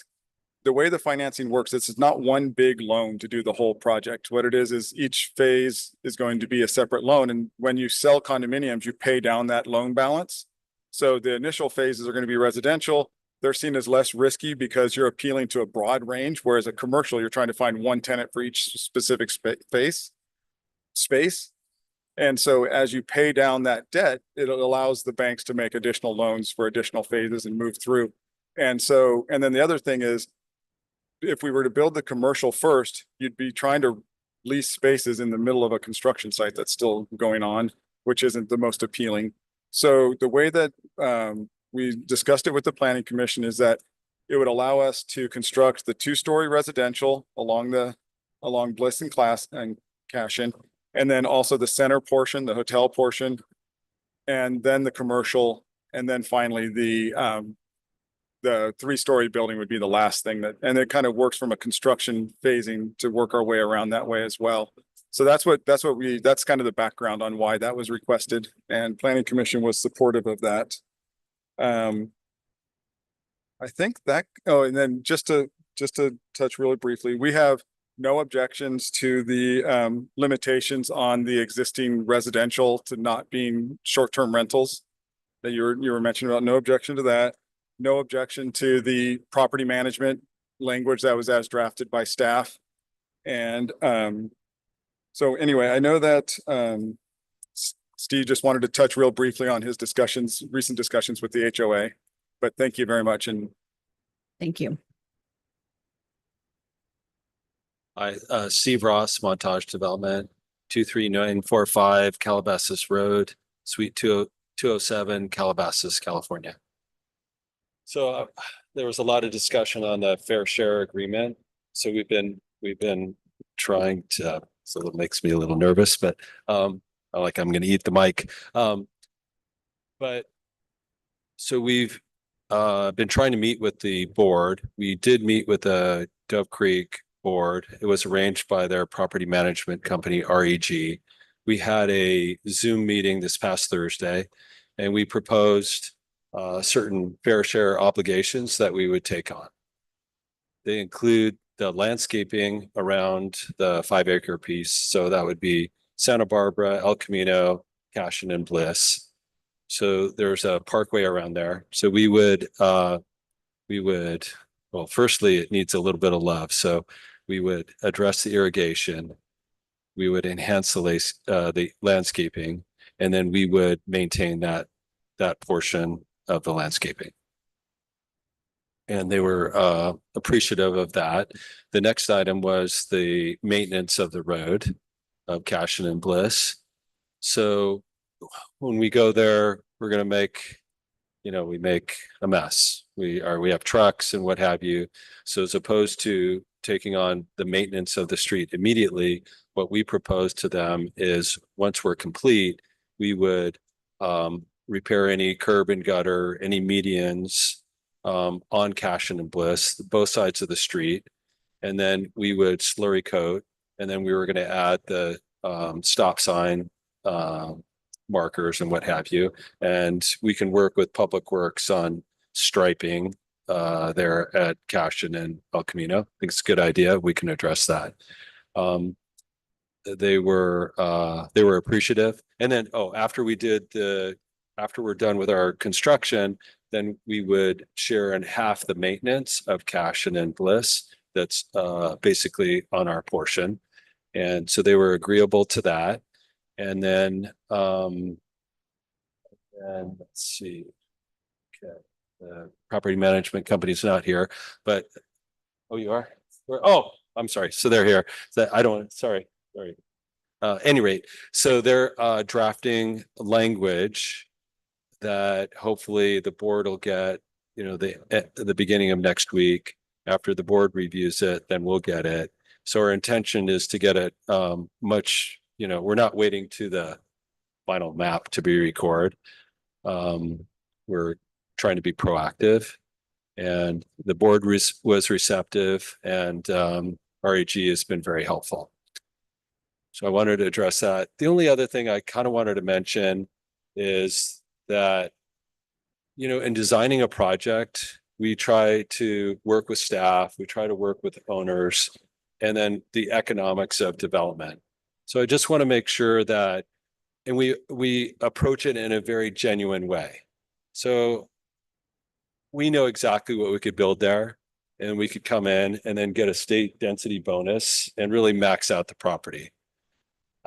Speaker 19: the way the financing works, this is not one big loan to do the whole project. What it is each phase is going to be a separate loan. And when you sell condominiums, you pay down that loan balance. So the initial phases are going to be residential. They're seen as less risky because you're appealing to a broad range, whereas a commercial, you're trying to find one tenant for each specific space. And so as you pay down that debt, it allows the banks to make additional loans for additional phases and move through. And then the other thing is, if we were to build the commercial first, you'd be trying to lease spaces in the middle of a construction site that's still going on, which isn't the most appealing. So the way that we discussed it with the Planning Commission is that it would allow us to construct the 2-story residential along Bliss and Class and Cashin, and then also the center portion, the hotel portion, and then the commercial, and then finally the 3-story building would be the last thing and it kind of works from a construction phasing to work our way around that way as well. So that's kind of the background on why that was requested, and Planning Commission was supportive of that. I think that, and then just to touch really briefly, we have no objections to the limitations on the existing residential to not being short-term rentals that you were mentioning about. No objection to that. No objection to the property management language that was as drafted by staff. And so anyway, I know that Steve just wanted to touch real briefly on his recent discussions with the HOA, but thank you very much. And
Speaker 1: thank you.
Speaker 20: Steve Ross, Montage Development, 23945 Calabasas Road, Suite 207, Calabasas, California. So there was a lot of discussion on the fair share agreement. So we've been trying to, so it makes me a little nervous, but like I'm going to eat the mic. But so we've been trying to meet with the board. We did meet with the Dove Creek board. It was arranged by their property management company, REG. We had a Zoom meeting this past Thursday, and we proposed certain fair share obligations that we would take on. They include the landscaping around the 5-acre piece. So that would be Santa Barbara, El Camino, Cashin, and Bliss. So there's a parkway around there. So we would, well, firstly, it needs a little bit of love. So we would address the irrigation. We would enhance the landscaping, and then we would maintain that portion of the landscaping. And they were appreciative of that. The next item was the maintenance of the road of Cashin and Bliss. So when we go there, we're going to make, we make a mess. We have trucks and what have you. So as opposed to taking on the maintenance of the street immediately, what we propose to them is once we're complete, we would repair any curb and gutter, any medians on Cashin and Bliss, both sides of the street. And then we would slurry coat, and then we were going to add the stop sign markers and what have you. And we can work with Public Works on striping there at Cashin and El Camino. I think it's a good idea. We can address that. They were appreciative. And then, after we're done with our construction, then we would share in half the maintenance of Cashin and Bliss. That's basically on our portion. And so they were agreeable to that. And then, and let's see. Okay. The property management company's not here, but, you are? I'm sorry. So they're here. Sorry. Any rate, so they're drafting language that hopefully the board will get, at the beginning of next week. After the board reviews it, then we'll get it. So our intention is to get it much, we're not waiting to the final map to be recorded. We're trying to be proactive, and the board was receptive, and REG has been very helpful. So I wanted to address that. The only other thing I kind of wanted to mention is that, in designing a project, we try to work with staff, we try to work with owners, and then the economics of development. So I just want to make sure that, and we approach it in a very genuine way. So we know exactly what we could build there, and we could come in and then get a state density bonus and really max out the property.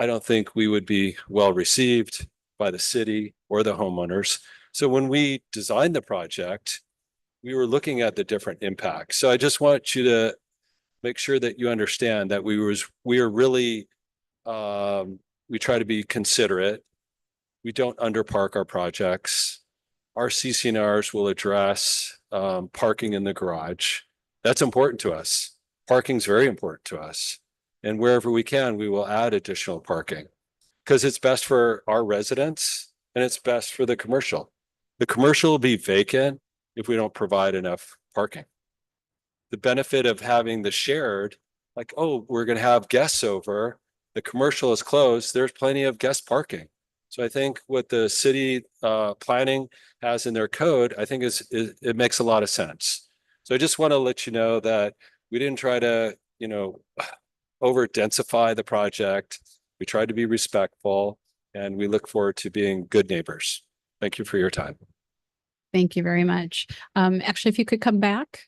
Speaker 20: I don't think we would be well received by the city or the homeowners. So when we designed the project, we were looking at the different impacts. So I just want you to make sure that you understand that we are really, we try to be considerate. We don't underpark our projects. Our CC&Rs will address parking in the garage. That's important to us. Parking is very important to us. And wherever we can, we will add additional parking because it's best for our residents and it's best for the commercial. The commercial will be vacant if we don't provide enough parking. The benefit of having the shared, like, we're going to have guests over, the commercial is closed, there's plenty of guest parking. So I think what the city planning has in their code, I think it makes a lot of sense. So I just want to let you know that we didn't try to, over densify the project. We tried to be respectful, and we look forward to being good neighbors. Thank you for your time.
Speaker 1: Thank you very much. Actually, if you could come back.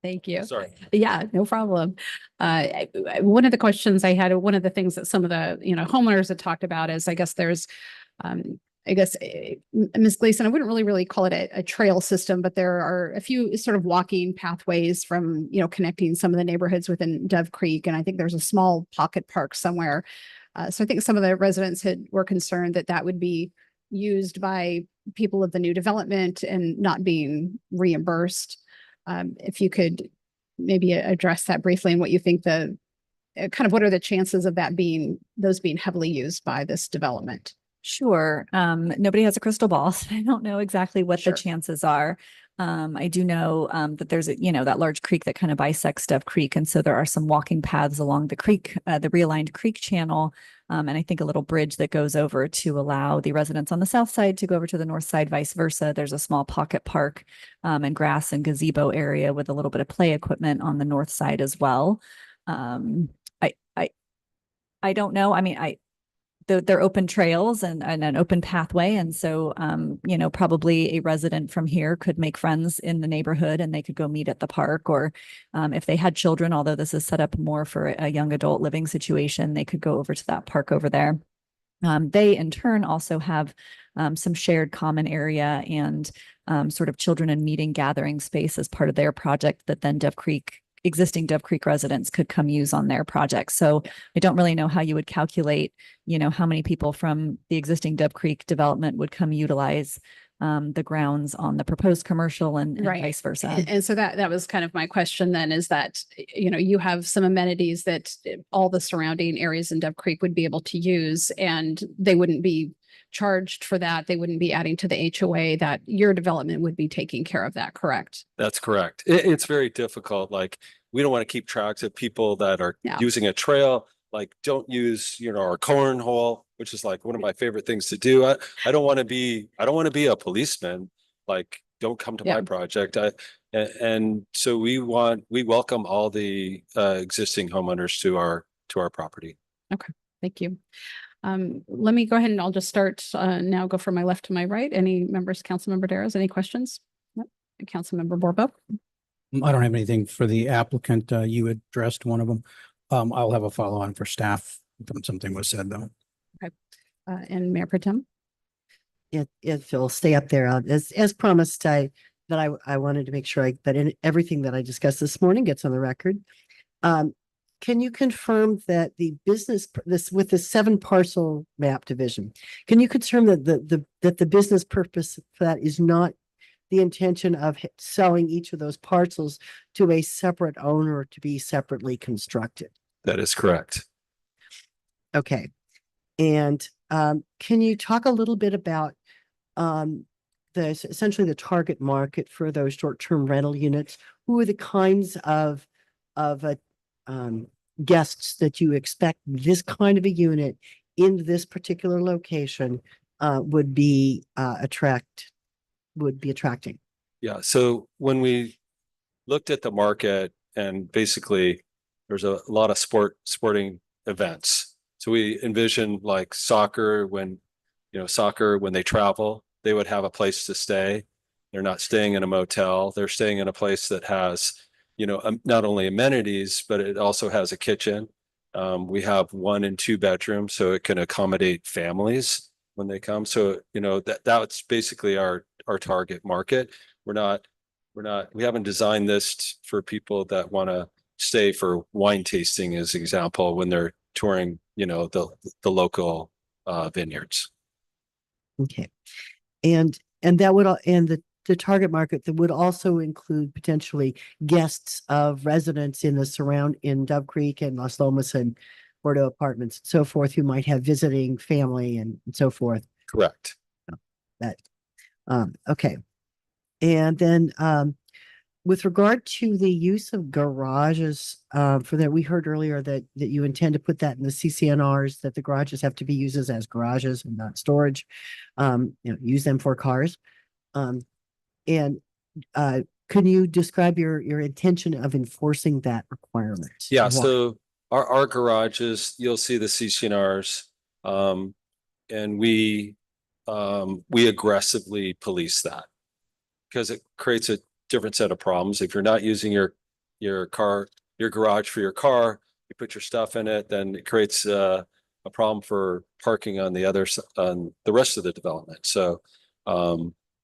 Speaker 1: Thank you.
Speaker 20: Sorry.
Speaker 1: Yeah, no problem. One of the questions I had, one of the things that some of the, homeowners had talked about is, I guess there's, Ms. Gleason, I wouldn't really call it a trail system, but there are a few sort of walking pathways from, connecting some of the neighborhoods within Dove Creek. And I think there's a small pocket park somewhere. So I think some of the residents were concerned that that would be used by people of the new development and not being reimbursed. If you could maybe address that briefly and what you think what are the chances of that being heavily used by this development?
Speaker 5: Sure. Nobody has a crystal ball, so I don't know exactly what
Speaker 4: Sure.
Speaker 5: the chances are. I do know that there's that large creek that kind of bisects Dove Creek. And so there are some walking paths along the creek, the realigned creek channel. And I think a little bridge that goes over to allow the residents on the south side to go over to the north side, vice versa. There's a small pocket park and grass and gazebo area with a little bit of play equipment on the north side as well. Um, I, I, I don't know. I mean, they're open trails and an open pathway. And so, probably a resident from here could make friends in the neighborhood and they could go meet at the park. Or if they had children, although this is set up more for a young adult living situation, they could go over to that park over there. They in turn also have some shared common area and sort of children and meeting gathering space as part of their project that then existing Dove Creek residents could come use on their project. So I don't really know how you would calculate, how many people from the existing Dove Creek development would come utilize the grounds on the proposed commercial and
Speaker 1: Right.
Speaker 5: vice versa.
Speaker 1: And so that was kind of my question then, is that, you have some amenities that all the surrounding areas in Dove Creek would be able to use, and they wouldn't be charged for that. They wouldn't be adding to the HOA, that your development would be taking care of that, correct?
Speaker 20: That's correct. It's very difficult. Like, we don't want to keep tracks of people that are
Speaker 1: Yeah.
Speaker 20: using a trail. Like, don't use, our cornhole, which is like one of my favorite things to do. I don't want to be a policeman. Like, don't come to
Speaker 1: Yeah.
Speaker 20: my project. And so we welcome all the existing homeowners to our property.
Speaker 1: Okay, thank you. Let me go ahead and I'll just start now, go from my left to my right. Any members, Councilmember Darrows, any questions? Nope. Councilmember Borbo?
Speaker 16: I don't have anything for the applicant. You addressed one of them. I'll have a follow-on for staff if something was said though.
Speaker 1: Okay. And Mayor Protem?
Speaker 7: If you'll stay up there, as promised, I wanted to make sure that everything that I discussed this morning gets on the record. Can you confirm that the business, with the 7 parcel map division, can you confirm that the business purpose for that is not the intention of selling each of those parcels to a separate owner to be separately constructed?
Speaker 20: That is correct.
Speaker 7: Okay. And can you talk a little bit about essentially the target market for those short-term rental units? Who are the kinds of guests that you expect this kind of a unit in this particular location would be attracting?
Speaker 20: Yeah. So when we looked at the market, and basically there's a lot of sporting events. So we envisioned like soccer, when they travel, they would have a place to stay. They're not staying in a motel. They're staying in a place that has, not only amenities, but it also has a kitchen. We have 1 and 2 bedrooms, so it can accommodate families when they come. So, that's basically our target market. We haven't designed this for people that want to stay for wine tasting, as example, when they're touring, the local vineyards.
Speaker 7: Okay. And that would, the target market that would also include potentially guests of residents in Dove Creek and Las Lomas and Bordeaux Apartments, and so forth, who might have visiting family and so forth.
Speaker 20: Correct.
Speaker 7: Okay. And then with regard to the use of garages, for that, we heard earlier that you intend to put that in the CCNRs, that the garages have to be used as garages and not storage. Use them for cars. And can you describe your intention of enforcing that requirement?
Speaker 20: Yeah.
Speaker 7: Why?
Speaker 20: So our garages, you'll see the CCNRs, and we aggressively police that, because it creates a different set of problems. If you're not using your garage for your car, you put your stuff in it, then it creates a problem for parking on the rest of the development. So,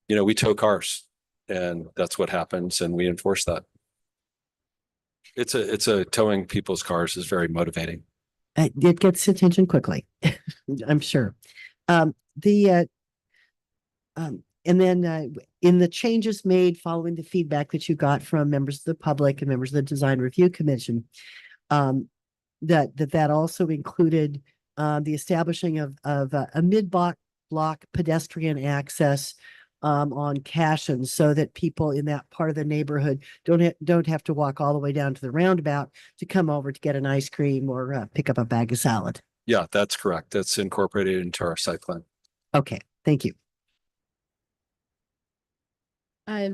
Speaker 20: we tow cars, and that's what happens, and we enforce that. It's a towing people's cars is very motivating.
Speaker 7: It gets attention quickly, I'm sure. And then in the changes made following the feedback that you got from members of the public and members of the Design Review Commission, that also included the establishing of a block pedestrian access on Cashin so that people in that part of the neighborhood don't have to walk all the way down to the roundabout to come over to get an ice cream or pick up a bag of salad.
Speaker 20: Yeah, that's correct. That's incorporated into our site plan.
Speaker 7: Okay, thank you.
Speaker 1: I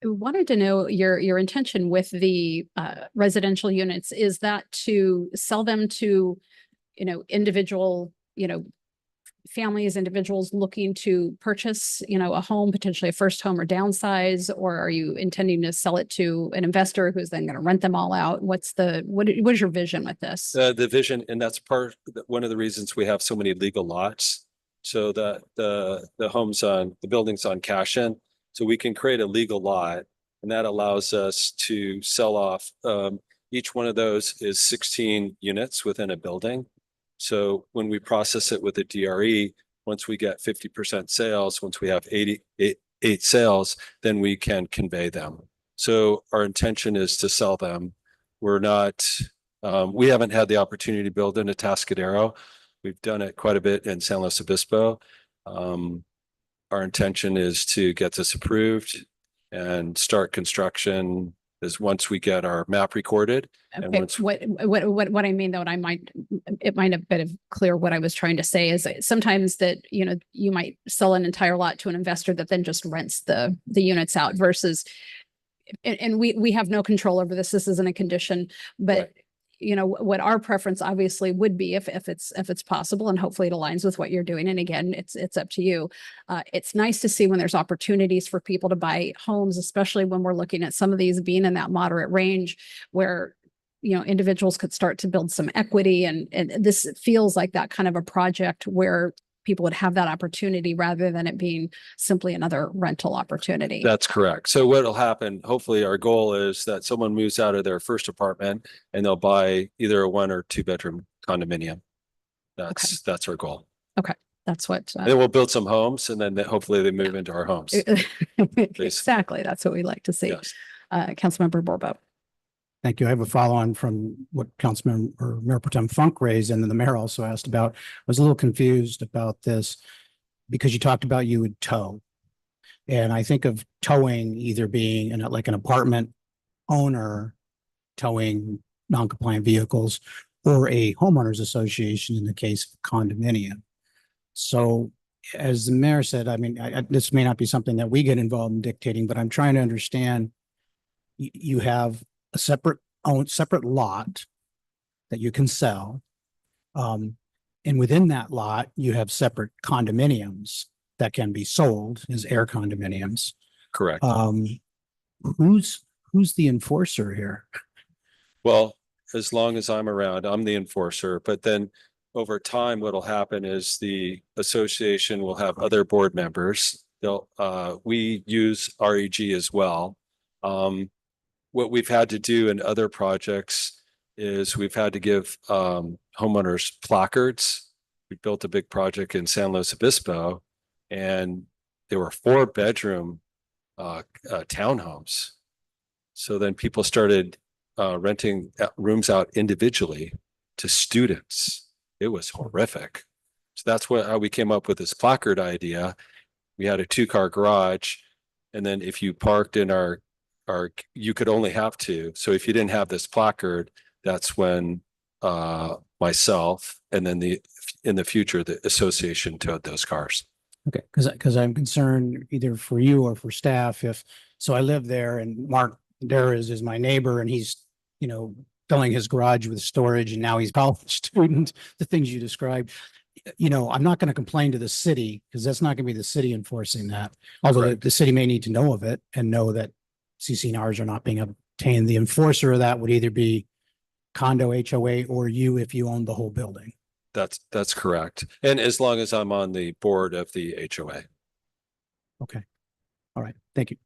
Speaker 1: wanted to know your intention with the residential units. Is that to sell them to, individual, families, individuals looking to purchase, a home, potentially a first home or downsize, or are you intending to sell it to an investor who's then going to rent them all out? What is your vision with this?
Speaker 20: The vision, and that's one of the reasons we have so many legal lots. So the homes on the buildings on Cashin, so we can create a legal lot, and that allows us to sell off. Each one of those is 16 units within a building. So when we process it with the DRE, once we get 50% sales, once we have 88 sales, then we can convey them. So our intention is to sell them. We're not, we haven't had the opportunity to build in Atascadero. We've done it quite a bit in San Luis Obispo. Our intention is to get this approved and start construction is once we get our map recorded. And
Speaker 1: Okay,
Speaker 20: once
Speaker 1: what I mean though, and it might have been clear what I was trying to say is that sometimes that, you might sell an entire lot to an investor that then just rents the units out versus, and we have no control over this. This isn't a condition, but
Speaker 20: Right.
Speaker 1: What our preference obviously would be if it's possible, and hopefully it aligns with what you're doing. And again, it's up to you. It's nice to see when there's opportunities for people to buy homes, especially when we're looking at some of these being in that moderate range where, individuals could start to build some equity. And this feels like that kind of a project where people would have that opportunity rather than it being simply another rental opportunity.
Speaker 20: That's correct. So what'll happen, hopefully our goal is that someone moves out of their first apartment and they'll buy either a 1 or 2 bedroom condominium. That's our goal.
Speaker 1: Okay. That's what.
Speaker 20: And then we'll build some homes and then hopefully they move into our homes.
Speaker 1: Exactly. That's what we like to see.
Speaker 20: Yes.
Speaker 1: Councilmember Borbo.
Speaker 16: Thank you. I have a follow-on from what Councilman or Mayor Pro Tem Funk raised, and then the mayor also asked about. I was a little confused about this because you talked about you would tow. And I think of towing either being like an apartment owner towing non-compliant vehicles or a homeowners association in the case of condominium. So as the mayor said, I mean, this may not be something that we get involved in dictating, but I'm trying to understand. You have a separate lot that you can sell. And within that lot, you have separate condominiums that can be sold as air condominiums.
Speaker 20: Correct.
Speaker 16: Who's the enforcer here?
Speaker 20: Well, as long as I'm around, I'm the enforcer, but then over time, what'll happen is the association will have other board members. We use REG as well. What we've had to do in other projects is we've had to give homeowners placards. We built a big project in San Luis Obispo and there were 4-bedroom townhomes. So then people started renting rooms out individually to students. It was horrific. So that's how we came up with this placard idea. We had a 2-car garage. And then if you parked in our you could only have 2. So if you didn't have this placard, that's when myself and then in the future, the association towed those cars.
Speaker 16: Okay, because I'm concerned either for you or for staff so I live there and Mark Dera's is my neighbor and he's, filling his garage with storage and now he's a college student, the things you described. I'm not going to complain to the city because that's not going to be the city enforcing that. Although the city may need to know of it and know that CC&Rs are not being obtained. The enforcer of that would either be condo HOA or you if you own the whole building.
Speaker 20: That's correct. And as long as I'm on the board of the HOA.
Speaker 16: Okay. All right. Thank you.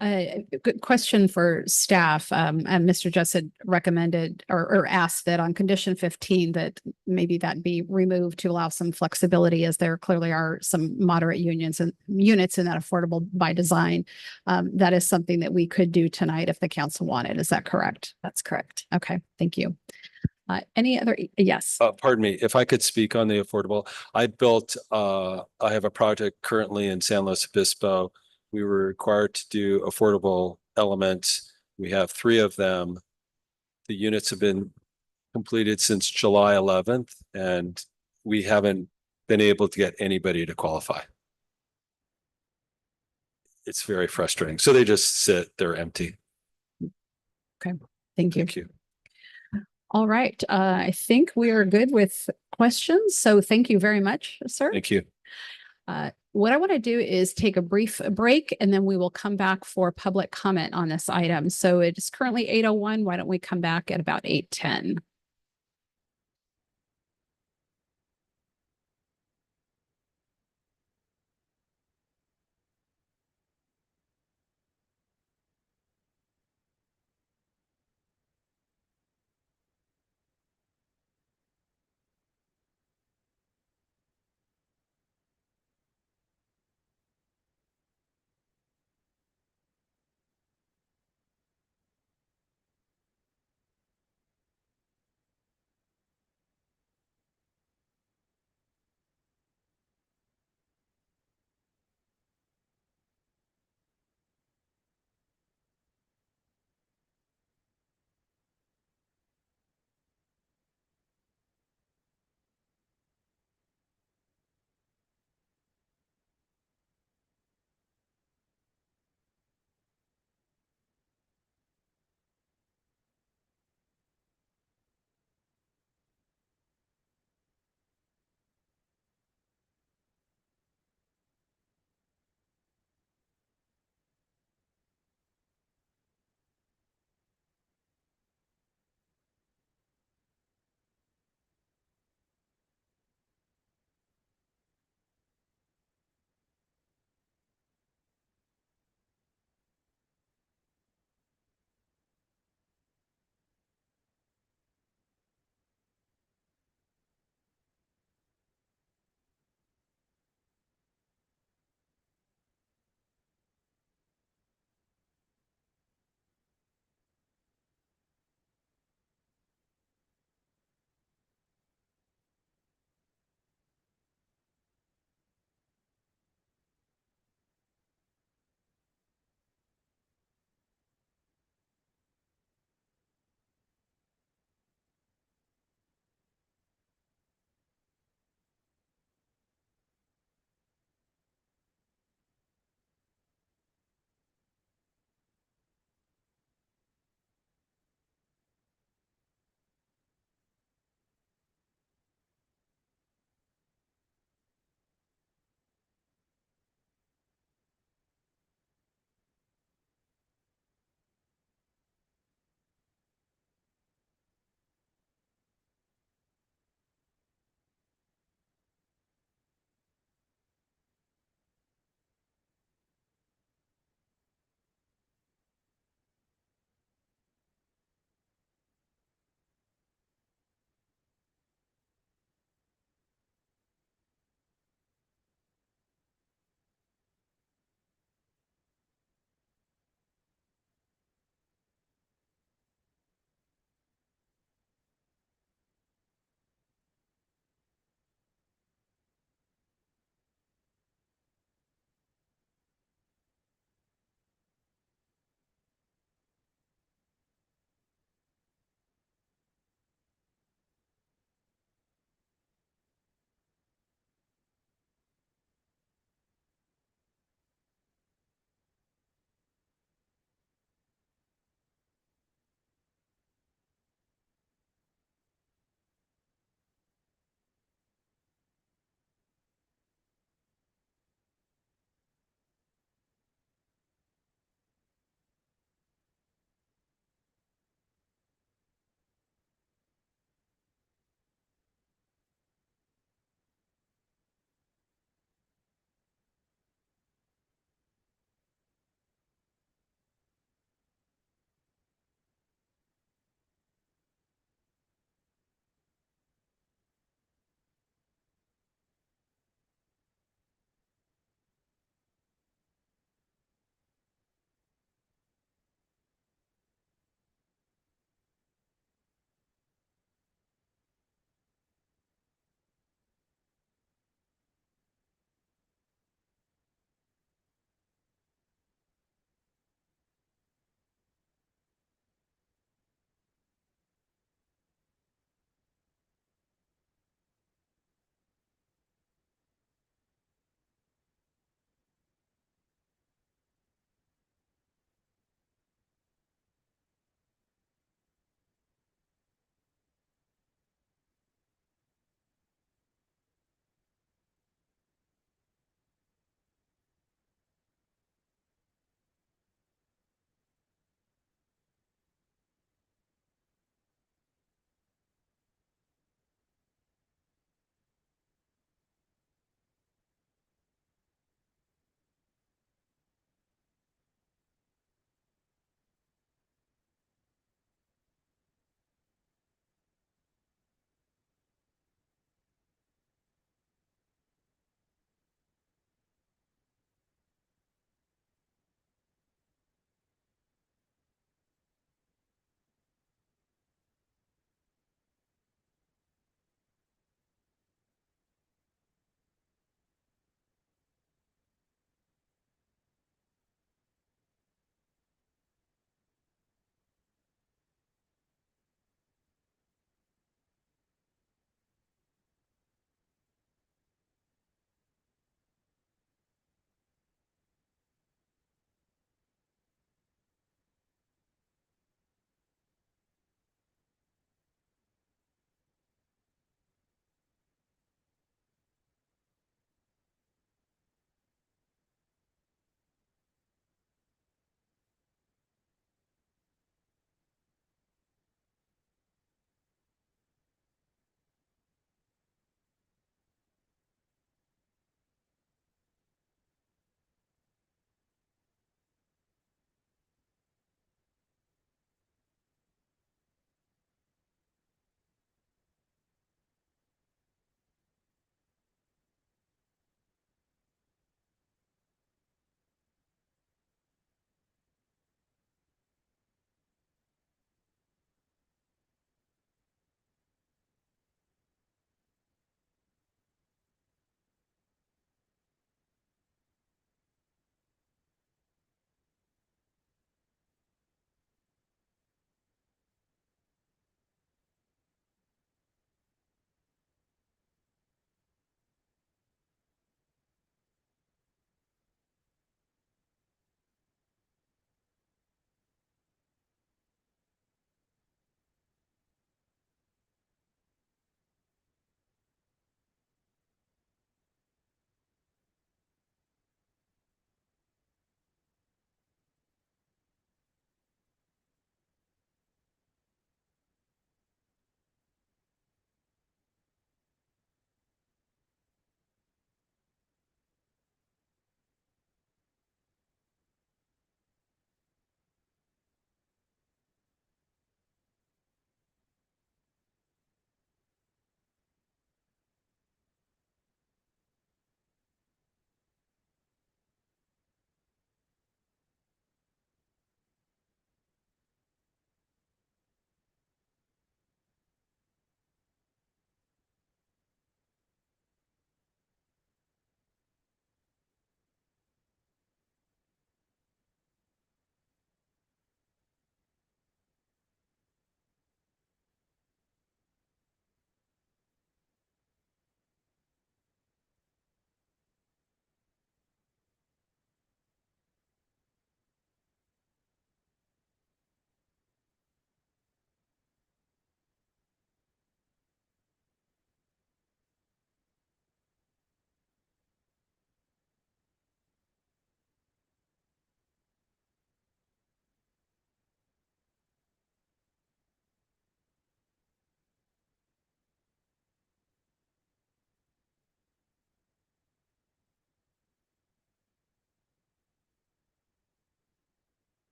Speaker 1: Good question for staff. And Mr. Just had recommended or asked that on condition 15 that maybe that be removed to allow some flexibility as there clearly are some moderate units in that affordable by design. That is something that we could do tonight if the council wanted. Is that correct?
Speaker 5: That's correct.
Speaker 1: Okay, thank you. Any other, yes,
Speaker 20: Pardon me, if I could speak on the affordable, I have a project currently in San Luis Obispo. We were required to do affordable elements. We have 3 of them. The units have been completed since July 11th, and we haven't been able to get anybody to qualify. It's very frustrating. So they just sit, they're empty.
Speaker 1: okay, thank you.
Speaker 20: Thank you.
Speaker 1: All right, I think we are good with questions, so thank you very much, sir.
Speaker 20: Thank you.
Speaker 1: What I want to do is take a brief break and then we will come back for public comment on this item. So it is currently 8:01. Why don't we come back at about 8:10?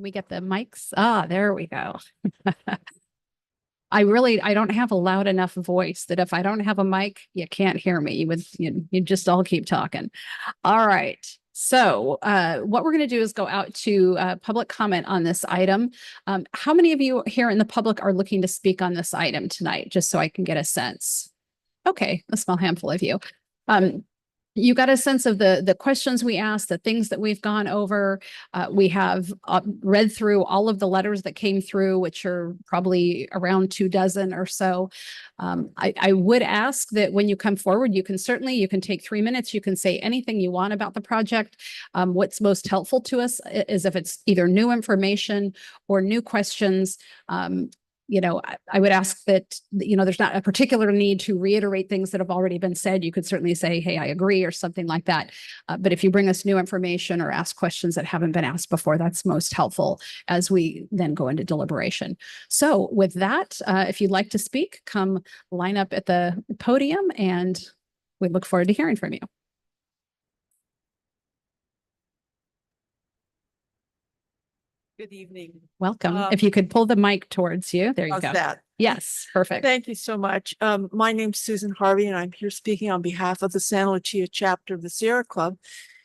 Speaker 1: we get the mics? Ah, there we go. I don't have a loud enough voice that if I don't have a mic, you can't hear me. You just all keep talking. All right. So what we're going to do is go out to public comment on this item. How many of you here in the public are looking to speak on this item tonight, just so I can get a sense? Okay, a small handful of you. You got a sense of the questions we asked, the things that we've gone over. We have read through all of the letters that came through, which are probably around 24 or so. I would ask that when you come forward, you can take 3 minutes. You can say anything you want about the project. What's most helpful to us is if it's either new information or new questions. I would ask that, there's not a particular need to reiterate things that have already been said. You could certainly say, hey, I agree, or something like that. But if you bring us new information or ask questions that haven't been asked before, that's most helpful as we then go into deliberation. So with that, if you'd like to speak, come line up at the podium, and we look forward to hearing from you.
Speaker 21: Good evening.
Speaker 1: Welcome. If you could pull the mic towards you. There you
Speaker 21: How's
Speaker 1: go.
Speaker 21: that?
Speaker 1: Yes, perfect.
Speaker 21: Thank you so much. My name's Susan Harvey, and I'm here speaking on behalf of the Santa Lucia chapter of the Sierra Club.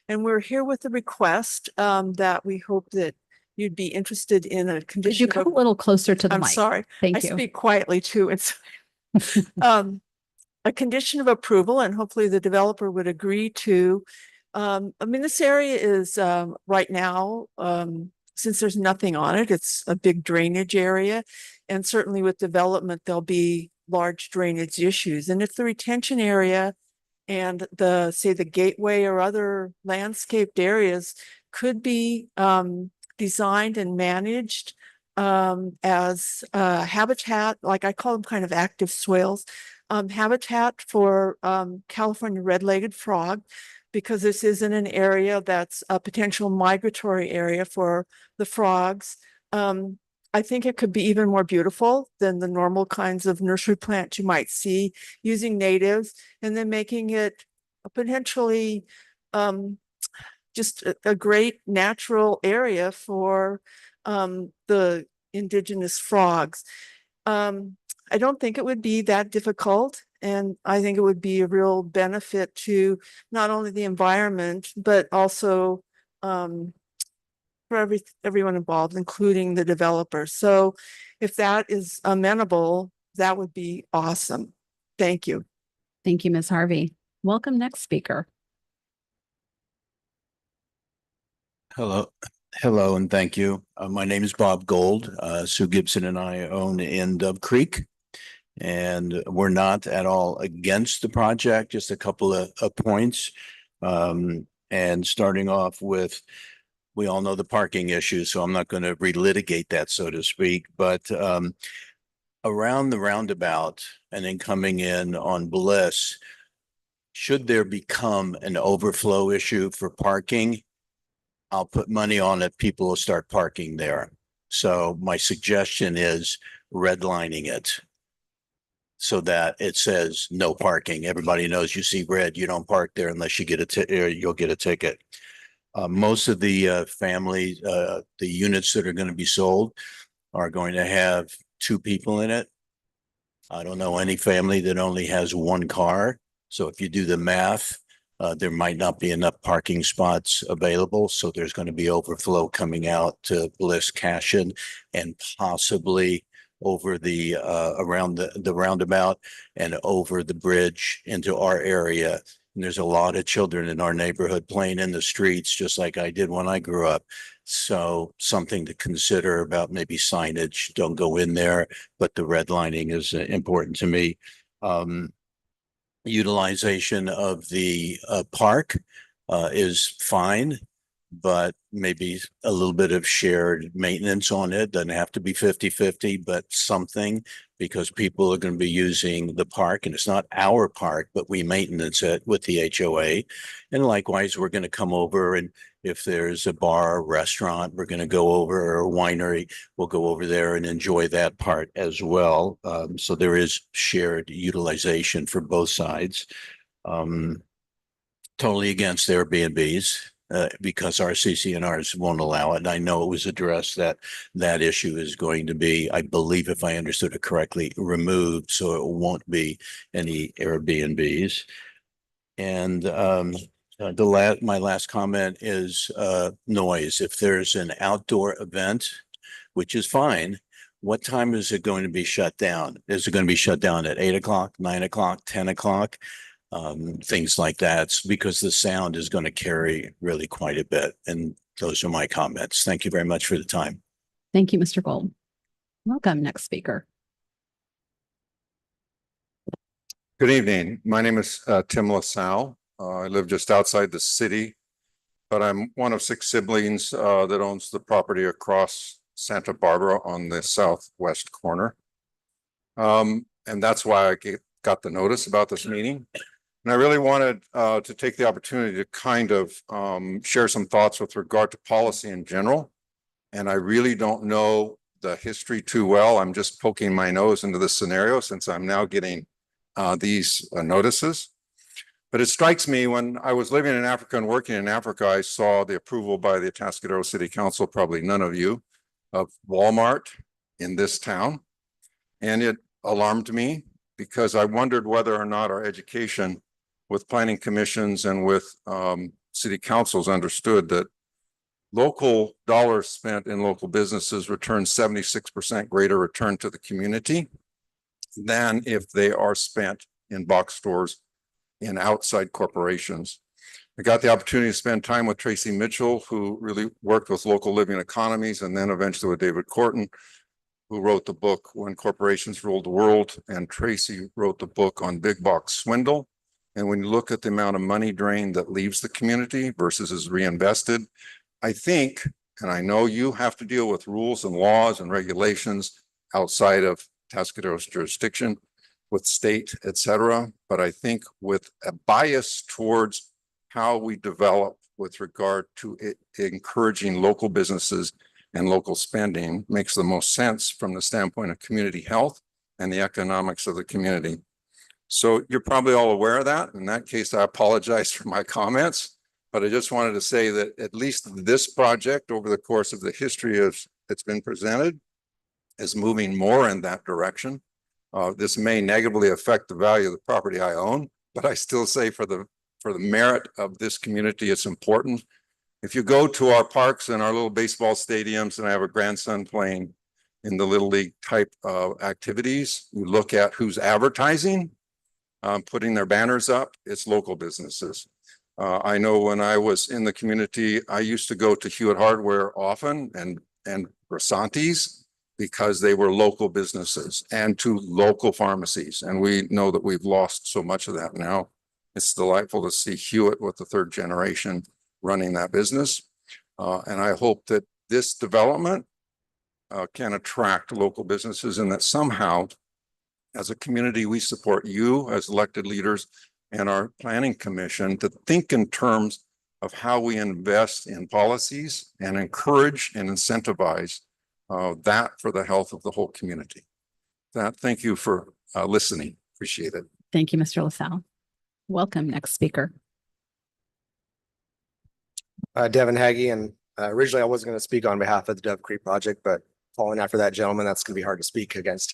Speaker 21: And we're here with a request that we hope that you'd be interested in a condition.
Speaker 1: Could you come a little closer to the
Speaker 21: I'm
Speaker 1: mic?
Speaker 21: sorry.
Speaker 1: Thank
Speaker 21: I
Speaker 1: you.
Speaker 21: speak quietly too. It's a condition of approval, and hopefully the developer would agree to. This area is right now, since there's nothing on it, it's a big drainage area. And certainly with development, there'll be large drainage issues. And if the retention area and the gateway or other landscaped areas could be designed and managed as habitat, like I call them kind of active swales, habitat for California red-legged frog, because this isn't an area that's a potential migratory area for the frogs. I think it could be even more beautiful than the normal kinds of nursery plants you might see, using natives and then making it potentially just a great natural area for the indigenous frogs. I don't think it would be that difficult. And I think it would be a real benefit to not only the environment, but also for everyone involved, including the developer. So if that is amenable, that would be awesome. Thank you.
Speaker 1: Thank you, Ms. Harvey. Welcome, next speaker.
Speaker 22: Hello, and thank you. My name is Bob Gold. Sue Gibson and I own in Dove Creek. And we're not at all against the project, just a couple of points. And starting off with, we all know the parking issue, so I'm not going to relitigate that, so to speak. But around the roundabout and then coming in on Bliss, should there become an overflow issue for parking, I'll put money on it. People will start parking there. So my suggestion is redlining it, so that it says no parking. Everybody knows, you see red, you don't park there unless you get you'll get a ticket. Most of the families, the units that are going to be sold are going to have 2 people in it. I don't know any family that only has 1 car. So if you do the math, there might not be enough parking spots available. So there's going to be overflow coming out to Bliss, Cashin, and possibly over the around the roundabout and over the bridge into our area. And there's a lot of children in our neighborhood playing in the streets, just like I did when I grew up. So something to consider about maybe signage. Don't go in there, but the redlining is important to me. Utilization of the park is fine, but maybe a little bit of shared maintenance on it. Doesn't have to be 50-50, but something, because people are going to be using the park, and it's not our park, but we maintenance it with the HOA. And likewise, we're going to come over, and if there's a bar or restaurant, we're going to go over, or a winery, we'll go over there and enjoy that part as well. So there is shared utilization for both sides. Totally against Airbnbs. because our CCNRs won't allow it. And I know it was addressed that that issue is going to be, I believe, if I understood it correctly, removed, so it won't be any Airbnbs. And my last comment is noise. If there's an outdoor event, which is fine, what time is it going to be shut down? Is it going to be shut down at 8 o'clock, 9 o'clock, 10 o'clock? Things like that, because the sound is going to carry really quite a bit. And those are my comments. Thank you very much for the time.
Speaker 1: Thank you, Mr. Gold. Welcome, next speaker.
Speaker 2: Good evening. My name is Tim LaSalle. I live just outside the city, but I'm one of 6 siblings that owns the property across Santa Barbara on the southwest corner. And that's why I got the notice about this meeting. And I really wanted to take the opportunity to kind of share some thoughts with regard to policy in general. And I really don't know the history too well. I'm just poking my nose into this scenario since I'm now getting these notices. But it strikes me, when I was living in Africa and working in Africa, I saw the approval by the Atascadero City Council, probably none of you, of Walmart in this town. And it alarmed me because I wondered whether or not our education with planning commissions and with city councils understood that local dollars spent in local businesses return 76% greater return to the community than if they are spent in box stores in outside corporations. I got the opportunity to spend time with Tracy Mitchell, who really worked with local living economies, and then eventually with David Corton, who wrote the book When Corporations Ruled the World, and Tracy wrote the book on big box swindle. And when you look at the amount of money drained that leaves the community versus is reinvested, I think, and I know you have to deal with rules and laws and regulations outside of Atascadero's jurisdiction with state, et cetera. But I think with a bias towards how we develop with regard to encouraging local businesses and local spending makes the most sense from the standpoint of community health and the economics of the community. So you're probably all aware of that. In that case, I apologize for my comments, but I just wanted to say that at least this project over the course of the history of it's been presented is moving more in that direction. This may negatively affect the value of the property I own, but I still say for the merit of this community, it's important. If you go to our parks and our little baseball stadiums, and I have a grandson playing in the Little League type of activities, you look at who's advertising, putting their banners up, it's local businesses. I know when I was in the community, I used to go to Hewitt Hardware often and Rasanti's because they were local businesses, and to local pharmacies. And we know that we've lost so much of that now. It's delightful to see Hewitt with the 3rd generation running that business. And I hope that this development can attract local businesses, and that somehow as a community, we support you as elected leaders and our planning commission to think in terms of how we invest in policies and encourage and incentivize that for the health of the whole community. Thank you for listening. Appreciate it.
Speaker 1: Thank you, Mr. LaSalle. Welcome, next speaker.
Speaker 4: Devin Haggy, and originally I wasn't going to speak on behalf of the Dove Creek project, but following after that gentleman, that's going to be hard to speak against.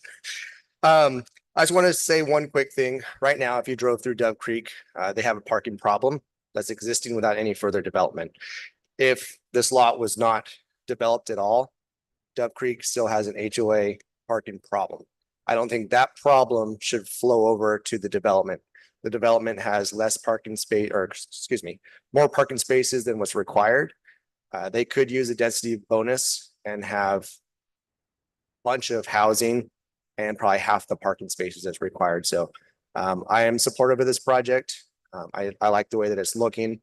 Speaker 4: I just want to say one quick thing. Right now, if you drove through Dove Creek, they have a parking problem that's existing without any further development. If this lot was not developed at all, Dove Creek still has an HOA parking problem. I don't think that problem should flow over to the development. The development has less parking space, or excuse me, more parking spaces than what's required. They could use a density bonus and have a bunch of housing and probably half the parking spaces that's required. So I am supportive of this project. I like the way that it's looking.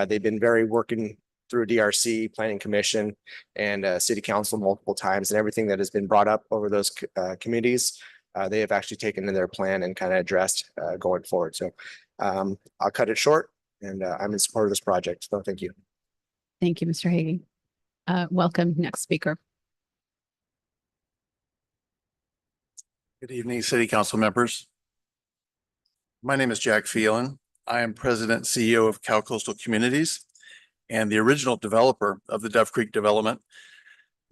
Speaker 4: They've been very working through DRC, Planning Commission, and City Council multiple times, and everything that has been brought up over those committees, they have actually taken in their plan and kind of addressed going forward. So I'll cut it short, and I'm in support of this project. So thank you.
Speaker 1: Thank you, Mr. Hagee. Welcome, next speaker.
Speaker 6: Good evening, City Council members. My name is Jack Phelan. I am President and CEO of Cal Coastal Communities. and the original developer of the Dove Creek development.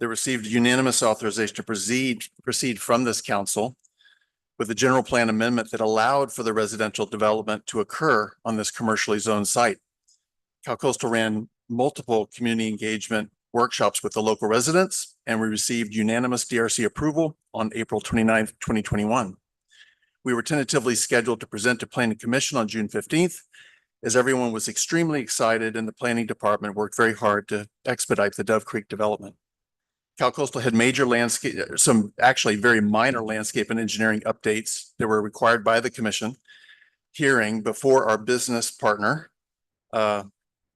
Speaker 6: They received unanimous authorization to proceed from this council with a general plan amendment that allowed for the residential development to occur on this commercially zoned site. CalCoastal ran multiple community engagement workshops with the local residents, and we received unanimous DRC approval on April 29th, 2021. We were tentatively scheduled to present to Planning Commission on June 15th, as everyone was extremely excited and the planning department worked very hard to expedite the Dove Creek development. CalCoastal had major landscape, some actually very minor landscape and engineering updates that were required by the commission hearing before our business partner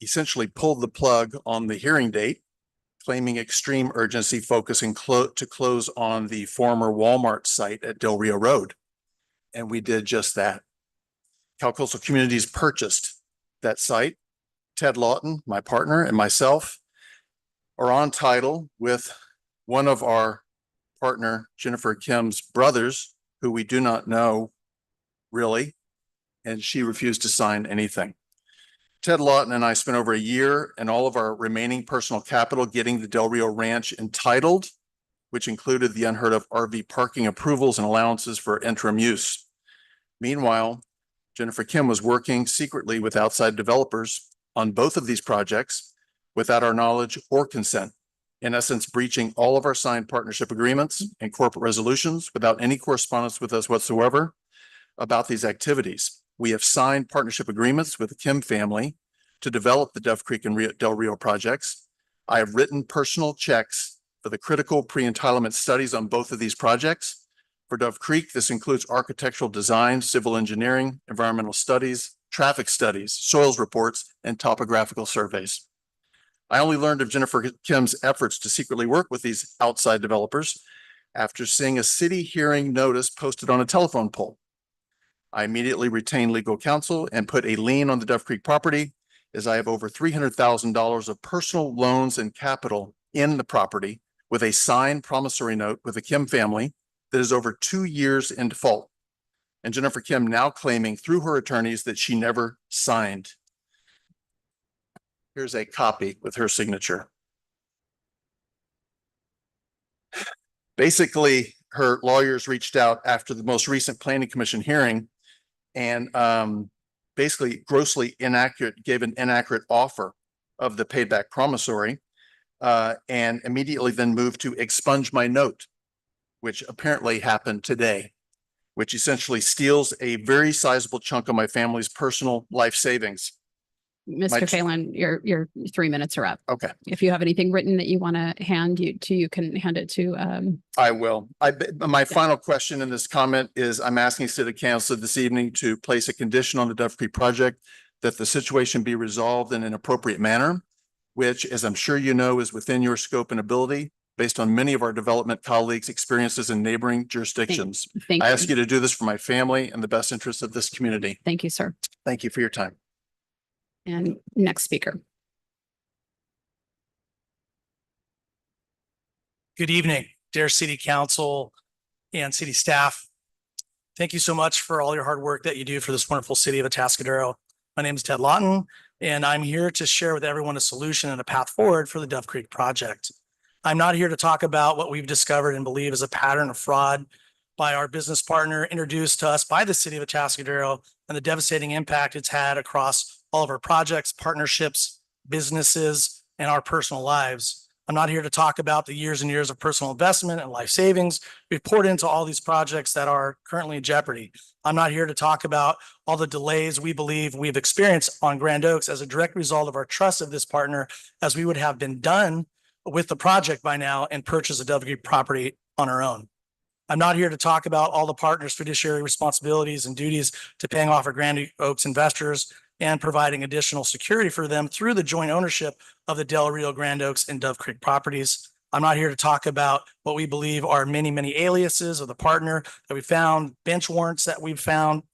Speaker 6: essentially pulled the plug on the hearing date, claiming extreme urgency, focusing to close on the former Walmart site at Del Rio Road. And we did just that. CalCoastal Communities purchased that site. Ted Lawton, my partner, and myself are on title with one of our partner, Jennifer Kim's brothers, who we do not know really, and she refused to sign anything. Ted Lawton and I spent over a year and all of our remaining personal capital getting the Del Rio Ranch entitled, which included the unheard of RV parking approvals and allowances for interim use. Meanwhile, Jennifer Kim was working secretly with outside developers on both of these projects without our knowledge or consent, in essence, breaching all of our signed partnership agreements and corporate resolutions without any correspondence with us whatsoever about these activities. We have signed partnership agreements with the Kim family to develop the Dove Creek and Del Rio projects. I have written personal checks for the critical pre-entitlement studies on both of these projects. For Dove Creek, this includes architectural design, civil engineering, environmental studies, traffic studies, soils reports, and topographical surveys. I only learned of Jennifer Kim's efforts to secretly work with these outside developers after seeing a city hearing notice posted on a telephone pole. I immediately retained legal counsel and put a lien on the Dove Creek property, as I have over $300,000 of personal loans and capital in the property with a signed promissory note with the Kim family that is over 2 years in default. And Jennifer Kim now claiming through her attorneys that she never signed. Here's a copy with her signature. Basically, her lawyers reached out after the most recent planning commission hearing and basically grossly inaccurate, gave an inaccurate offer of the paid back promissory and immediately then moved to expunge my note, which apparently happened today, which essentially steals a very sizable chunk of my family's personal life savings.
Speaker 1: Mr. Phelan, your 3 minutes are up.
Speaker 6: Okay.
Speaker 1: If you have anything written that you want to hand you can hand it to.
Speaker 6: I will. My final question in this comment is I'm asking City Council this evening to place a condition on the Dove Creek project that the situation be resolved in an appropriate manner, which, as I'm sure you know, is within your scope and ability based on many of our development colleagues' experiences in neighboring jurisdictions.
Speaker 1: Thank
Speaker 6: I
Speaker 1: you.
Speaker 6: ask you to do this for my family and the best interest of this community.
Speaker 1: Thank you, sir.
Speaker 6: Thank you for your time.
Speaker 1: And next speaker.
Speaker 9: Good evening, dear City Council and city staff. Thank you so much for all your hard work that you do for this wonderful city of Atascadero. My name is Ted Lawton, and I'm here to share with everyone a solution and a path forward for the Dove Creek project. I'm not here to talk about what we've discovered and believe is a pattern of fraud by our business partner introduced to us by the city of Atascadero and the devastating impact it's had across all of our projects, partnerships, businesses, and our personal lives. I'm not here to talk about the years and years of personal investment and life savings we've poured into all these projects that are currently in jeopardy. I'm not here to talk about all the delays we believe we've experienced on Grand Oaks as a direct result of our trust of this partner, as we would have been done with the project by now and purchase a Dove Creek property on our own. I'm not here to talk about all the partners' fiduciary responsibilities and duties to paying off our Grand Oaks investors and providing additional security for them through the joint ownership of the Del Rio, Grand Oaks, and Dove Creek properties. I'm not here to talk about what we believe are many, many aliases of the partner that we found, bench warrants that we've found,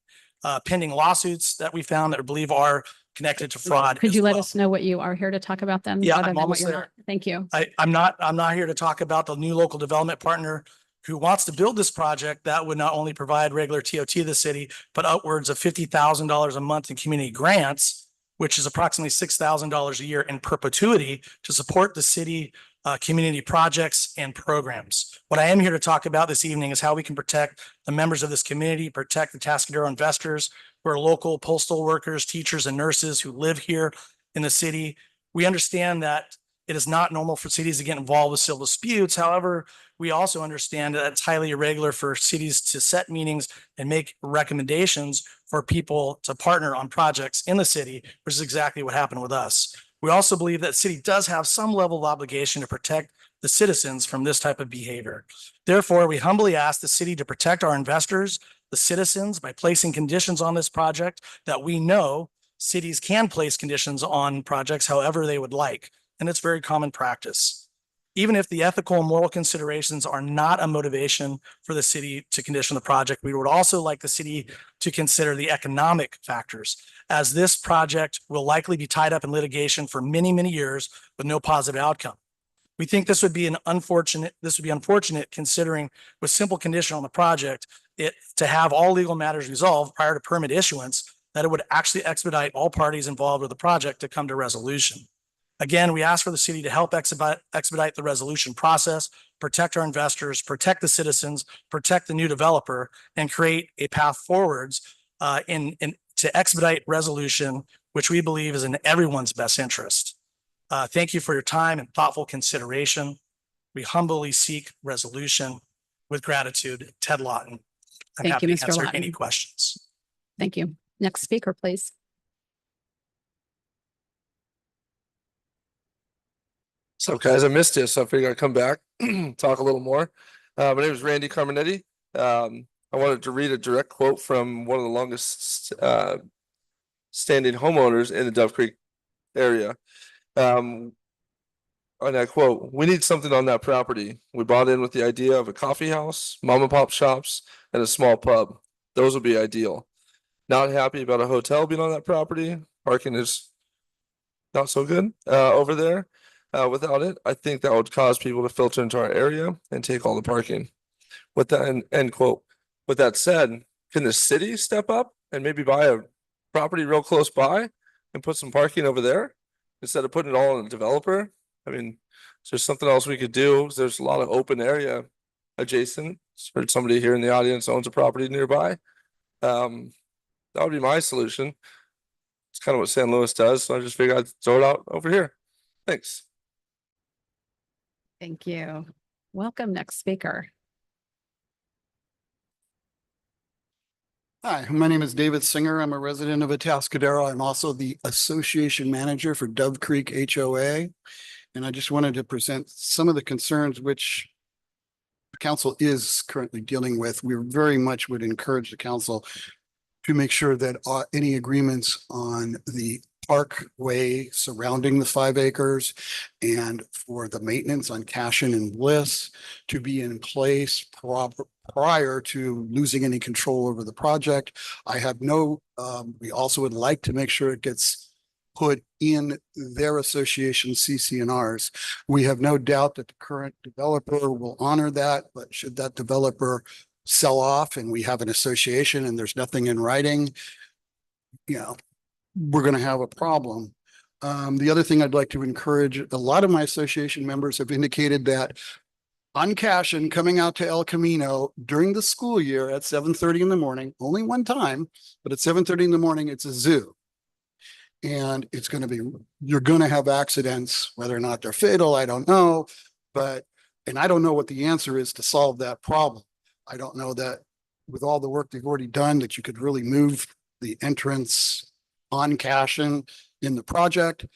Speaker 9: pending lawsuits that we found that we believe are connected to fraud.
Speaker 1: Could you let us know what you are here to talk about them?
Speaker 9: Yeah,
Speaker 1: rather
Speaker 9: I'm
Speaker 1: than what
Speaker 9: almost
Speaker 1: you're
Speaker 9: there.
Speaker 1: not? Thank you.
Speaker 9: I'm not here to talk about the new local development partner who wants to build this project that would not only provide regular TOT to the city, but upwards of $50,000 a month in community grants which is approximately $6,000 a year in perpetuity to support the city community projects and programs. What I am here to talk about this evening is how we can protect the members of this community, protect the Atascadero investors who are local postal workers, teachers, and nurses who live here in the city. We understand that it is not normal for cities to get involved with civil disputes. However, we also understand that it's highly irregular for cities to set meetings and make recommendations for people to partner on projects in the city, which is exactly what happened with us. We also believe that the city does have some level of obligation to protect the citizens from this type of behavior. Therefore, we humbly ask the city to protect our investors, the citizens, by placing conditions on this project that we know cities can place conditions on projects however they would like. And it's very common practice. Even if the ethical and moral considerations are not a motivation for the city to condition the project, we would also like the city to consider the economic factors, as this project will likely be tied up in litigation for many, many years with no positive outcome. We think this would be unfortunate considering with simple condition on the project, to have all legal matters resolved prior to permit issuance, that it would actually expedite all parties involved with the project to come to resolution. Again, we ask for the city to help expedite the resolution process, protect our investors, protect the citizens, protect the new developer, and create a path forwards to expedite resolution, which we believe is in everyone's best interest. Thank you for your time and thoughtful consideration. We humbly seek resolution. With gratitude, Ted Lawton. I'm
Speaker 1: Thank
Speaker 9: happy
Speaker 1: you,
Speaker 9: to
Speaker 1: Mr.
Speaker 9: answer
Speaker 1: Lawton.
Speaker 9: any questions.
Speaker 1: Thank you. Next speaker, please.
Speaker 10: So guys, I missed it, so I figured I'd come back, talk a little more. My name is Randy Carminetti. I wanted to read a direct quote from one of the longest standing homeowners in the Dove Creek area. On that quote, "We need something on that property. We bought in with the idea of a coffee house, mom and pop shops, and a small pub. Those would be ideal. Not happy about a hotel being on that property. Parking is not so good over there. Without it, I think that would cause people to filter into our area and take all the parking." With that end quote. With that said, can the city step up and maybe buy a property real close by and put some parking over there instead of putting it all on a developer? I mean, is there something else we could do? There's a lot of open area adjacent. For somebody here in the audience owns a property nearby. That would be my solution. It's kind of what San Luis does, so I just figured I'd throw it out over here. Thanks.
Speaker 1: Thank you. Welcome, next speaker.
Speaker 11: Hi, my name is David Singer. I'm a resident of Atascadero. I'm also the association manager for Dove Creek HOA. And I just wanted to present some of the concerns which the council is currently dealing with. We very much would encourage the council to make sure that any agreements on the parkway surrounding the 5 acres and for the maintenance on Cashin and Bliss to be in place prior to losing any control over the project. We also would like to make sure it gets put in their association CC&Rs. We have no doubt that the current developer will honor that, but should that developer sell off and we have an association and there's nothing in writing, we're going to have a problem. The other thing I'd like to encourage, a lot of my association members have indicated that on Cashin coming out to El Camino during the school year at 7:30 in the morning, only one time, but at 7:30 in the morning, it's a zoo. And you're going to have accidents, whether or not they're fatal, I don't know. And I don't know what the answer is to solve that problem. I don't know that with all the work they've already done, that you could really move the entrance on Cashin in the project.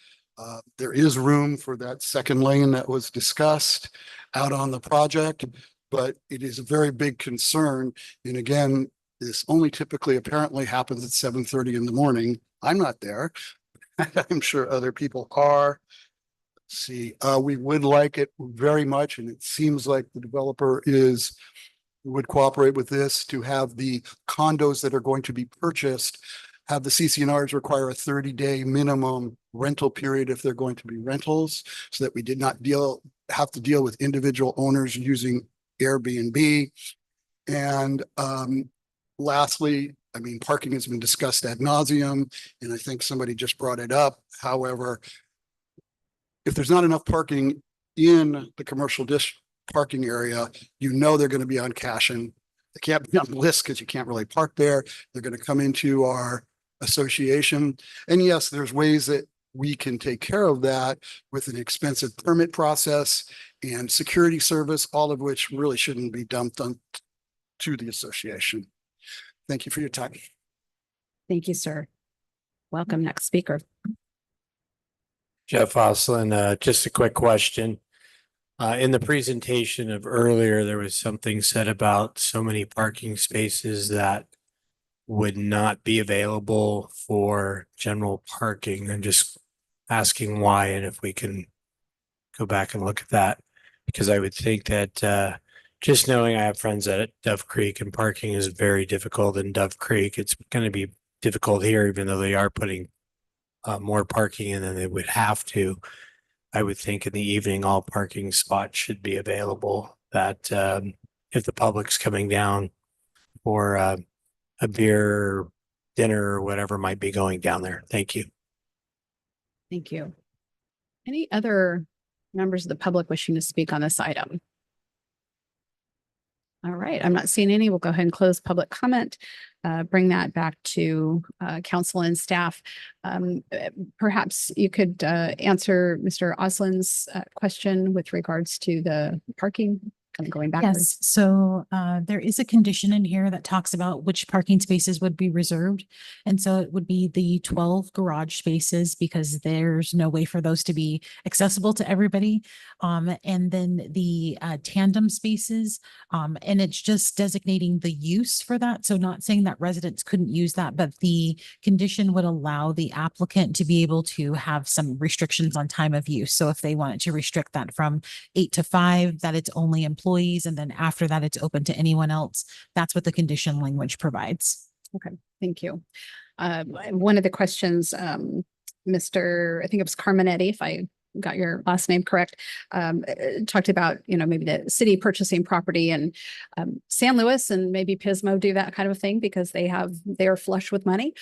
Speaker 11: There is room for that second lane that was discussed out on the project, but it is a very big concern. And again, this only typically apparently happens at 7:30 in the morning. I'm not there. I'm sure other people are. Let's see, we would like it very much, and it seems like the developer would cooperate with this, to have the condos that are going to be purchased have the CC&Rs require a 30-day minimum rental period if they're going to be rentals, so that we did not have to deal with individual owners using Airbnb. And lastly, I mean, parking has been discussed ad nauseum, and I think somebody just brought it up. However, if there's not enough parking in the commercial parking area, you know they're going to be on Cashin. They can't be on the list because you can't really park there. They're going to come into our association. And yes, there's ways that we can take care of that with an expensive permit process and security service, all of which really shouldn't be dumped on to the association. Thank you for your time.
Speaker 1: Thank you, sir. Welcome. Next speaker.
Speaker 3: Jeff Oslin, just a quick question. In the presentation of earlier, there was something said about so many parking spaces that would not be available for general parking. I'm just asking why and if we can go back and look at that. Because I would think that just knowing I have friends at Dove Creek and parking is very difficult in Dove Creek. It's going to be difficult here, even though they are putting more parking in than they would have to. I would think in the evening, all parking spots should be available, that if the public's coming down for a beer, dinner, or whatever might be going down there. Thank you.
Speaker 1: Thank you. Any other members of the public wishing to speak on this item? All right, I'm not seeing any. We'll go ahead and close public comment. Bring that back to council and staff. Perhaps you could answer Mr. Oslin's question with regards to the parking, kind of going backwards.
Speaker 17: Yes, so there is a condition in here that talks about which parking spaces would be reserved. And so it would be the 12 garage spaces because there's no way for those to be accessible to everybody. And then the tandem spaces, and it's just designating the use for that. So not saying that residents couldn't use that, but the condition would allow the applicant to be able to have some restrictions on time of use. So if they wanted to restrict that from 8 to 5, that it's only employees, and then after that, it's open to anyone else. That's what the condition language provides.
Speaker 1: Okay, thank you. One of the questions, Mr. I think it was Carminetti, if I got your last name correct, talked about, maybe the city purchasing property, and San Luis and maybe Pismo do that kind of thing because they are flush with money.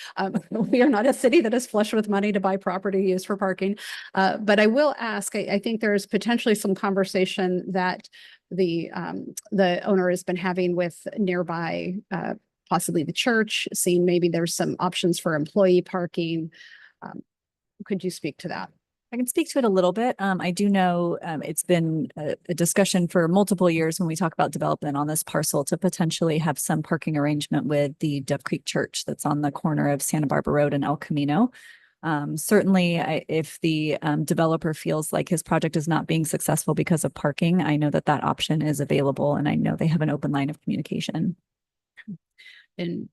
Speaker 1: We are not a city that is flush with money to buy property used for parking. But I will ask, I think there's potentially some conversation that the owner has been having with nearby, possibly the church, seeing maybe there's some options for employee parking. Could you speak to that?
Speaker 5: I can speak to it a little bit. I do know it's been a discussion for multiple years when we talk about development on this parcel to potentially have some parking arrangement with the Dove Creek Church that's on the corner of Santa Barbara Road and El Camino. Certainly, if the developer feels like his project is not being successful because of parking, I know that that option is available, and I know they have an open line of communication.
Speaker 1: And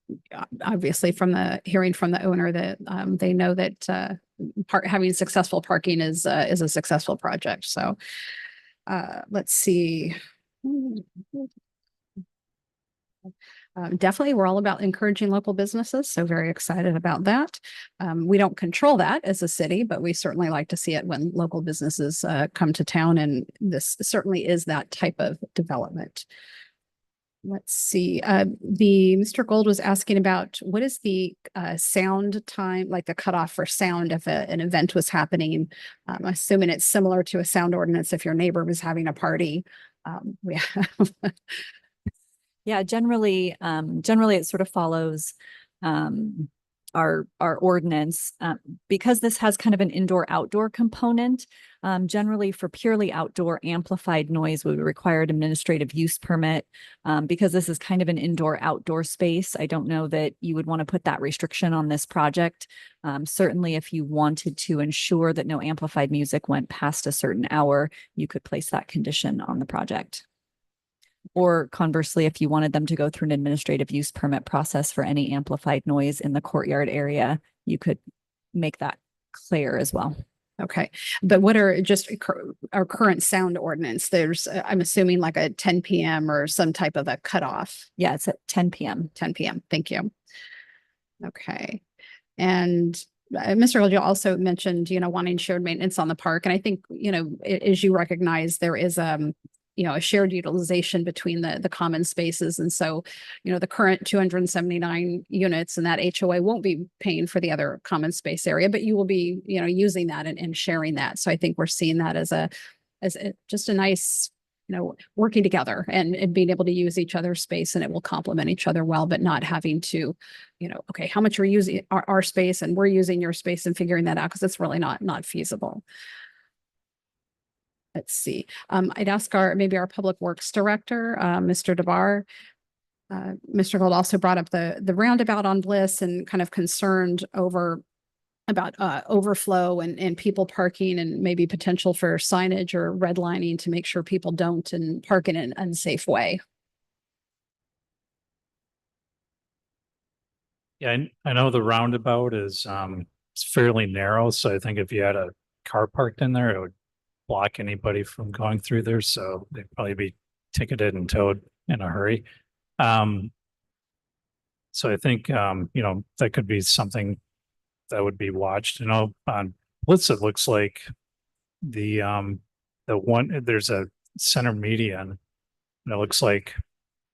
Speaker 1: obviously from the hearing from the owner that they know that having successful parking is a successful project. So let's see. Definitely, we're all about encouraging local businesses, so very excited about that. We don't control that as a city, but we certainly like to see it when local businesses come to town, and this certainly is that type of development. Let's see. Mr. Gold was asking about what is the sound time, like the cutoff for sound if an event was happening. I'm assuming it's similar to a sound ordinance if your neighbor was having a party.
Speaker 5: Yeah, generally it sort of follows our ordinance, because this has kind of an indoor-outdoor component. Generally for purely outdoor amplified noise, we would require an administrative use permit. Because this is kind of an indoor-outdoor space, I don't know that you would want to put that restriction on this project. Certainly, if you wanted to ensure that no amplified music went past a certain hour, you could place that condition on the project. Or conversely, if you wanted them to go through an administrative use permit process for any amplified noise in the courtyard area, you could make that clear as well.
Speaker 1: Okay, but what are just our current sound ordinance? There's, I'm assuming like a 10 p.m. or some type of a cutoff.
Speaker 5: Yeah, it's at 10 p.m.
Speaker 1: 10 p.m. Thank you. Okay, and Mr. Gold, you also mentioned, wanting shared maintenance on the park, and I think, as you recognize, there is a shared utilization between the common spaces. And so, the current 279 units and that HOA won't be paying for the other common space area, but you will be, using that and sharing that. So I think we're seeing that as just a nice, working together and being able to use each other's space, and it will complement each other well, but not having to, okay, how much we're using our space and we're using your space and figuring that out, because it's really not feasible. Let's see. I'd ask maybe our Public Works Director, Mr. DeBar. Mr. Gold also brought up the roundabout on Bliss and kind of concerned about overflow and people parking and maybe potential for signage or redlining to make sure people don't and park in an unsafe way.
Speaker 14: Yeah, I know the roundabout is it's fairly narrow, so I think if you had a car parked in there, it would block anybody from going through there. So they'd probably be ticketed and towed in a hurry. So I think that could be something that would be watched. On Blitz, it looks like the one, there's a center median, and it looks like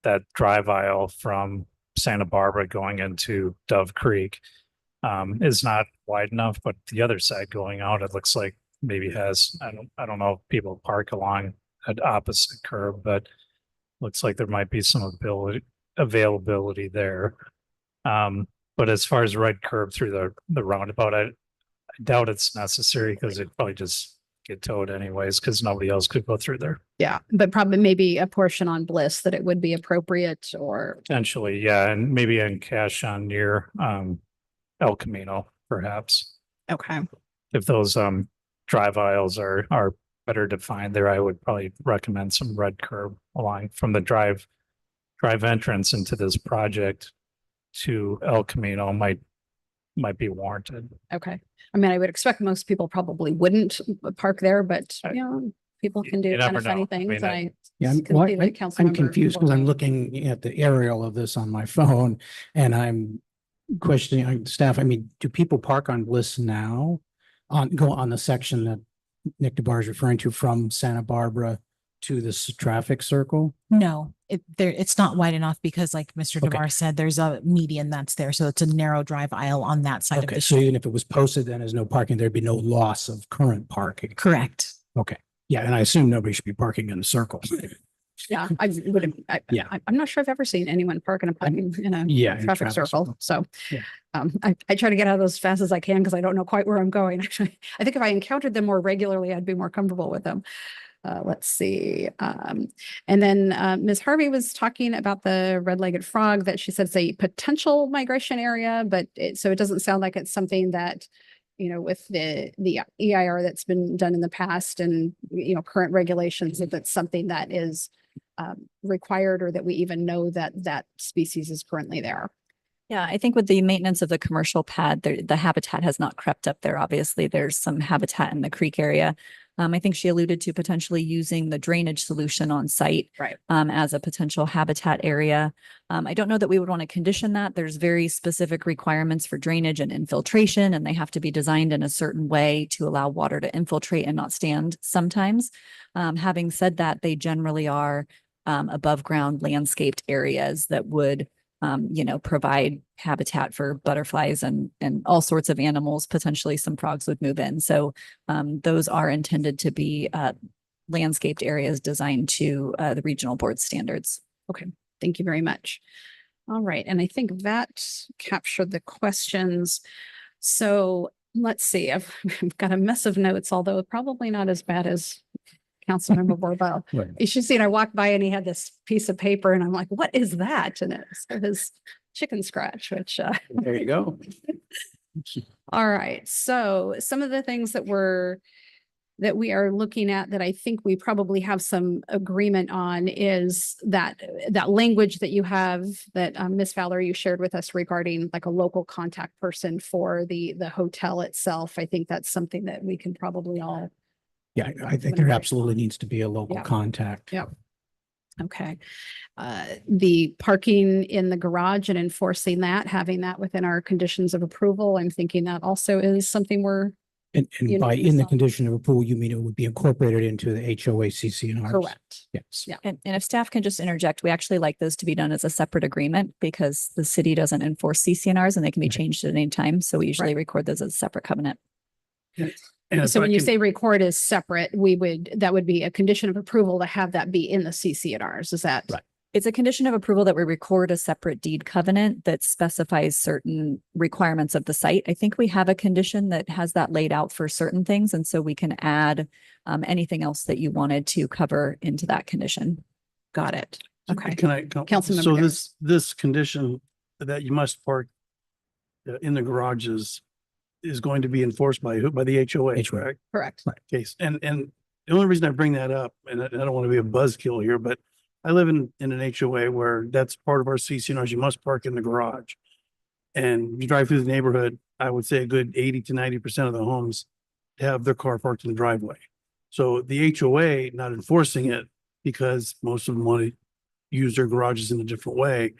Speaker 14: that drive aisle from Santa Barbara going into Dove Creek is not wide enough, but the other side going out, it looks like maybe has, I don't know if people park along an opposite curb, but looks like there might be some availability there. But as far as red curb through the roundabout, I doubt it's necessary, because it'd probably just get towed anyways, because nobody else could go through there.
Speaker 1: Yeah, but probably maybe a portion on Bliss that it would be appropriate, or
Speaker 14: Potentially, yeah, and maybe in cash on near El Camino, perhaps.
Speaker 1: Okay.
Speaker 14: If those drive aisles are better defined there, I would probably recommend some red curb along from the drive entrance into this project to El Camino might be warranted.
Speaker 1: Okay. I mean, I would expect most people probably wouldn't park there, but people can do
Speaker 14: You
Speaker 1: kind
Speaker 14: never
Speaker 1: of funny
Speaker 14: know. I
Speaker 1: things.
Speaker 14: mean,
Speaker 16: I'm confused because I'm looking at the aerial of this on my phone, and I'm questioning staff. I mean, do people park on Bliss now go on the section that Nick DeBar is referring to from Santa Barbara to this traffic circle?
Speaker 17: No, it's not wide enough because, like Mr. DeBar said, there's a median that's there. So it's a narrow drive aisle on that side of
Speaker 16: Okay,
Speaker 17: the
Speaker 16: so
Speaker 17: street.
Speaker 16: even if it was posted then as no parking, there'd be no loss of current parking.
Speaker 17: Correct.
Speaker 16: Okay. Yeah, and I assume nobody should be parking in a circle.
Speaker 1: Yeah, I would. I'm not sure I've ever seen anyone park in a traffic circle. So, I try to get out of those as fast as I can because I don't know quite where I'm going. Actually, I think if I encountered them more regularly, I'd be more comfortable with them. Let's see. And then Ms. Harvey was talking about the red-legged frog, that she said it's a potential migration area, but so it doesn't sound like it's something that, with the EIR that's been done in the past and, current regulations, if it's something that is required, or that we even know that species is currently there.
Speaker 5: Yeah, I think with the maintenance of the commercial pad, the habitat has not crept up there. Obviously, there's some habitat in the creek area. I think she alluded to potentially using the drainage solution on site,
Speaker 1: right,
Speaker 5: as a potential habitat area. I don't know that we would want to condition that. There's very specific requirements for drainage and infiltration, and they have to be designed in a certain way to allow water to infiltrate and not stand sometimes. Having said that, they generally are above ground landscaped areas that would provide habitat for butterflies and all sorts of animals. Potentially some frogs would move in. So those are intended to be landscaped areas designed to the regional board standards.
Speaker 1: Okay, thank you very much. All right, and I think that captured the questions. So let's see, I've got a mess of notes, although probably not as bad as Councilmember Borbo.
Speaker 16: Right.
Speaker 1: You should see it. I walked by and he had this piece of paper and I'm like, what is that? And it's his chicken scratch, which
Speaker 16: there you go.
Speaker 1: All right. So some of the things that we are looking at that I think we probably have some agreement on is that language that you have that Ms. Fowler, you shared with us regarding like a local contact person for the hotel itself. I think that's something that we can probably all.
Speaker 16: Yeah, I think there absolutely needs to be a local contact.
Speaker 1: Yep. Okay. The parking in the garage and enforcing that, having that within our conditions of approval, I'm thinking that also is something we're
Speaker 16: And
Speaker 1: You
Speaker 16: by
Speaker 1: know,
Speaker 16: in the
Speaker 1: some-
Speaker 16: condition of approval, you mean it would be incorporated into the HOA CCNRs?
Speaker 1: Correct.
Speaker 16: Yes.
Speaker 1: Yeah.
Speaker 5: And if staff can just interject, we actually like those to be done as a separate agreement because the city doesn't enforce CCNRs and they can be changed at any time. So we usually record those as a separate covenant.
Speaker 18: And
Speaker 1: So when you say record is separate, that would be a condition of approval to have that be in the CCNRs. Is that?
Speaker 16: Right.
Speaker 5: It's a condition of approval that we record a separate deed covenant that specifies certain requirements of the site. I think we have a condition that has that laid out for certain things. And so we can add anything else that you wanted to cover into that condition.
Speaker 1: Got it. Okay.
Speaker 18: So this condition that you must park in the garages is going to be enforced by who? By the HOA, correct?
Speaker 1: Correct.
Speaker 18: Case. And the only reason I bring that up, and I don't want to be a buzzkill here, but I live in an HOA where that's part of our CCNRs. You must park in the garage. And you drive through the neighborhood, I would say a good 80 to 90% of the homes have their car parked in the driveway. So the HOA not enforcing it because most of them want to use their garages in a different way.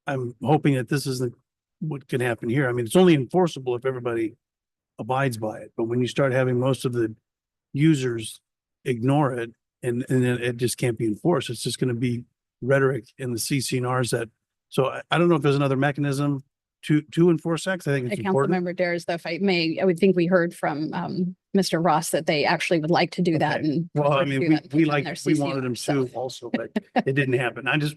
Speaker 18: I'm hoping that this isn't what can happen here. I mean, it's only enforceable if everybody abides by it. But when you start having most of the users ignore it, and then it just can't be enforced. It's just going to be rhetoric in the CCNRs so I don't know if there's another mechanism to enforce that. 'Cause I think it's important.
Speaker 1: Councilmember Dares, though, if I may, I would think we heard from Mr. Ross that they actually would like to do that. And
Speaker 18: Well, I
Speaker 1: prefer to
Speaker 18: mean,
Speaker 1: do that
Speaker 18: we
Speaker 1: in
Speaker 18: like,
Speaker 1: their
Speaker 18: we
Speaker 1: CCNR,
Speaker 18: wanted them
Speaker 1: so.
Speaker 18: to also, but it didn't happen. I just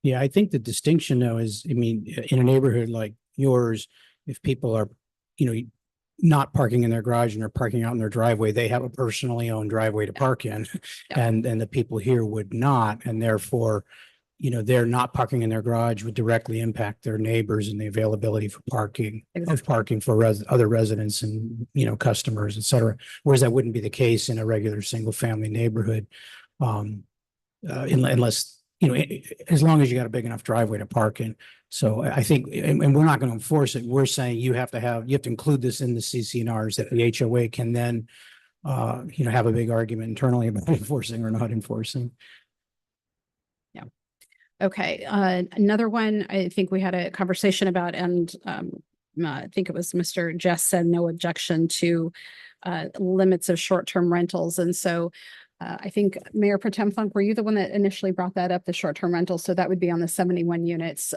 Speaker 16: Yeah, I think the distinction though is, I mean, in a neighborhood like yours, if people are, not parking in their garage and they're parking out in their driveway, they have a personally owned driveway to park in. And the people here would not, and therefore, they're not parking in their garage would directly impact their neighbors and the availability for parking, of parking for other residents and, customers, et cetera. Whereas that wouldn't be the case in a regular single family neighborhood. Unless, as long as you got a big enough driveway to park in. So I think, and we're not going to enforce it. We're saying you have to include this in the CCNRs that the HOA can then, have a big argument internally about enforcing or not enforcing.
Speaker 1: Yeah. Okay. Another one I think we had a conversation about, and I think it was Mr. Jess said no objection to limits of short-term rentals. And so I think Mayor Pro Tem Funk, were you the one that initially brought that up, the short-term rentals? So that would be on the 71 units,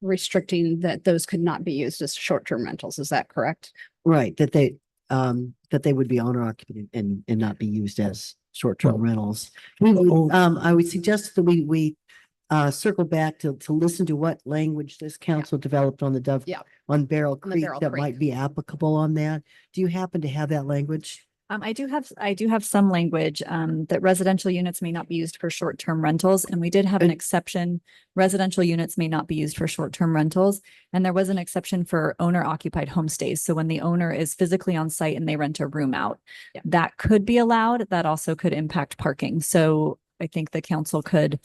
Speaker 1: restricting that those could not be used as short-term rentals. Is that correct?
Speaker 7: Right, that they would be owner occupied and not be used as short-term rentals. I would suggest that we circle back to listen to what language this council developed on the on Barrel Creek that might be applicable on that. Do you happen to have that language?
Speaker 5: I do have some language that residential units may not be used for short-term rentals. And we did have an exception. Residential units may not be used for short-term rentals. And there was an exception for owner occupied homestays. So when the owner is physically on site and they rent a room out, that could be allowed. That also could impact parking. So I think the council could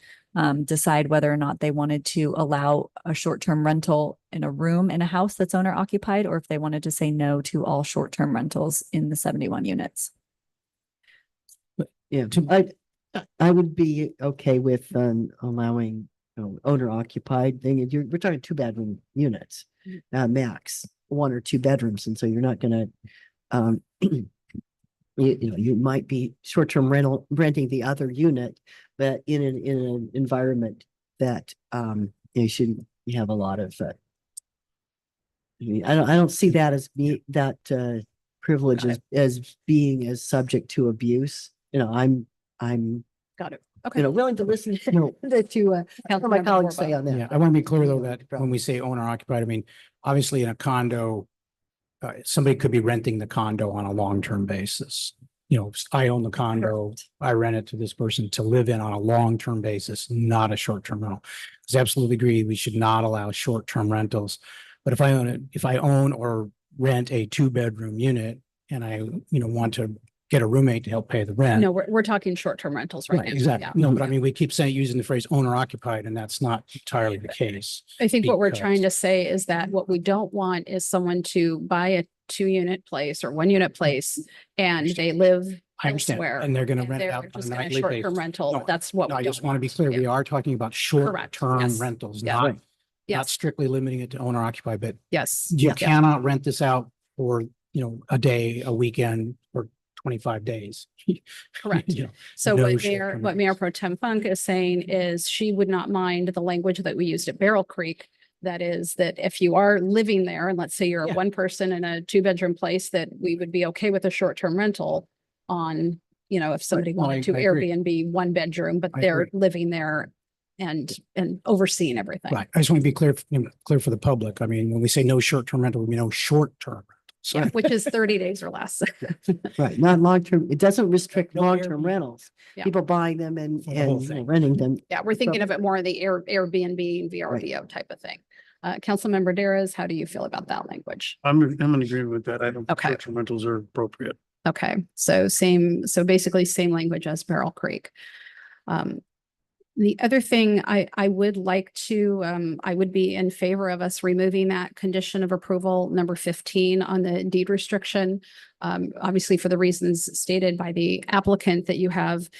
Speaker 5: decide whether or not they wanted to allow a short-term rental in a room in a house that's owner occupied, or if they wanted to say no to all short-term rentals in the 71 units.
Speaker 7: Yeah, I would be okay with allowing owner occupied thing. We're talking 2-bedroom units, max 1 or 2 bedrooms, and so you're not going to you might be short-term renting the other unit, but in an environment that you shouldn't have a lot of. I mean, I don't see that as privilege as being as subject to abuse. I'm
Speaker 1: got it. Okay.
Speaker 7: Willing to listen to
Speaker 1: what
Speaker 7: my colleagues say on that.
Speaker 16: Yeah, I want to be clear though that when we say owner occupied, I mean, obviously in a condo, somebody could be renting the condo on a long-term basis. I own the condo, I rent it to this person to live in on a long-term basis, not a short-term rental. I absolutely agree. We should not allow short-term rentals. But if I own or rent a 2-bedroom unit and I, want to get a roommate to help pay the rent.
Speaker 1: No, we're talking short-term rentals right now.
Speaker 16: Exactly.
Speaker 1: Yeah.
Speaker 16: No, but I mean, we keep using the phrase owner occupied, and that's not entirely the case.
Speaker 1: I think what we're trying to say is that what we don't want is someone to buy a 2-unit place or 1-unit place and they live
Speaker 16: I understand,
Speaker 1: elsewhere.
Speaker 16: and they're going to rent
Speaker 1: they're
Speaker 16: out on a
Speaker 1: just in a
Speaker 16: nightly
Speaker 1: short-term
Speaker 16: basis.
Speaker 1: rental.
Speaker 16: No,
Speaker 1: That's what
Speaker 16: no,
Speaker 1: we
Speaker 16: I just
Speaker 1: don't
Speaker 16: want to be clear. We are talking about short-term
Speaker 1: Yes.
Speaker 16: rentals,
Speaker 1: Yeah.
Speaker 16: not strictly limiting it to owner occupied, but
Speaker 1: yes,
Speaker 16: you cannot rent this out for a day, a weekend, or 25 days.
Speaker 1: Correct.
Speaker 16: You know,
Speaker 1: So
Speaker 16: no
Speaker 1: what
Speaker 16: short-term
Speaker 1: Mayor Pro Tem Funk is saying is she would not mind the language that we used at Barrel Creek. That is that if you are living there, and let's say you're
Speaker 16: Yeah.
Speaker 1: one person in a 2-bedroom place, that we would be okay with a short-term rental on, if somebody
Speaker 16: Well,
Speaker 1: wanted to
Speaker 16: I agree.
Speaker 1: Airbnb 1 bedroom, but
Speaker 16: I
Speaker 1: they're
Speaker 16: agree.
Speaker 1: living there and overseeing everything.
Speaker 16: Right. I just want to be clear, clear for the public. I mean, when we say no short-term rental, we know short-term. So
Speaker 1: Yeah, which is 30 days or less.
Speaker 7: Right, not long-term. It doesn't restrict
Speaker 16: No
Speaker 7: long-term
Speaker 16: Airbnb.
Speaker 7: rentals.
Speaker 1: Yeah.
Speaker 7: People buying them and,
Speaker 16: For the whole
Speaker 7: and
Speaker 16: thing.
Speaker 7: renting them.
Speaker 1: Yeah, we're thinking of it more in the Airbnb, VRBO type of thing. Councilmember Daras, how do you feel about that language?
Speaker 18: I'm in agreement with that. I don't think
Speaker 1: Okay.
Speaker 18: short-term rentals are appropriate.
Speaker 1: Okay, so basically same language as Barrel Creek. The other thing I would like to, I would be in favor of us removing that condition of approval, number 15 on the deed restriction. Obviously for the reasons stated by the applicant that you have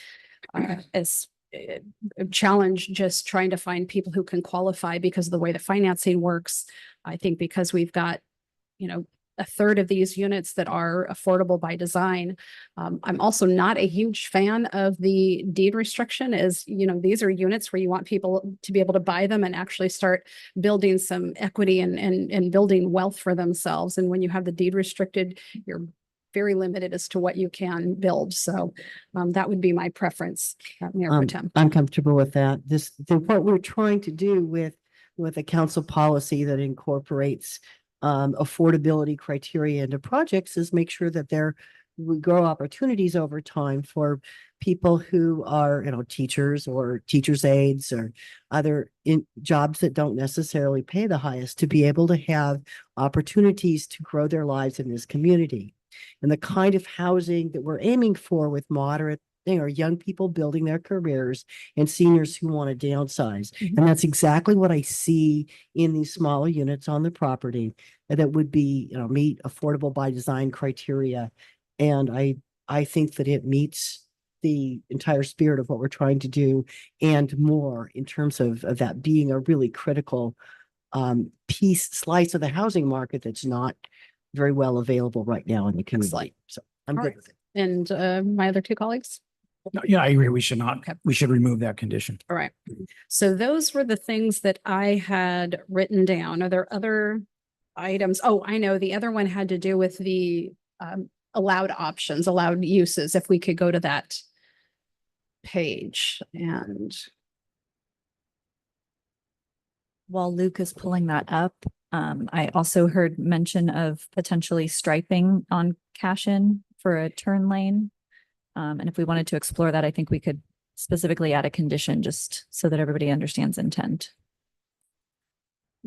Speaker 1: as a challenge just trying to find people who can qualify because of the way the financing works. I think because we've got, a third of these units that are affordable by design. I'm also not a huge fan of the deed restriction as, these are units where you want people to be able to buy them and actually start building some equity and building wealth for themselves. And when you have the deed restricted, you're very limited as to what you can build. So that would be my preference, Mayor Pro Tem.
Speaker 7: I'm comfortable with that. What we're trying to do with a council policy that incorporates affordability criteria into projects is make sure that we grow opportunities over time for people who are, teachers or teachers' aides or other jobs that don't necessarily pay the highest to be able to have opportunities to grow their lives in this community. And the kind of housing that we're aiming for with moderate are young people building their careers and seniors who want to downsize. And that's exactly what I see in these smaller units on the property that would be, meet affordable by design criteria. And I think that it meets the entire spirit of what we're trying to do and more in terms of that being a really critical slice of the housing market that's not very well available right now in the community. So I'm
Speaker 1: All
Speaker 7: good
Speaker 1: right.
Speaker 7: with it.
Speaker 1: And my other two colleagues?
Speaker 16: Yeah, I agree. We should not, we should remove that condition.
Speaker 1: All right. So those were the things that I had written down. Are there other items? Oh, I know. The other one had to do with the allowed options, allowed uses. If we could go to that page and.
Speaker 5: While Luke is pulling that up, I also heard mention of potentially striping on cash-in for a turn lane. And if we wanted to explore that, I think we could specifically add a condition just so that everybody understands intent.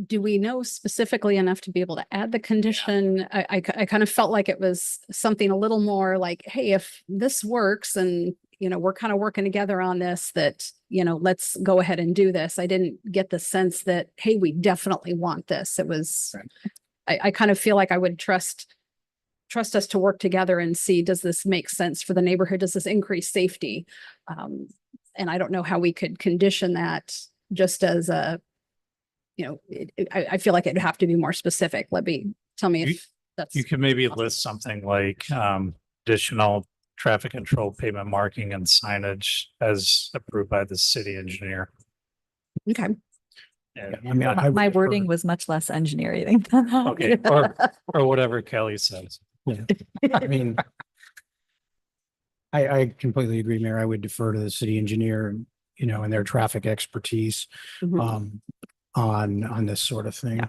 Speaker 1: Do we know specifically enough to be able to add the condition? I kind of felt like it was something a little more like, hey, if this works and, we're kind of working together on this, that, let's go ahead and do this. I didn't get the sense that, hey, we definitely want this. It was, I kind of feel like I would trust us to work together and see, does this make sense for the neighborhood? Does this increase safety? And I don't know how we could condition that just as a, I feel like it'd have to be more specific. Tell me if that's.
Speaker 14: You could maybe list something like additional traffic control, pavement marking and signage as approved by the city engineer.
Speaker 1: Okay.
Speaker 14: And,
Speaker 16: I mean, I
Speaker 5: My
Speaker 16: would
Speaker 5: wording was much less engineering than that.
Speaker 14: okay, or whatever Kelly says.
Speaker 16: Yeah. I mean, I completely agree, Mayor. I would defer to the city engineer, and their traffic expertise on this sort of thing.
Speaker 1: Yeah.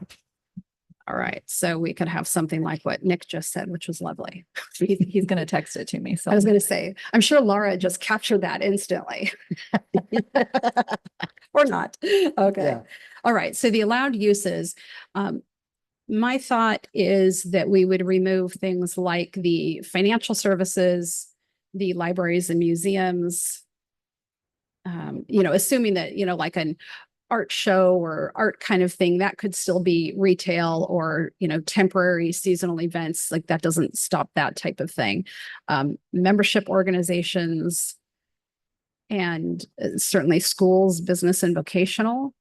Speaker 1: All right. So we could have something like what Nick just said, which was lovely.
Speaker 5: He's going to text it to me. So
Speaker 1: I was going to say, I'm sure Laura just captured that instantly. Or not. Okay.
Speaker 7: Yeah.
Speaker 1: All right. So the allowed uses, my thought is that we would remove things like the financial services, the libraries and museums, assuming that, like an art show or art kind of thing, that could still be retail or, temporary seasonal events. Like that doesn't stop that type of thing. Membership organizations and certainly schools, business and vocational.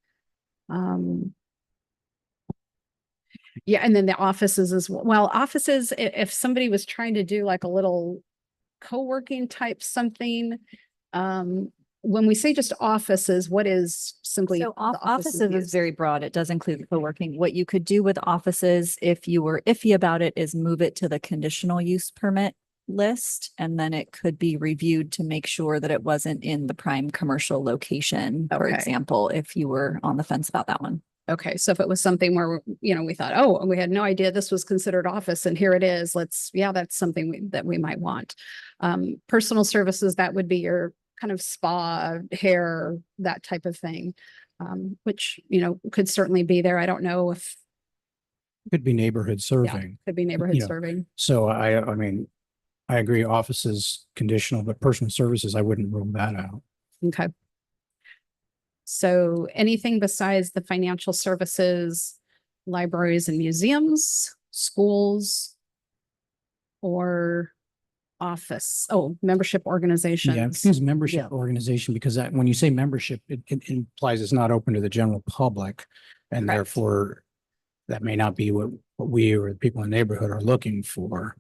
Speaker 1: Yeah, and then the offices as well. Well, offices, if somebody was trying to do like a little co-working type something, when we say just offices, what is simply?
Speaker 5: So
Speaker 1: the
Speaker 5: offices is
Speaker 1: used?
Speaker 5: very broad. It does include co-working. What you could do with offices, if you were iffy about it, is move it to the conditional use permit list, and then it could be reviewed to make sure that it wasn't in the prime commercial location, for
Speaker 1: Okay.
Speaker 5: example, if you were on the fence about that one.
Speaker 1: Okay, so if it was something where, we thought, oh, we had no idea this was considered office and here it is, that's something that we might want. Personal services, that would be your kind of spa, hair, that type of thing. Which, could certainly be there. I don't know if,
Speaker 16: Could be neighborhood
Speaker 1: yeah,
Speaker 16: serving.
Speaker 1: could be neighborhood
Speaker 16: You know,
Speaker 1: serving.
Speaker 16: So I mean, I agree offices conditional, but personal services, I wouldn't rule that out.
Speaker 1: Okay. So anything besides the financial services, libraries and museums, schools, or membership
Speaker 16: Yeah,
Speaker 1: organizations.
Speaker 16: use membership organization because when you say membership, it implies it's not open to the general public. And
Speaker 1: Correct.
Speaker 16: therefore that may not be what we or the people in the neighborhood are looking for.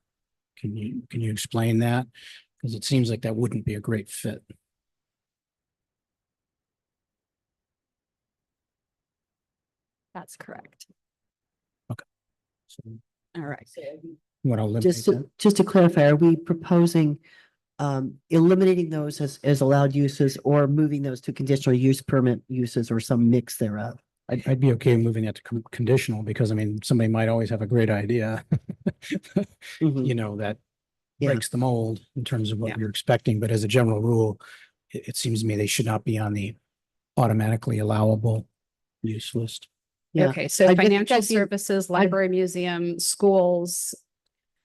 Speaker 16: Can you explain that? Because it seems like that wouldn't be a great fit.
Speaker 5: That's correct.
Speaker 16: Okay. So
Speaker 1: All right.
Speaker 16: what I'll
Speaker 7: Just to clarify, are we proposing eliminating those as allowed uses or moving those to conditional use permit uses or some mix thereof?
Speaker 16: I'd be okay moving that to conditional because I mean, somebody might always have a great idea, that
Speaker 7: Yeah.
Speaker 16: breaks the mold in terms of what
Speaker 1: Yeah.
Speaker 16: you're expecting. But as a general rule, it seems to me they should not be on the automatically allowable use list.
Speaker 7: Yeah.
Speaker 1: Okay, so
Speaker 7: I just think
Speaker 1: financial
Speaker 7: that'd be-
Speaker 1: services, library, museum, schools,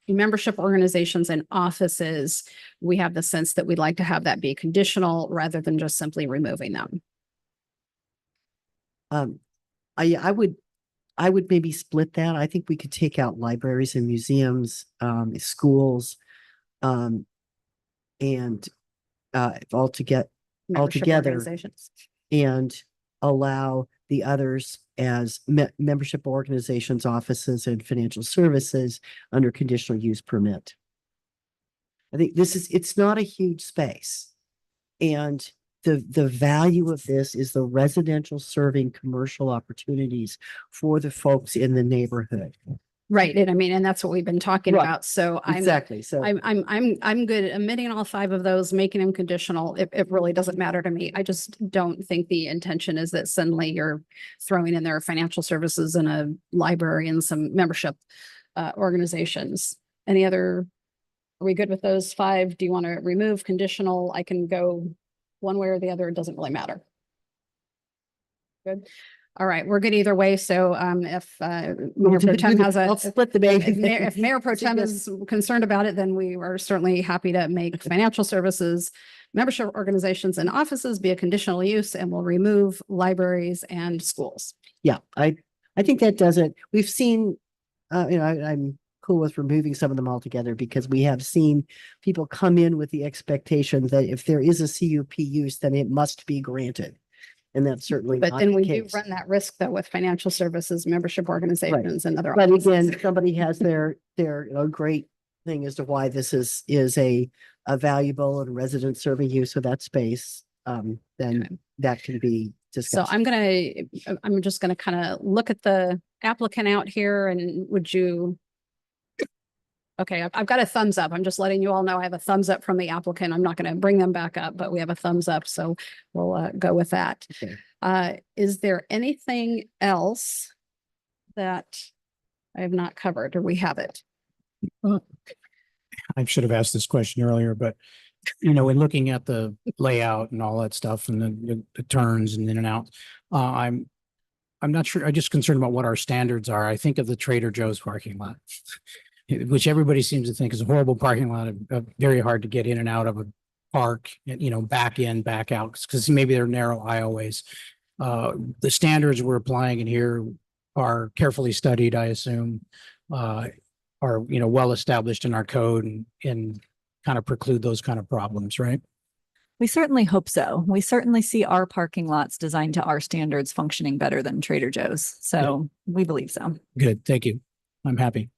Speaker 1: membership organizations and offices, we have the sense that we'd like to have that be conditional rather than just simply removing them.
Speaker 7: I would maybe split that. I think we could take out libraries and museums, schools, and
Speaker 1: Membership
Speaker 7: altogether,
Speaker 1: organizations.
Speaker 7: and allow the others as membership organizations, offices, and financial services under conditional use permit. I think it's not a huge space. And the value of this is the residential serving commercial opportunities for the folks in the neighborhood.
Speaker 1: Right, and I mean, and that's what we've been talking
Speaker 7: Right.
Speaker 1: about, so
Speaker 7: Exactly, so.
Speaker 1: I'm good omitting all 5 of those, making them conditional. It really doesn't matter to me. I just don't think the intention is that suddenly you're throwing in there financial services and a library and some membership organizations. Are we good with those 5? Do you want to remove conditional? I can go one way or the other. It doesn't really matter. Good. All right, we're good either way. So if Mayor Pro Tem has
Speaker 7: I'll split the baby.
Speaker 1: if Mayor Pro Tem is concerned about it, then we are certainly happy to make financial services, membership organizations and offices be a conditional use, and we'll remove libraries and schools.
Speaker 7: Yeah, I think that does it. We've seen, I'm cool with removing some of them altogether because we have seen people come in with the expectation that if there is a CUP use, then it must be granted. And that's certainly
Speaker 1: But
Speaker 7: not
Speaker 1: then
Speaker 7: the
Speaker 1: we do
Speaker 7: case.
Speaker 1: run that risk though with financial services, membership organizations and other.
Speaker 7: But
Speaker 1: offices.
Speaker 7: again, somebody has their great thing as to why this is a valuable and resident serving use of that space. Then that can be
Speaker 1: So
Speaker 7: discussed.
Speaker 1: I'm just gonna kind of look at the applicant out here and okay, I've got a thumbs up. I'm just letting you all know I have a thumbs up from the applicant. I'm not going to bring them back up, but we have a thumbs up. So we'll go with that.
Speaker 7: Okay.
Speaker 1: Is there anything else that I have not covered or we have it?
Speaker 16: I should have asked this question earlier, but in looking at the layout and all that stuff and the turns and in and out, I'm not sure. I'm just concerned about what our standards are. I think of the Trader Joe's parking lot, which everybody seems to think is a horrible parking lot, very hard to get in and out of a park, back in, back out, because maybe they're narrow aisleways. The standards we're applying in here are carefully studied, I assume, are, well established in our code and kind of preclude those kind of problems, right?
Speaker 5: We certainly hope so. We certainly see our parking lots designed to our standards functioning better than Trader Joe's. So we believe so.
Speaker 16: Good, thank you. I'm happy.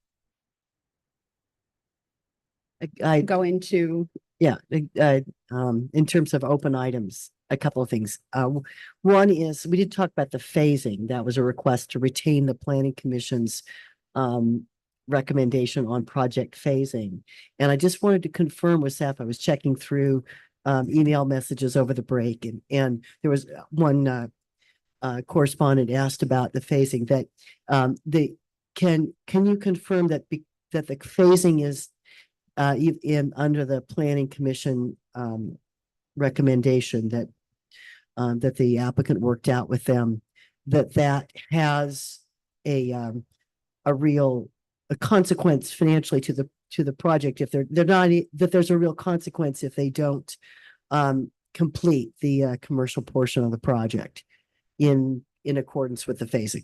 Speaker 7: I
Speaker 1: Go into,
Speaker 7: Yeah, in terms of open items, a couple of things. One is, we did talk about the phasing. That was a request to retain the planning commission's recommendation on project phasing. And I just wanted to confirm with staff, I was checking through email messages over the break, and there was one correspondent asked about the phasing that can you confirm that that the phasing is under the planning commission recommendation that that the applicant worked out with them, that has a real consequence financially to the project if they're not, that there's a real consequence if they don't complete the commercial portion of the project in accordance with the phasing.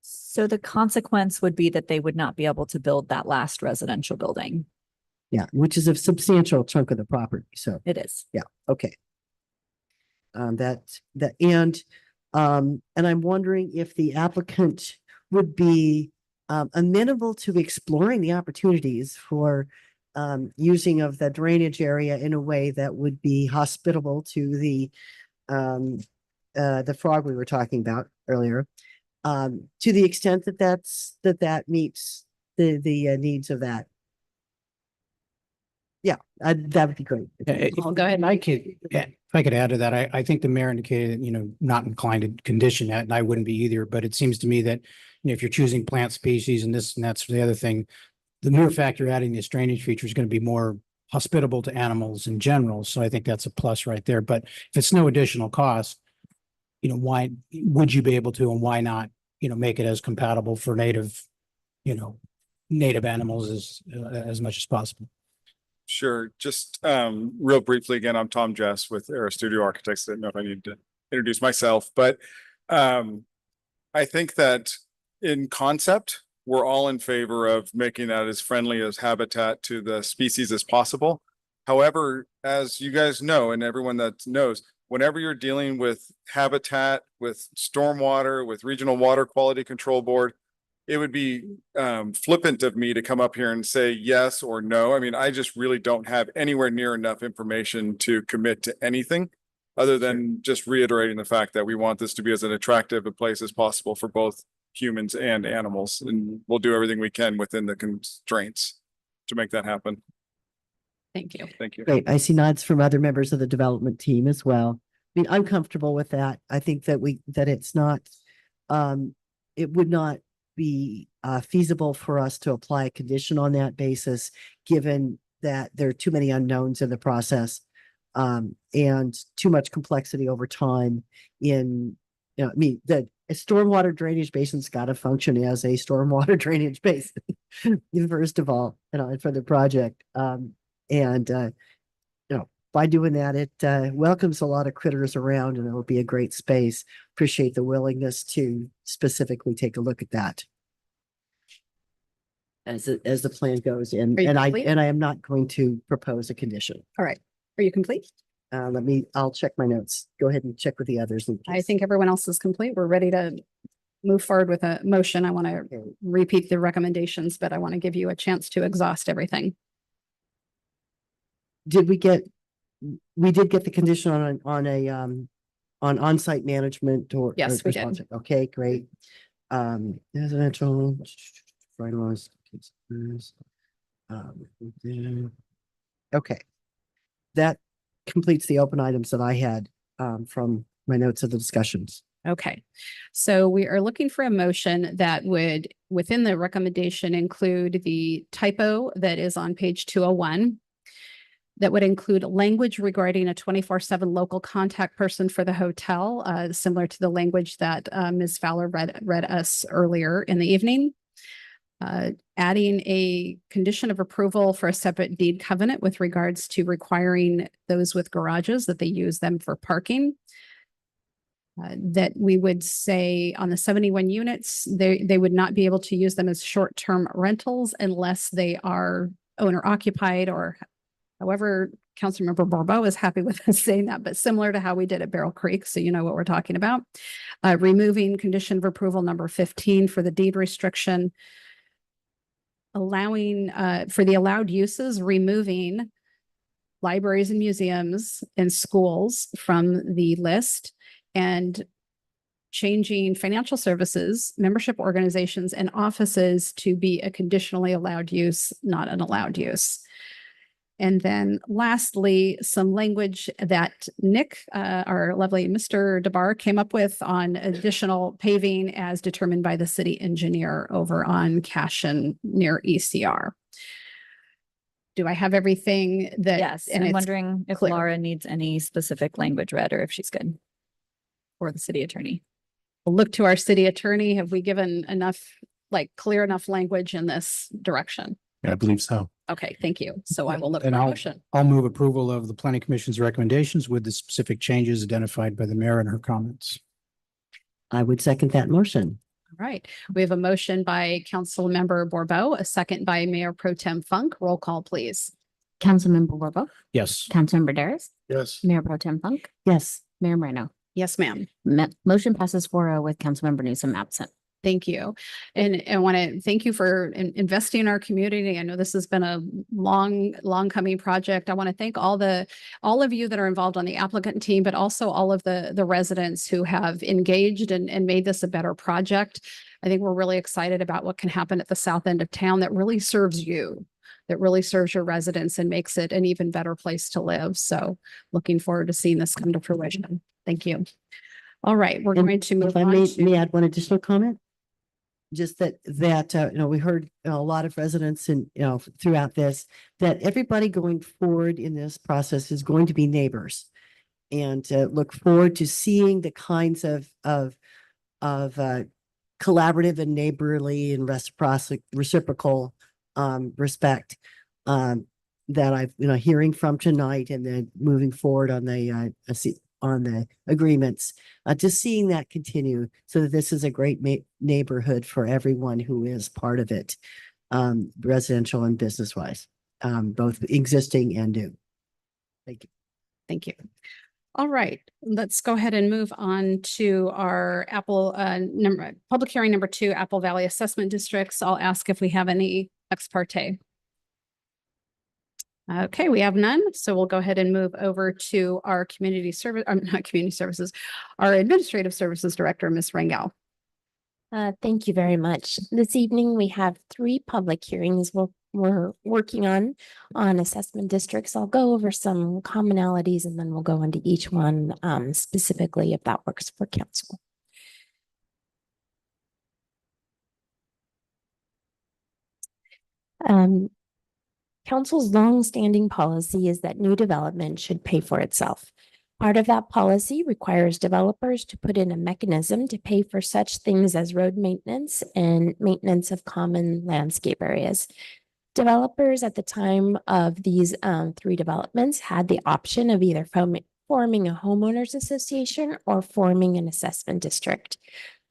Speaker 5: So the consequence would be that they would not be able to build that last residential building.
Speaker 7: Yeah, which is a substantial chunk of the property. So
Speaker 5: It is.
Speaker 7: yeah, okay. And I'm wondering if the applicant would be amenable to exploring the opportunities for using of the drainage area in a way that would be hospitable to the frog we were talking about earlier, to the extent that that meets the needs of that. Yeah, that would be great.
Speaker 1: I'll go ahead.
Speaker 16: If I could add to that, I think the mayor indicated, not inclined to condition that, and I wouldn't be either, but it seems to me that, if you're choosing plant species and this and that's the other thing, the mere fact you're adding this drainage feature is going to be more hospitable to animals in general. So I think that's a plus right there. But if it's no additional cost, why would you be able to, and why not, make it as compatible for native animals as much as possible?
Speaker 19: Sure. Just real briefly, again, I'm Tom Jess with Aero Studio Architects. I don't know if I need to introduce myself, but I think that in concept, we're all in favor of making that as friendly as habitat to the species as possible. However, as you guys know, and everyone that knows, whenever you're dealing with habitat, with stormwater, with Regional Water Quality Control Board, it would be flippant of me to come up here and say yes or no. I mean, I just really don't have anywhere near enough information to commit to anything other than just reiterating the fact that we want this to be as an attractive a place as possible for both humans and animals. And we'll do everything we can within the constraints to make that happen.
Speaker 1: Thank you.
Speaker 19: Thank you.
Speaker 7: Great. I see nods from other members of the development team as well. I mean, I'm comfortable with that. I think that it's not, it would not be feasible for us to apply a condition on that basis, given that there are too many unknowns in the process, and too much complexity over time in, the stormwater drainage basin's got to function as a stormwater drainage basin, first of all, for the project. By doing that, it welcomes a lot of critters around, and it'll be a great space. Appreciate the willingness to specifically take a look at that as the plan goes. And I am not going to propose a condition.
Speaker 1: All right. Are you complete?
Speaker 7: I'll check my notes. Go ahead and check with the others.
Speaker 1: I think everyone else is complete. We're ready to move forward with a motion. I want to repeat the recommendations, but I want to give you a chance to exhaust everything.
Speaker 7: We did get the condition on on-site management or
Speaker 1: yes, we did.
Speaker 7: Okay, great. Residential finalized. Okay, that completes the open items that I had from my notes of the discussions.
Speaker 1: Okay, so we are looking for a motion that would, within the recommendation, include the typo that is on page 201. That would include language regarding a 24/7 local contact person for the hotel, similar to the language that Ms. Fowler read us earlier in the evening. Adding a condition of approval for a separate deed covenant with regards to requiring those with garages that they use them for parking. That we would say on the 71 units, they would not be able to use them as short-term rentals unless they are owner occupied or however Councilmember Borbo is happy with us saying that, but similar to how we did at Barrel Creek, so you know what we're talking about. Removing condition of approval number 15 for the deed restriction. Allowing, for the allowed uses, removing libraries and museums and schools from the list and changing financial services, membership organizations, and offices to be a conditionally allowed use, not an allowed use. And then lastly, some language that Nick, our lovely Mr. DeBar, came up with on additional paving as determined by the city engineer over on Cashin near ECR. Do I have everything that?
Speaker 5: Yes,
Speaker 1: and
Speaker 5: I'm
Speaker 1: it's
Speaker 5: wondering if
Speaker 1: clear?
Speaker 5: Laura needs any specific language read or if she's good. Or the city attorney.
Speaker 1: We'll look to our city attorney. Have we given enough, like clear enough language in this direction?
Speaker 8: I believe so.
Speaker 1: Okay, thank you. So I will look for
Speaker 16: And
Speaker 1: a
Speaker 16: I'll,
Speaker 1: motion.
Speaker 16: I'll move approval of the planning commission's recommendations with the specific changes identified by the mayor in her comments.
Speaker 7: I would second that motion.
Speaker 1: All right, we have a motion by Councilmember Borbo, a second by Mayor Pro Tem Funk. Roll call, please.
Speaker 12: Councilmember Borbo,
Speaker 16: Yes.
Speaker 12: Councilmember Daris,
Speaker 18: Yes.
Speaker 12: Mayor Pro Tem Funk,
Speaker 7: Yes.
Speaker 12: Mayor Moreno.
Speaker 1: Yes, ma'am.
Speaker 12: Motion passes 4-0 with Councilmember Newsom absent.
Speaker 1: Thank you. And I want to thank you for investing in our community. I know this has been a long coming project. I want to thank all of you that are involved on the applicant team, but also all of the residents who have engaged and made this a better project. I think we're really excited about what can happen at the south end of town that really serves you, that really serves your residents and makes it an even better place to live. So looking forward to seeing this come to fruition. Thank you. All right, we're
Speaker 7: And
Speaker 1: going to move
Speaker 7: if I
Speaker 1: on
Speaker 7: may
Speaker 1: to.
Speaker 7: add one additional comment. Just that we heard a lot of residents and, throughout this, that everybody going forward in this process is going to be neighbors. And look forward to seeing the kinds of collaborative and neighborly and reciprocal respect that I've, hearing from tonight and then moving forward on the agreements, just seeing that continue so that this is a great neighborhood for everyone who is part of it, residential and business wise, both existing and new. Thank you.
Speaker 1: Thank you. All right, let's go ahead and move on to our public hearing number 2, Apple Valley Assessment Districts. I'll ask if we have any ex parte. Okay, we have none. So we'll go ahead and move over to our community service, not community services, our administrative services director, Ms. Rangel.
Speaker 12: Thank you very much. This evening, we have 3 public hearings we're working on assessment districts. I'll go over some commonalities and then we'll go into each one specifically if that works for council. Council's long-standing policy is that new development should pay for itself. Part of that policy requires developers to put in a mechanism to pay for such things as road maintenance and maintenance of common landscape areas. Developers at the time of these 3 developments had the option of either forming a homeowners association or forming an assessment district.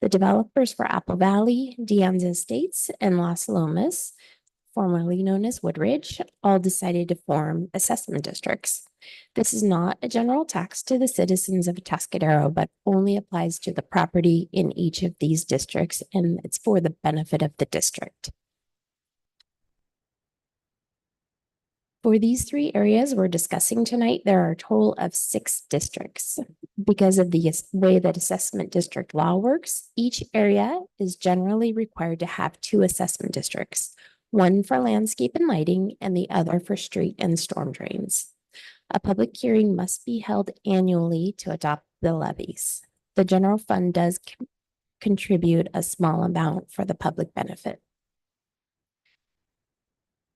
Speaker 12: The developers for Apple Valley, Deanza Estates, and Las Lomas, formerly known as Woodridge, all decided to form assessment districts. This is not a general tax to the citizens of Atascadero, but only applies to the property in each of these districts, and it's for the benefit of the district. For these 3 areas we're discussing tonight, there are a total of 6 districts. Because of the way that assessment district law works, each area is generally required to have 2 assessment districts, one for landscape and lighting and the other for street and storm drains. A public hearing must be held annually to adopt the levies. The general fund does contribute a small amount for the public benefit.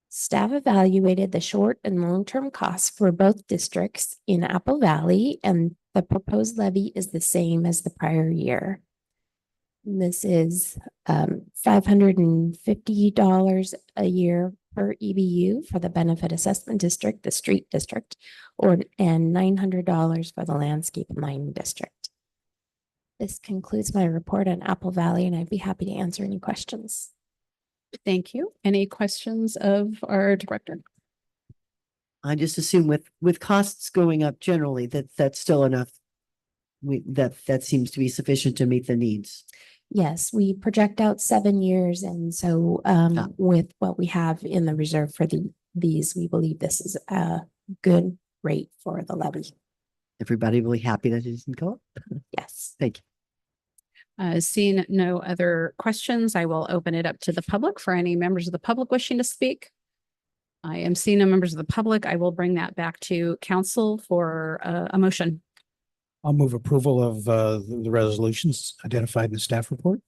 Speaker 12: Staff evaluated the short and long-term costs for both districts in Apple Valley, and the proposed levy is the same as the prior year. This is $550 a year per EBU for the benefit assessment district, the street district, and $900 for the landscape and lighting district. This concludes my report on Apple Valley, and I'd be happy to answer any questions.
Speaker 1: Thank you. Any questions of our director?
Speaker 7: I just assume with costs going up generally, that's still enough. That seems to be sufficient to meet the needs.
Speaker 12: Yes, we project out 7 years, and so with what we have in the reserve for these, we believe this is a good rate for the levy.
Speaker 7: Everybody really happy that it doesn't go up?
Speaker 12: Yes.
Speaker 7: Thank you.
Speaker 1: Seeing no other questions, I will open it up to the public for any members of the public wishing to speak. I am seeing no members of the public. I will bring that back to council for a motion.
Speaker 16: I'll move approval of the resolutions identified in the staff report.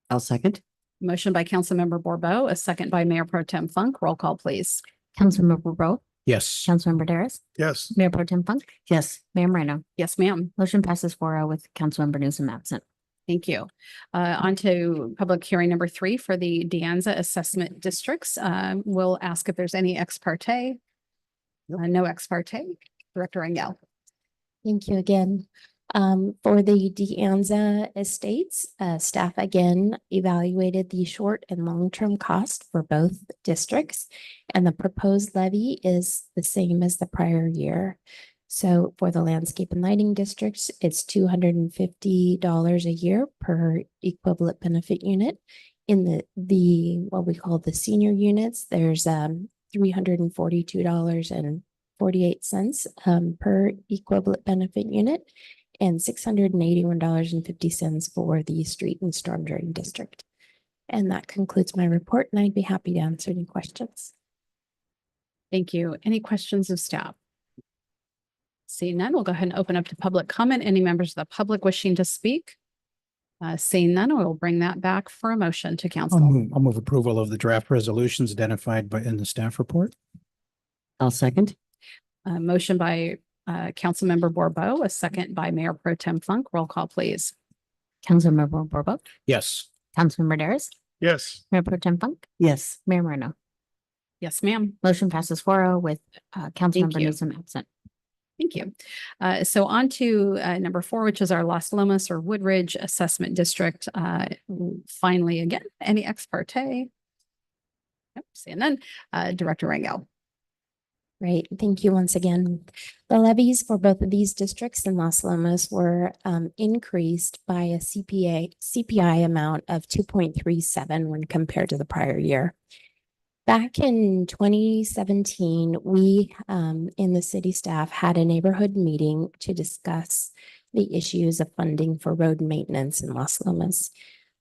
Speaker 7: I'll second.
Speaker 1: Motion by Councilmember Borbeau, a second by Mayor Pro Tem Funk. Roll call, please.
Speaker 5: Councilmember Borbeau,
Speaker 16: Yes.
Speaker 5: Councilmember Daris,
Speaker 18: Yes.
Speaker 5: Mayor Pro Tem Funk,
Speaker 7: Yes.
Speaker 5: Mayor Moreno.
Speaker 1: Yes, ma'am.
Speaker 5: Motion passes 4-0 with Councilmember Newsom absent.
Speaker 1: Thank you. On to public hearing number 3 for the De Anza assessment districts. We'll ask if there's any ex parte. No ex parte. Director Engel.
Speaker 12: Thank you again. For the De Anza estates, staff again evaluated the short and long-term cost for both districts, and the proposed levy is the same as the prior year. So for the landscape and lighting districts, it's $250 a year per equivalent benefit unit. In the what we call the senior units, there's $342.48 per equivalent benefit unit, and $681.50 for the street and storm drain district. And that concludes my report, and I'd be happy to answer any questions.
Speaker 1: Thank you. Any questions of staff? Seeing none, we'll go ahead and open up to public comment. Any members of the public wishing to speak? Seeing none, we'll bring that back for a motion to council.
Speaker 16: I'll move approval of the draft resolutions identified in the staff report.
Speaker 7: I'll second.
Speaker 1: Motion by Councilmember Borbeau, a second by Mayor Pro Tem Funk. Roll call, please.
Speaker 5: Councilmember Borbeau,
Speaker 16: Yes.
Speaker 5: Councilmember Daris,
Speaker 18: Yes.
Speaker 5: Mayor Pro Tem Funk,
Speaker 7: Yes.
Speaker 5: Mayor Moreno.
Speaker 1: Yes, ma'am.
Speaker 5: Motion passes 4-0 with Councilmember
Speaker 1: you.
Speaker 5: Newsom absent.
Speaker 1: Thank you. So on to number 4, which is our Las Lomas or Woodridge Assessment District. Finally, again, any ex parte? Nope, seeing none. Director Rangel.
Speaker 12: Great. Thank you once again. The levies for both of these districts in Las Lomas were increased by a CPI amount of 2.37 when compared to the prior year. Back in 2017, we in the city staff had a neighborhood meeting to discuss the issues of funding for road maintenance in Las Lomas.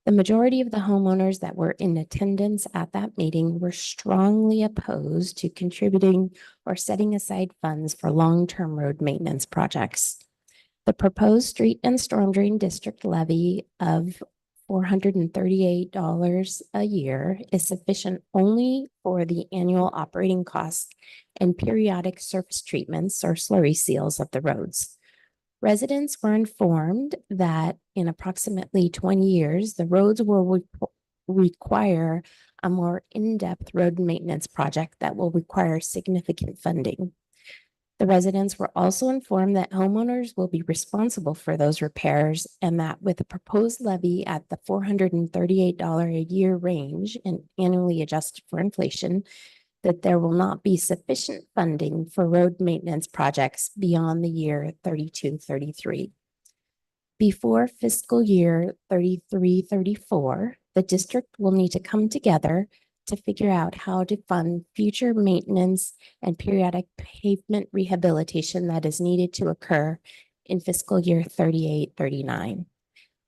Speaker 12: The majority of the homeowners that were in attendance at that meeting were strongly opposed to contributing or setting aside funds for long-term road maintenance projects. The proposed street and storm drain district levy of $438 a year is sufficient only for the annual operating costs and periodic surface treatments or slurry seals of the roads. Residents were informed that in approximately 20 years, the roads will require a more in-depth road maintenance project that will require significant funding. The residents were also informed that homeowners will be responsible for those repairs, and that with a proposed levy at the $438 a year range and annually adjusted for inflation, that there will not be sufficient funding for road maintenance projects beyond the year 32-33. Before fiscal year 33-34, the district will need to come together to figure out how to fund future maintenance and periodic pavement rehabilitation that is needed to occur in fiscal year 38-39.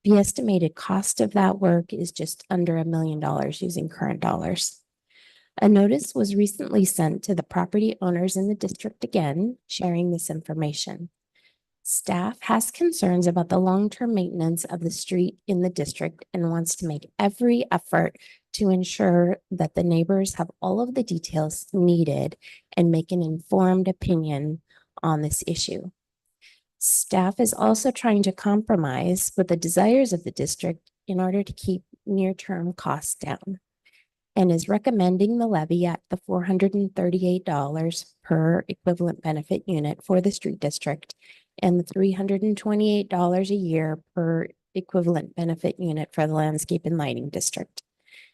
Speaker 12: The estimated cost of that work is just under $1 million using current dollars. A notice was recently sent to the property owners in the district again, sharing this information. Staff has concerns about the long-term maintenance of the street in the district and wants to make every effort to ensure that the neighbors have all of the details needed and make an informed opinion on this issue. Staff is also trying to compromise with the desires of the district in order to keep near-term costs down, and is recommending the levy at the $438 per equivalent benefit unit for the street district and the $328 a year per equivalent benefit unit for the landscape and lighting district.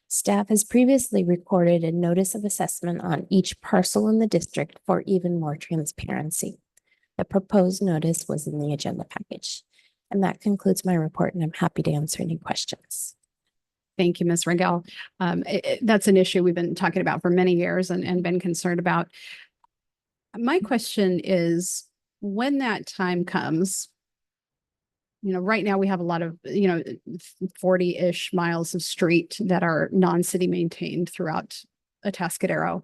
Speaker 12: Staff has previously recorded a notice of assessment on each parcel in the district for even more transparency. The proposed notice was in the agenda package. And that concludes my report, and I'm happy to answer any questions.
Speaker 1: Thank you, Ms. Ringel. That's an issue we've been talking about for many years and been concerned about. My question is, when that time comes, right now we have a lot of, 40-ish miles of street that are non-city maintained throughout Atascadero.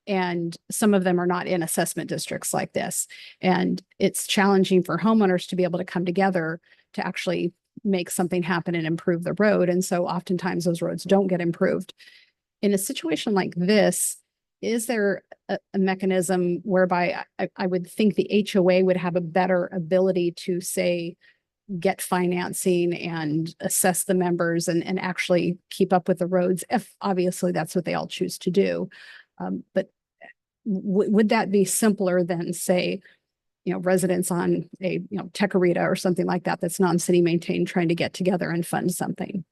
Speaker 1: And some of them are not in assessment districts like this. And it's challenging for homeowners to be able to come together to actually make something happen and improve the road. And so oftentimes those roads don't get improved. In a situation like this, is there a mechanism whereby I would think the HOA would have a better ability to say, get financing and assess the members and actually keep up with the roads, if obviously that's what they all choose to do. But would that be simpler than, say, residents on a, Tecarita or something like that, that's non-city maintained, trying to get together and fund something?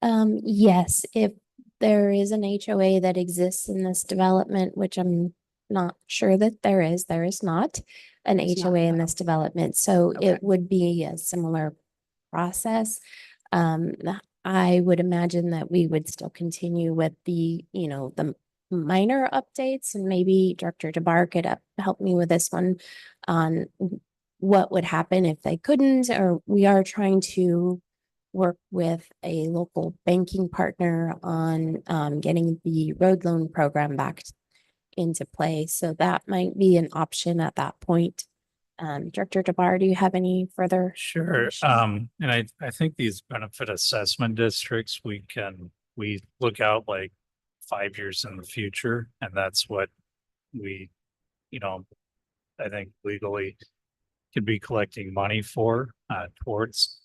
Speaker 12: Yes, if there is an HOA that exists in this development, which I'm not sure that there is not an HOA in this development. So it would be a similar process. I would imagine that we would still continue with the, the minor updates, and maybe Director DeBar could help me with this one on what would happen if they couldn't, or we are trying to work with a local banking partner on getting the road loan program back into play. So that might be an option at that point. Director DeBar, do you have any further?
Speaker 14: Sure. And I think these benefit assessment districts, we look out like 5 years in the future, and that's what we, I think legally could be collecting money for towards.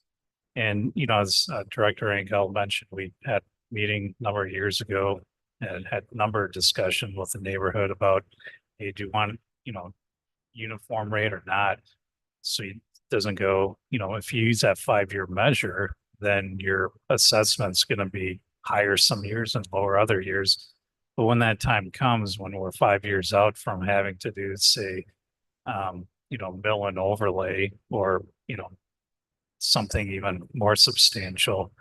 Speaker 14: And, as Director Angel mentioned, we had a meeting a number of years ago and had a number of discussions with the neighborhood about, hey, do you want, uniform rate or not? So it doesn't go, if you use that 5-year measure, then your assessment's going to be higher some years and lower other years. But when that time comes, when we're 5 years out from having to do, say, mill and overlay, or, something even more substantial,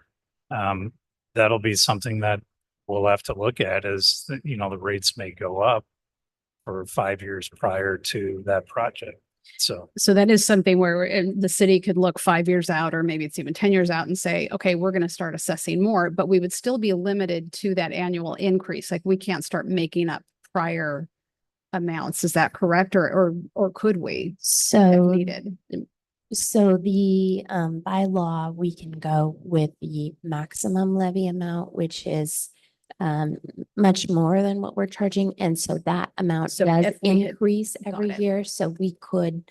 Speaker 14: that'll be something that we'll have to look at as, the rates may go up for 5 years prior to that project. So
Speaker 1: that is something where the city could look 5 years out, or maybe it's even 10 years out, and say, okay, we're going to start assessing more, but we would still be limited to that annual increase. Like, we can't start making up prior amounts. Is that correct? Or could we, if needed?
Speaker 12: So the bylaw, we can go with the maximum levy amount, which is much more than what we're charging. And so that amount does increase every year. So we could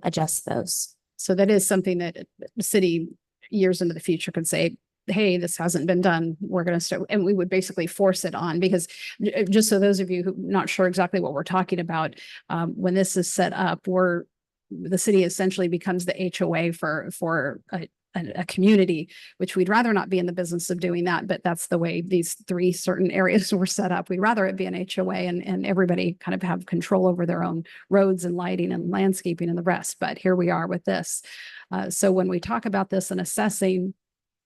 Speaker 12: adjust those.
Speaker 1: So that is something that the city years into the future could say, hey, this hasn't been done. We're going to start, and we would basically force it on, because just so those of you who are not sure exactly what we're talking about, when this is set up, the city essentially becomes the HOA for a community, which we'd rather not be in the business of doing that. But that's the way these 3 certain areas were set up. We'd rather it be an HOA and everybody kind of have control over their own roads and lighting and landscaping and the rest. But here we are with this. So when we talk about this and assessing,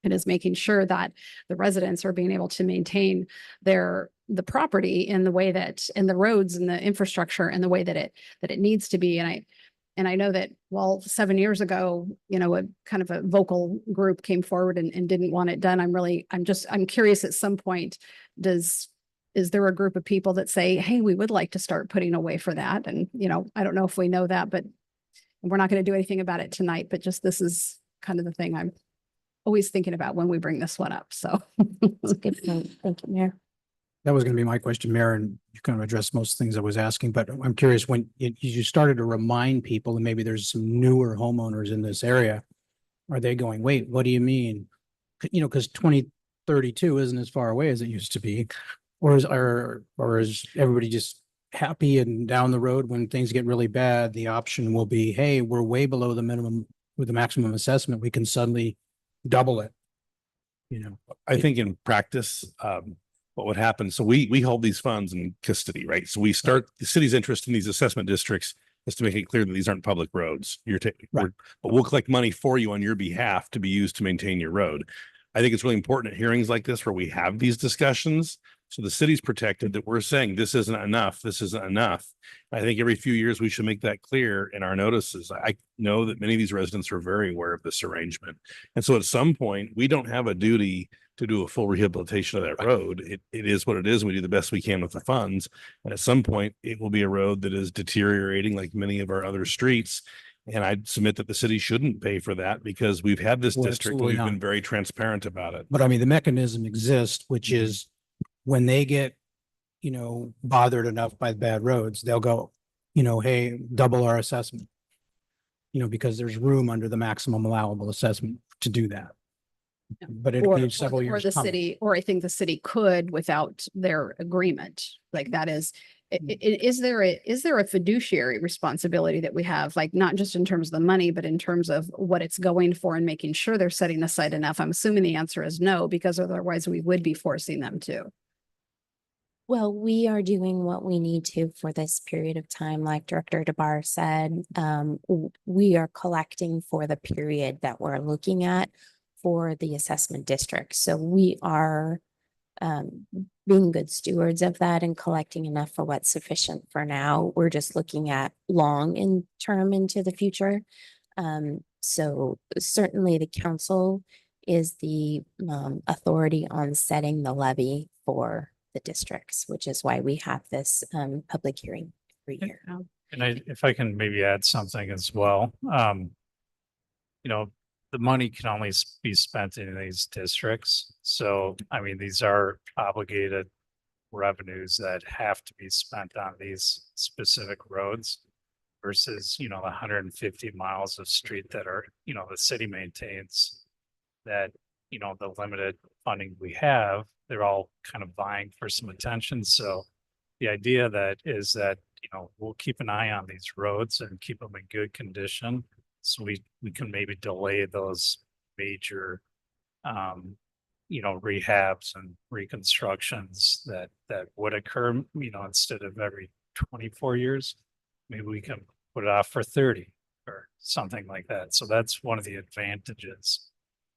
Speaker 1: it is making sure that the residents are being able to maintain the property in the way that, and the roads and the infrastructure in the way that it needs to be. And I know that, well, 7 years ago, a kind of a vocal group came forward and didn't want it done. I'm curious, at some point, is there a group of people that say, hey, we would like to start putting away for that? And, I don't know if we know that, but we're not going to do anything about it tonight, but just, this is kind of the thing I'm always thinking about when we bring this one up. So
Speaker 12: that's a good point. Thank you, Mayor.
Speaker 16: That was going to be my question, Mayor, and you kind of addressed most things I was asking, but I'm curious, when you started to remind people, and maybe there's some newer homeowners in this area, are they going, wait, what do you mean? Because 2032 isn't as far away as it used to be, or is everybody just happy, and down the road when things get really bad, the option will be, hey, we're way below the minimum with the maximum assessment, we can suddenly double it.
Speaker 8: I think in practice, what would happen, so we hold these funds in custody, right? So we start, the city's interest in these assessment districts is to make it clear that these aren't public roads. You're taking, but we'll collect money for you on your behalf to be used to maintain your road. I think it's really important at hearings like this where we have these discussions. So the city's protected, that we're saying this isn't enough, this isn't enough. I think every few years we should make that clear in our notices. I know that many of these residents are very aware of this arrangement. And so at some point, we don't have a duty to do a full rehabilitation of that road. It is what it is. And we do the best we can with the funds. And at some point, it will be a road that is deteriorating like many of our other streets. And I'd submit that the city shouldn't pay for that because we've had this
Speaker 16: Well,
Speaker 8: district,
Speaker 16: absolutely
Speaker 8: we've been
Speaker 16: not.
Speaker 8: very transparent about it.
Speaker 16: But I mean, the mechanism exists, which is when they get, bothered enough by the bad roads, they'll go, hey, double our assessment. Because there's room under the maximum allowable assessment to do that. But it'll be several years.
Speaker 1: Or the
Speaker 16: coming.
Speaker 1: city, or I think the city could without their agreement. Like that is, is there a fiduciary responsibility that we have, like not just in terms of the money, but in terms of what it's going for and making sure they're setting aside enough? I'm assuming the answer is no, because otherwise we would be forcing them to.
Speaker 12: Well, we are doing what we need to for this period of time. Like Director DeBar said, we are collecting for the period that we're looking at for the assessment district. So we are being good stewards of that and collecting enough for what's sufficient for now. We're just looking at long in term into the future. So certainly the council is the authority on setting the levy for the districts, which is why we have this public hearing every year.
Speaker 14: And if I can maybe add something as well, the money can only be spent in these districts. So, I mean, these are obligated revenues that have to be spent on these specific roads versus, the 150 miles of street that are, the city maintains that, the limited funding we have, they're all kind of vying for some attention. So the idea is that, we'll keep an eye on these roads and keep them in good condition. So we can maybe delay those major, rehabs and reconstructions that would occur, instead of every 24 years, maybe we can put it off for 30 or something like that. So that's one of the advantages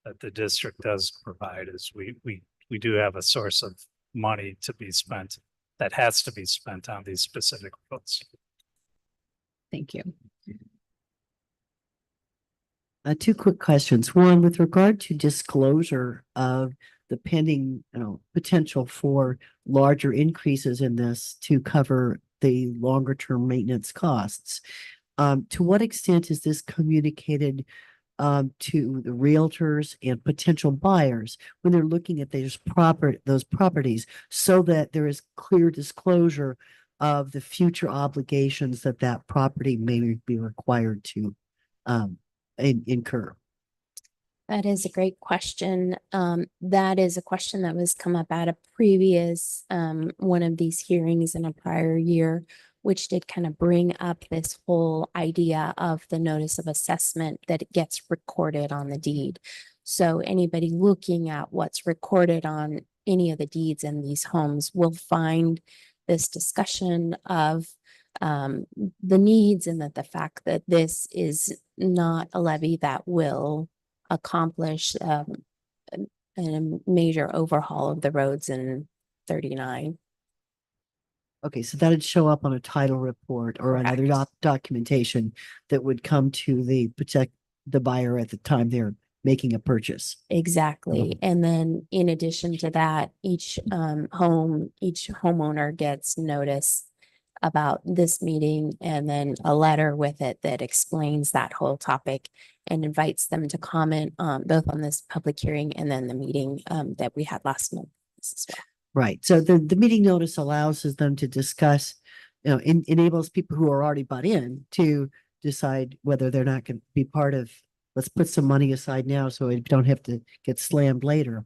Speaker 14: that the district does provide is we do have a source of money to be spent that has to be spent on these specific roads.
Speaker 1: Thank you.
Speaker 7: Two quick questions. One, with regard to disclosure of the pending, potential for larger increases in this to cover the longer term maintenance costs. To what extent is this communicated to the realtors and potential buyers when they're looking at those properties so that there is clear disclosure of the future obligations that property may be required to incur?
Speaker 12: That is a great question. That is a question that was come up at a previous one of these hearings in a prior year, which did kind of bring up this whole idea of the notice of assessment that it gets recorded on the deed. So anybody looking at what's recorded on any of the deeds in these homes will find this discussion of the needs and that the fact that this is not a levy that will accomplish a major overhaul of the roads in 39.
Speaker 7: Okay, so that'd show up on a title report or another documentation that would come to the buyer at the time they're making a purchase.
Speaker 12: Exactly. And then in addition to that, each homeowner gets notice about this meeting and then a letter with it that explains that whole topic and invites them to comment both on this public hearing and then the meeting that we had last month as well.
Speaker 7: Right. So the meeting notice allows them to discuss, enables people who are already bought in to decide whether they're not going to be part of, let's put some money aside now so we don't have to get slammed later.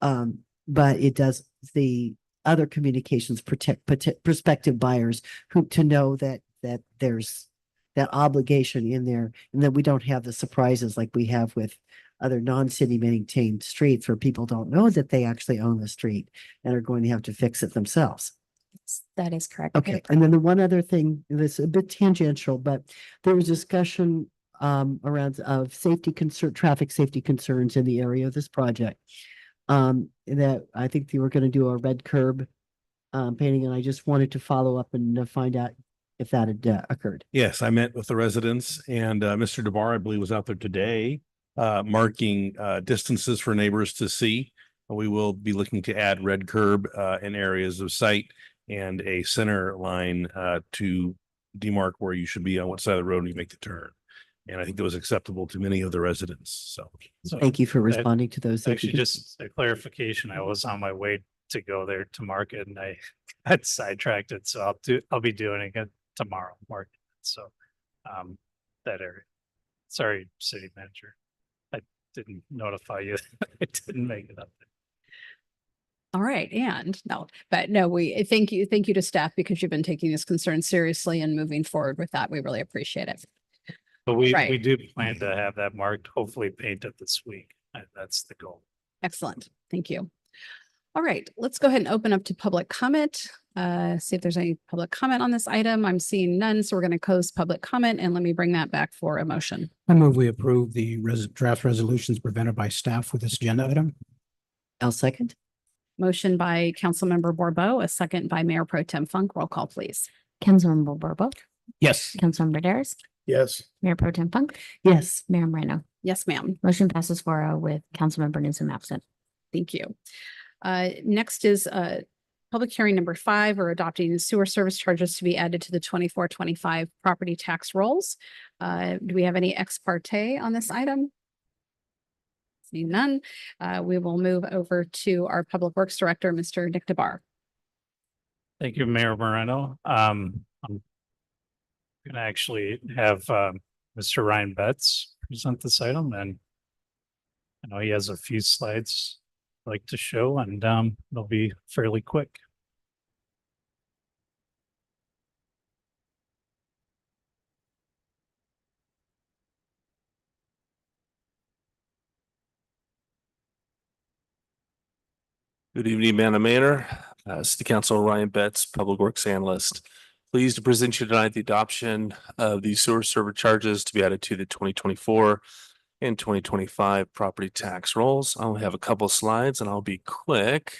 Speaker 7: But it does the other communications protect prospective buyers to know that there's that obligation in there and that we don't have the surprises like we have with other non-city maintained streets where people don't know that they actually own the street and are going to have to fix it themselves.
Speaker 12: That is correct.
Speaker 7: Okay, and then the one other thing that's a bit tangential, but there was discussion around of safety concern, traffic safety concerns in the area of this project. That I think they were going to do a red curb painting, and I just wanted to follow up and find out if that had occurred.
Speaker 8: Yes, I met with the residents and Mr. DeBar, I believe, was out there today marking distances for neighbors to see. We will be looking to add red curb in areas of sight and a center line to demarc where you should be on what side of the road when you make the turn. And I think that was acceptable to many of the residents. So
Speaker 7: thank you for responding to those.
Speaker 14: Actually, just a clarification. I was on my way to go there to market and I got sidetracked it. So I'll be doing it tomorrow, market. So that area. Sorry, city manager. I didn't notify you. I didn't make it up there.
Speaker 1: All right, and no, we thank you to staff because you've been taking this concern seriously and moving forward with that. We really appreciate it.
Speaker 14: But we
Speaker 1: Right.
Speaker 14: do plan to have that marked, hopefully painted this week. That's the goal.
Speaker 1: Excellent. Thank you. All right, let's go ahead and open up to public comment. See if there's any public comment on this item. I'm seeing none, so we're going to close public comment and let me bring that back for a motion.
Speaker 16: I move we approve the draft resolutions presented by staff for this agenda item.
Speaker 7: I'll second.
Speaker 1: Motion by Councilmember Borbo, a second by Mayor Pro Tem Funk. Roll call, please.
Speaker 12: Councilmember Borbo,
Speaker 16: Yes.
Speaker 12: Councilmember Daris,
Speaker 18: Yes.
Speaker 12: Mayor Pro Tem Funk,
Speaker 7: Yes.
Speaker 12: Mayor Moreno.
Speaker 1: Yes, ma'am.
Speaker 12: Motion passes 4-0 with Councilmember Newsom absent.
Speaker 1: Thank you. Next is public hearing number 5, or adopting sewer service charges to be added to the 24-25 property tax rolls. Do we have any ex parte on this item? Seeing none, we will move over to our Public Works Director, Mr. Nick DeBar.
Speaker 14: Thank you, Mayor Moreno. I'm gonna actually have Mr. Ryan Betts present this item, and I know he has a few slides I'd like to show, and they'll be fairly quick.
Speaker 13: Good evening, Madam Mayor, City Council Ryan Betts, Public Works Analyst. Pleased to present you tonight the adoption of the sewer service charges to be added to the 2024 and 2025 property tax rolls. I only have a couple of slides and I'll be quick.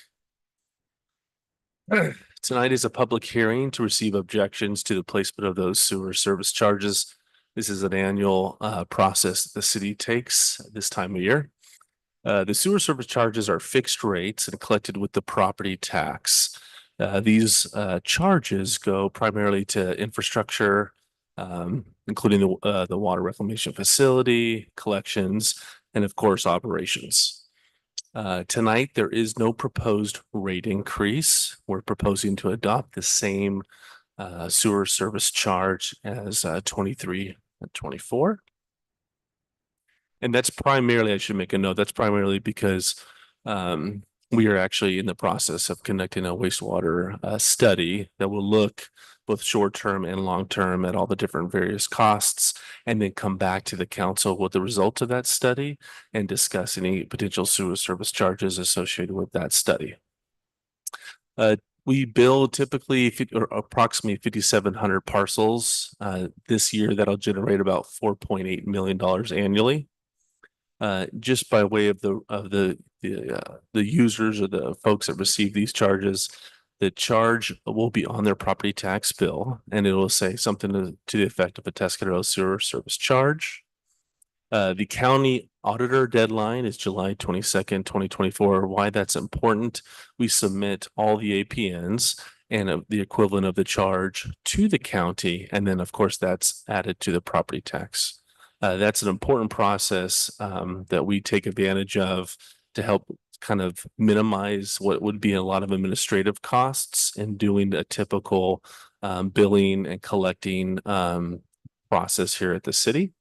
Speaker 13: Tonight is a public hearing to receive objections to the placement of those sewer service charges. This is an annual process that the city takes this time of year. The sewer service charges are fixed rates and collected with the property tax. These charges go primarily to infrastructure, including the water reclamation facility, collections, and of course, operations. Tonight, there is no proposed rate increase. We're proposing to adopt the same sewer service charge as 23 and 24. And that's primarily, I should make a note, that's primarily because we are actually in the process of conducting a wastewater study that will look both short-term and long-term at all the different various costs, and then come back to the council with the result of that study and discuss any potential sewer service charges associated with that study. We build typically or approximately 5,700 parcels. This year, that'll generate about $4.8 million annually. Just by way of the users or the folks that receive these charges, the charge will be on their property tax bill, and it will say something to the effect of a Atascadero sewer service charge. The county auditor deadline is July 22nd, 2024. Why that's important, we submit all the APNs and the equivalent of the charge to the county, and then of course that's added to the property tax. That's an important process that we take advantage of to help kind of minimize what would be a lot of administrative costs in doing a typical billing and collecting process here at the city.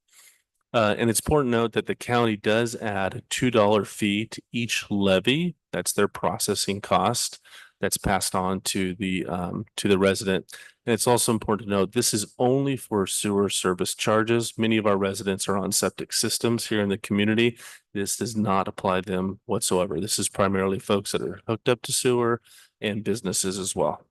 Speaker 13: And it's important to note that the county does add a $2 fee to each levy. That's their processing cost. that's passed on to the resident. And it's also important to note, this is only for sewer service charges. Many of our residents are on septic systems here in the community. This does not apply to them whatsoever. This is primarily folks that are hooked up to sewer and businesses as well.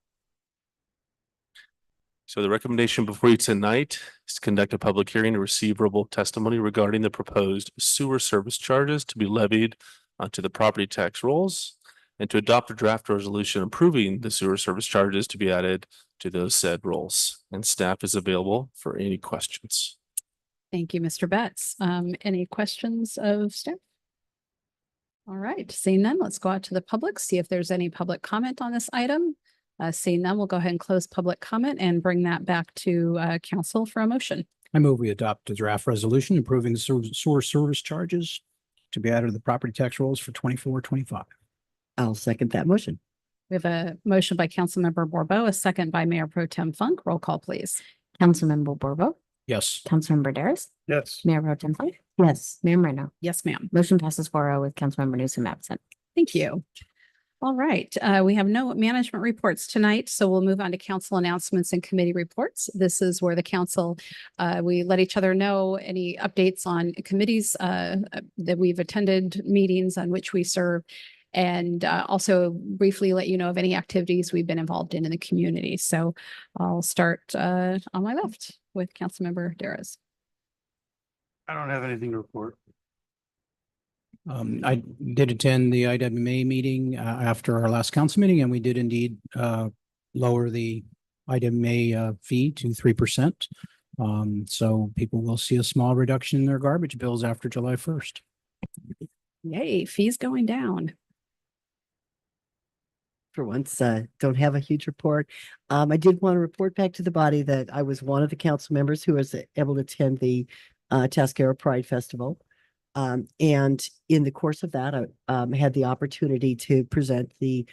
Speaker 13: So the recommendation before you tonight is to conduct a public hearing to receive verbal testimony regarding the proposed sewer service charges to be levied onto the property tax rolls, and to adopt a draft resolution approving the sewer service charges to be added to those said rolls. And staff is available for any questions.
Speaker 1: Thank you, Mr. Betts. Any questions of staff? All right, seeing none, let's go out to the public, see if there's any public comment on this item. Seeing none, we'll go ahead and close public comment and bring that back to council for a motion.
Speaker 16: I move we adopt a draft resolution approving the sewer service charges to be added to the property tax rolls for 24-25.
Speaker 7: I'll second that motion.
Speaker 1: We have a motion by Councilmember Borbo, a second by Mayor Pro Tem Funk. Roll call, please.
Speaker 12: Councilmember Borbo,
Speaker 16: Yes.
Speaker 12: Councilmember Daris,
Speaker 18: Yes.
Speaker 12: Mayor Pro Tem Funk,
Speaker 7: Yes.
Speaker 12: Mayor Moreno.
Speaker 1: Yes, ma'am.
Speaker 12: Motion passes 4-0 with Councilmember Newsom absent.
Speaker 1: Thank you. All right, we have no management reports tonight, so we'll move on to council announcements and committee reports. This is where the council, we let each other know any updates on committees that we've attended, meetings on which we serve, and also briefly let you know of any activities we've been involved in the community. So I'll start on my left with Councilmember Daris.
Speaker 18: I don't have anything to report.
Speaker 16: I did attend the IWMA meeting after our last council meeting, and we did indeed lower the IWMA fee to 3%. So people will see a small reduction in their garbage bills after July 1st.
Speaker 1: Yay, fees going down.
Speaker 7: For once, don't have a huge report. I did want to report back to the body that I was one of the council members who was able to attend the Atascadero Pride Festival. And in the course of that, I had the opportunity to present the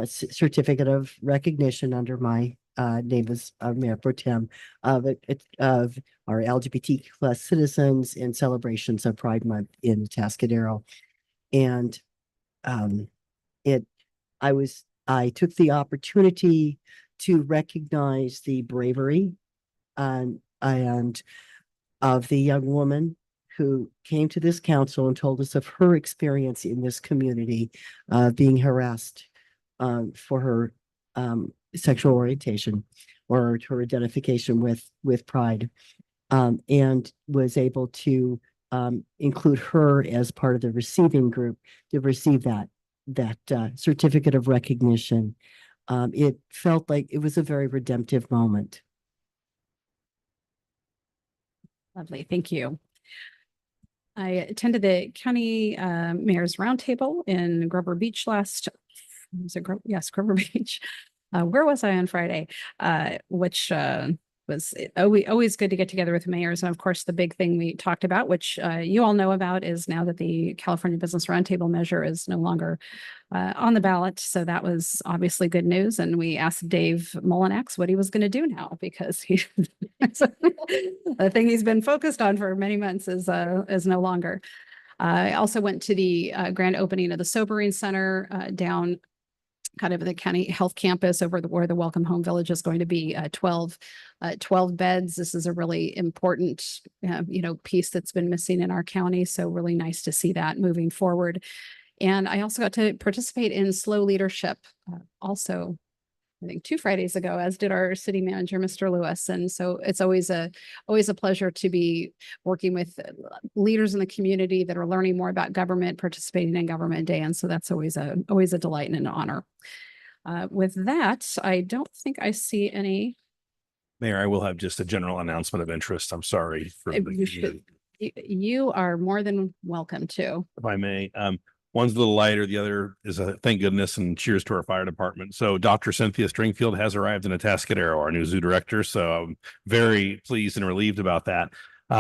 Speaker 7: certificate of recognition under my name as Mayor Pro Tem of our LGBT plus citizens in celebrations of Pride Month in Atascadero. And I took the opportunity to recognize the bravery and of the young woman who came to this council and told us of her experience in this community, being harassed for her sexual orientation or her identification with Pride, and was able to include her as part of the receiving group to receive that certificate of recognition. It felt like it was a very redemptive moment.
Speaker 1: Lovely, thank you. I attended the county mayor's roundtable in Grover Beach Grover Beach. Where was I on Friday? Which was always good to get together with mayors. And of course, the big thing we talked about, which you all know about, is now that the California Business Roundtable measure is no longer on the ballot. So that was obviously good news. And we asked Dave Molinax what he was going to do now, because the thing he's been focused on for many months is no longer. I also went to the grand opening of the Sobering Center down kind of the county health campus over where the Welcome Home Village is going to be, 12 beds. This is a really important, piece that's been missing in our county. So really nice to see that moving forward. And I also got to participate in Slow Leadership, also, I think 2 Fridays ago, as did our city manager, Mr. Lewis. And so it's always a pleasure to be working with leaders in the community that are learning more about government, participating in Government Day. And so that's always a delight and an honor. With that, I don't think I see any.
Speaker 8: Mayor, I will have just a general announcement of interest. I'm sorry for
Speaker 1: You are more than welcome to.
Speaker 8: If I may. One's a little lighter. The other is a thank goodness and cheers to our fire department. So Dr. Cynthia Stringfield has arrived in Atascadero, our new zoo director. So I'm very pleased and relieved about that.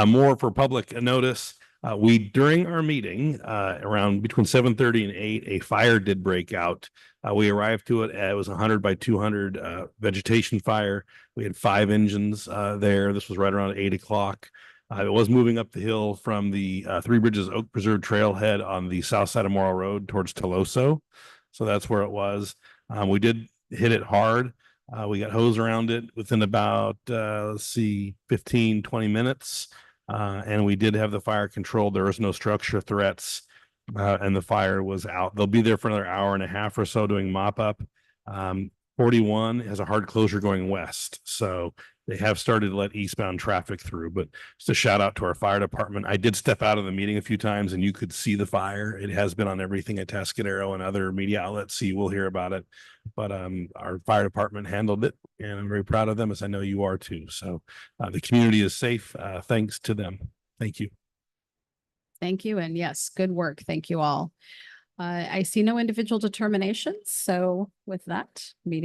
Speaker 8: More for public notice. During our meeting, around between 7:30 and 8, a fire did break out. We arrived to it. It was 100 by 200 vegetation fire. We had 5 engines there. This was right around 8 o'clock. It was moving up the hill from the Three Bridges Oak Preserve trailhead on the south side of Morrow Road towards Toloso. So that's where it was. We did hit it hard. We got hose around it within about, let's see, 15, 20 minutes. And we did have the fire controlled. There was no structure threats. And the fire was out. They'll be there for another hour and a half or so doing mop up. 41 has a hard closure going west. So they have started to let eastbound traffic through, but just a shout out to our fire department. I did step out of the meeting a few times and you could see the fire. It has been on everything at Atascadero and other media outlets, so you will hear about it. But our fire department handled it and I'm very proud of them, as I know you are too. So the community is safe thanks to them. Thank you.
Speaker 1: Thank you. And yes, good work. Thank you all. I see no individual determinations. So with that, meeting